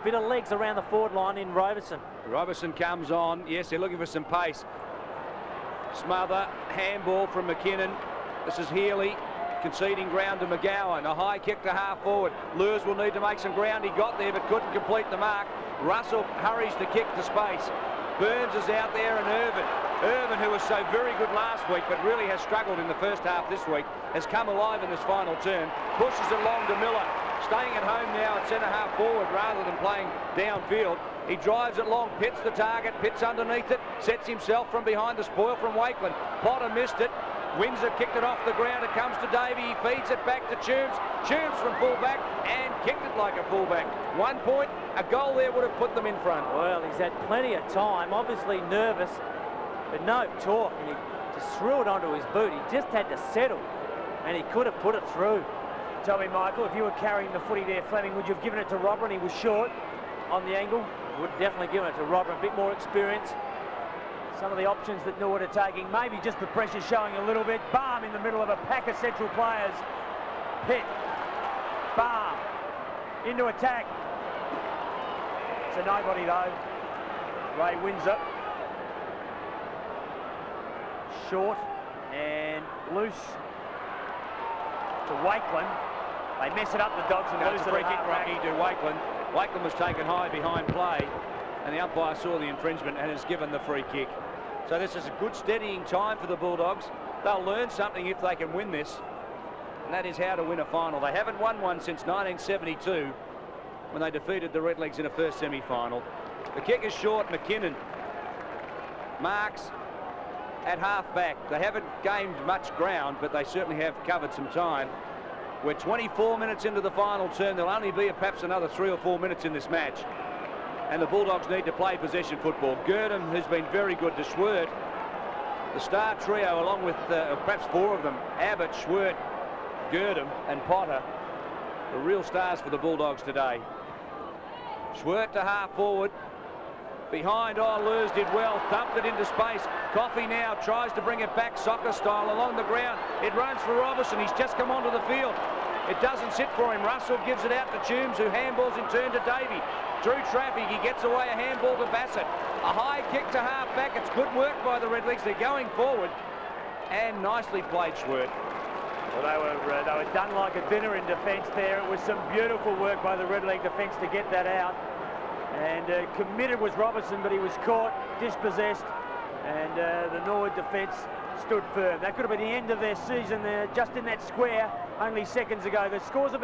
bit of legs around the forward line in Robertson. Robertson comes on. Yes, they're looking for some pace. Smother, handball from McKinnon. This is Healy conceding ground to McGowan. A high kick to half forward. Lewis will need to make some ground. He got there but couldn't complete the mark. Russell hurries the kick to space. Burns is out there, and Irvin, who was so very good last week but really has struggled in the first half this week, has come alive in this final turn. Pushes it along to Miller. Staying at home now at centre-half forward rather than playing downfield. He drives it long, pits the target, pits underneath it, sets himself from behind the spoil from Wakeland. Potter missed it. Windsor kicked it off the ground. It comes to Davey. He feeds it back to Toombs. Toombs from fullback and kicked it like a fullback. 1 point. A goal there would have put them in front. Well, he's had plenty of time. Obviously nervous, but no talk. And he just threw it onto his boot. He just had to settle, and he could have put it through. Tell me, Michael, if you were carrying the footy there, Fleming, would you have given it to Robert and he was short on the angle? Would definitely give it to Robert. A bit more experience. Some of the options that Norwood are taking, maybe just the pressure showing a little bit. Balm in the middle of a pack of central players. Pitt, Balm, into attack. It's a nobody though. Ray Windsor. Short and loose to Wakeland. They mess it up, the Dogs, and lose It's it a free at kick, half-back. Rocky, to Wakeland. Wakeland was taken high behind play, and the umpire saw the infringement and has given the free kick. So this is a good steadying time for the Bulldogs. They'll learn something if they can win this, and that is how to win a final. They haven't won one since 1972 when they defeated the Redlegs in a first semi-final. The kick is short. McKinnon marks at half-back. They haven't gained much ground, but they certainly have covered some time. We're 24 minutes into the final turn. There'll only be perhaps another 3 or 4 minutes in this match. And the Bulldogs need to play possession football. Girdham has been very good to Schwert. The star trio, along with perhaps 4 of them, Abbott, Schwert, Girdham and Potter, the real stars for the Bulldogs today. Schwert to half forward. Behind, Lewis did well, thumped it into space. Coffey now tries to bring it back soccer style along the ground. It runs for Robertson. He's just come onto the field. It doesn't sit for him. Russell gives it out to Toombs, who handballs in turn to Davey. Through traffic, he gets away a handball to Bassett. A high kick to half back. It's good work by the Redlegs. They're going forward. And nicely played, Schwert. Well, they were done like a dinner in defence there. It was some beautiful work by the Redleg defence to get that out. And committed was Robertson, but he was caught, dispossessed, and the Norwood defence stood firm. That could have been the end of their season there, just in that square only seconds ago. The scores have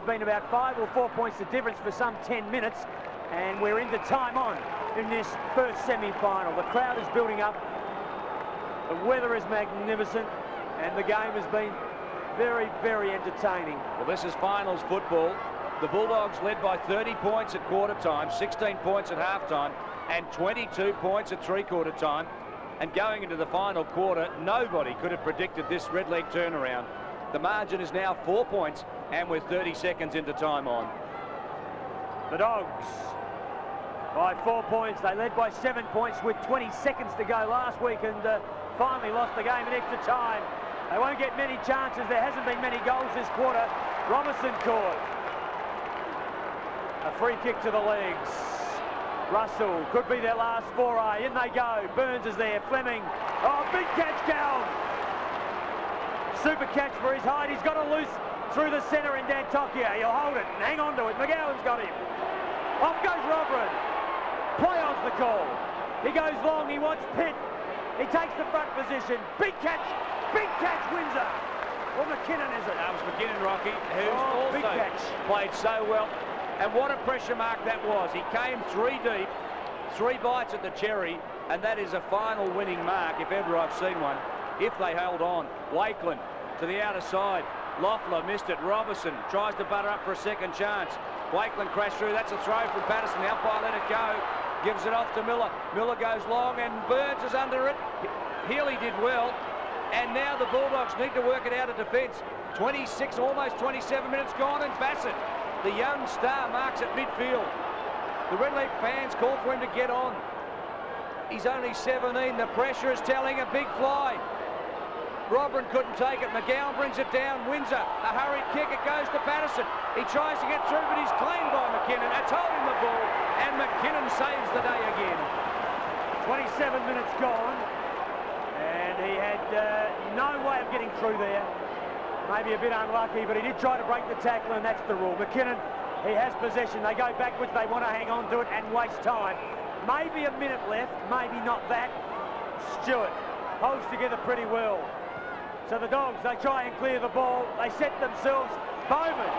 been about 5 or 4 points the difference for some 10 minutes, and we're into time on in this first semi-final. The crowd is building up, the weather is magnificent, and the game has been very, very entertaining. Well, this is finals football. The Bulldogs led by 30 points at quarter time, 16 points at half time, and 22 points at three-quarter time. And going into the final quarter, nobody could have predicted this Redleg turnaround. The margin is now 4 points, and we're 30 seconds into time on. The Dogs by 4 points. They led by 7 points with 20 seconds to go last week, and finally lost the game in extra time. They won't get many chances. There hasn't been many goals this quarter. Robertson caught. A free kick to the legs. Russell could be their last foray. In they go. Burns is there. Fleming. Oh, big catch, Cal. Super catch for his height. He's got it loose through the centre in Dan Tokyo. He'll hold it and hang on to it. McGowan's got him. Off goes Robert. Play on's the call. He goes long. He wants Pitt. He takes the front position. Big catch. Big catch, Windsor. Well, McKinnon is it? That was McKinnon, Rocky, who's also big catch. played so well. And what a pressure mark that was. He came 3 deep, 3 bites at the cherry, and that is a final winning mark, if ever I've seen one, if they held on. Wakeland to the outer side. Loeffler missed it. Robertson tries to butter up for a second chance. Wakeland crashed through. That's a throw from Patterson. The umpire let it go. Gives it off to Miller. Miller goes long and Burns is under it. Healy did well. And now the Bulldogs need to work it out of defence. 26, almost 27 minutes gone, and Bassett, the young star, marks at midfield. The Red Leaf fans call for him to get on. He's only 17. The pressure is telling. A big fly. Robran couldn't take it. McGowan brings it down. Windsor, a hurried kick. It goes to Patterson. He tries to get through, but he's claimed by McKinnon. It's holding the ball, and McKinnon saves the day again. 27 minutes gone, and he had no way of getting through there. Maybe a bit unlucky, but he did try to break the tackle, and that's the rule. McKinnon, he has possession. They go backwards. They want to hang on to it and waste time. Maybe a minute left, maybe not that. Stewart holds together pretty well. So the Dogs, they try and clear the ball. They set themselves. Bowman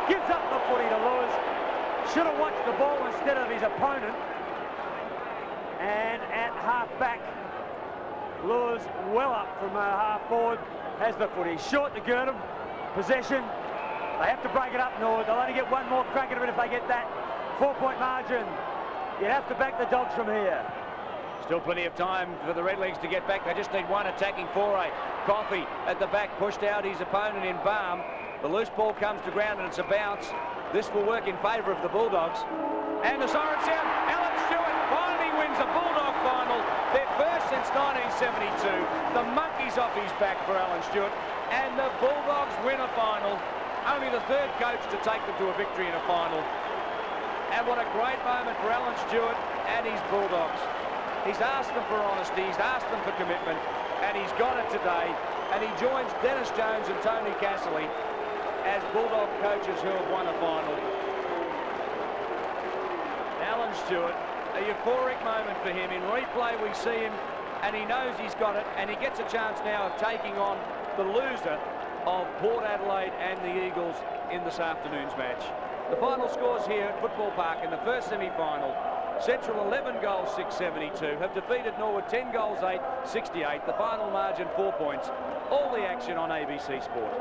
gives up the footy to Lewis. Should have watched the ball instead of his opponent. And at half-back, Lewis well up from half-forward has the footy. Short to Girdham. Possession. They have to break it up, Norwood. They'll only get one more crack at it if they get that 4-point margin. You have to back the Dogs from here. Still plenty of time for the Redlegs to get back. They just need one attacking foray. Coffey at the back pushed out his opponent in Baum. The loose ball comes to ground and it's a bounce. This will work in favour of the Bulldogs. And the siren sound. Alan Stewart finally wins a Bulldog final. Their first since 1972. The monkey's off his back for Alan Stewart. And the Bulldogs win a final. Only the third coach to take them to a victory in a final. And what a great moment for Alan Stewart and his Bulldogs. He's asked them for honesty, he's asked them for commitment, and he's got it today. And he joins Dennis Jones and Tony Casserly as Bulldog coaches who have won a final. Alan Stewart, a euphoric moment for him. In replay we see him, and he knows he's got it, and he gets a chance now of taking on the loser of Port Adelaide and the Eagles in this afternoon's match. The final scores here at Football Park in the first semi-final. Central 11 goals, 672, have defeated Norwood 10 goals, 8, 68. The final margin 4 points. All the action on ABC Sport.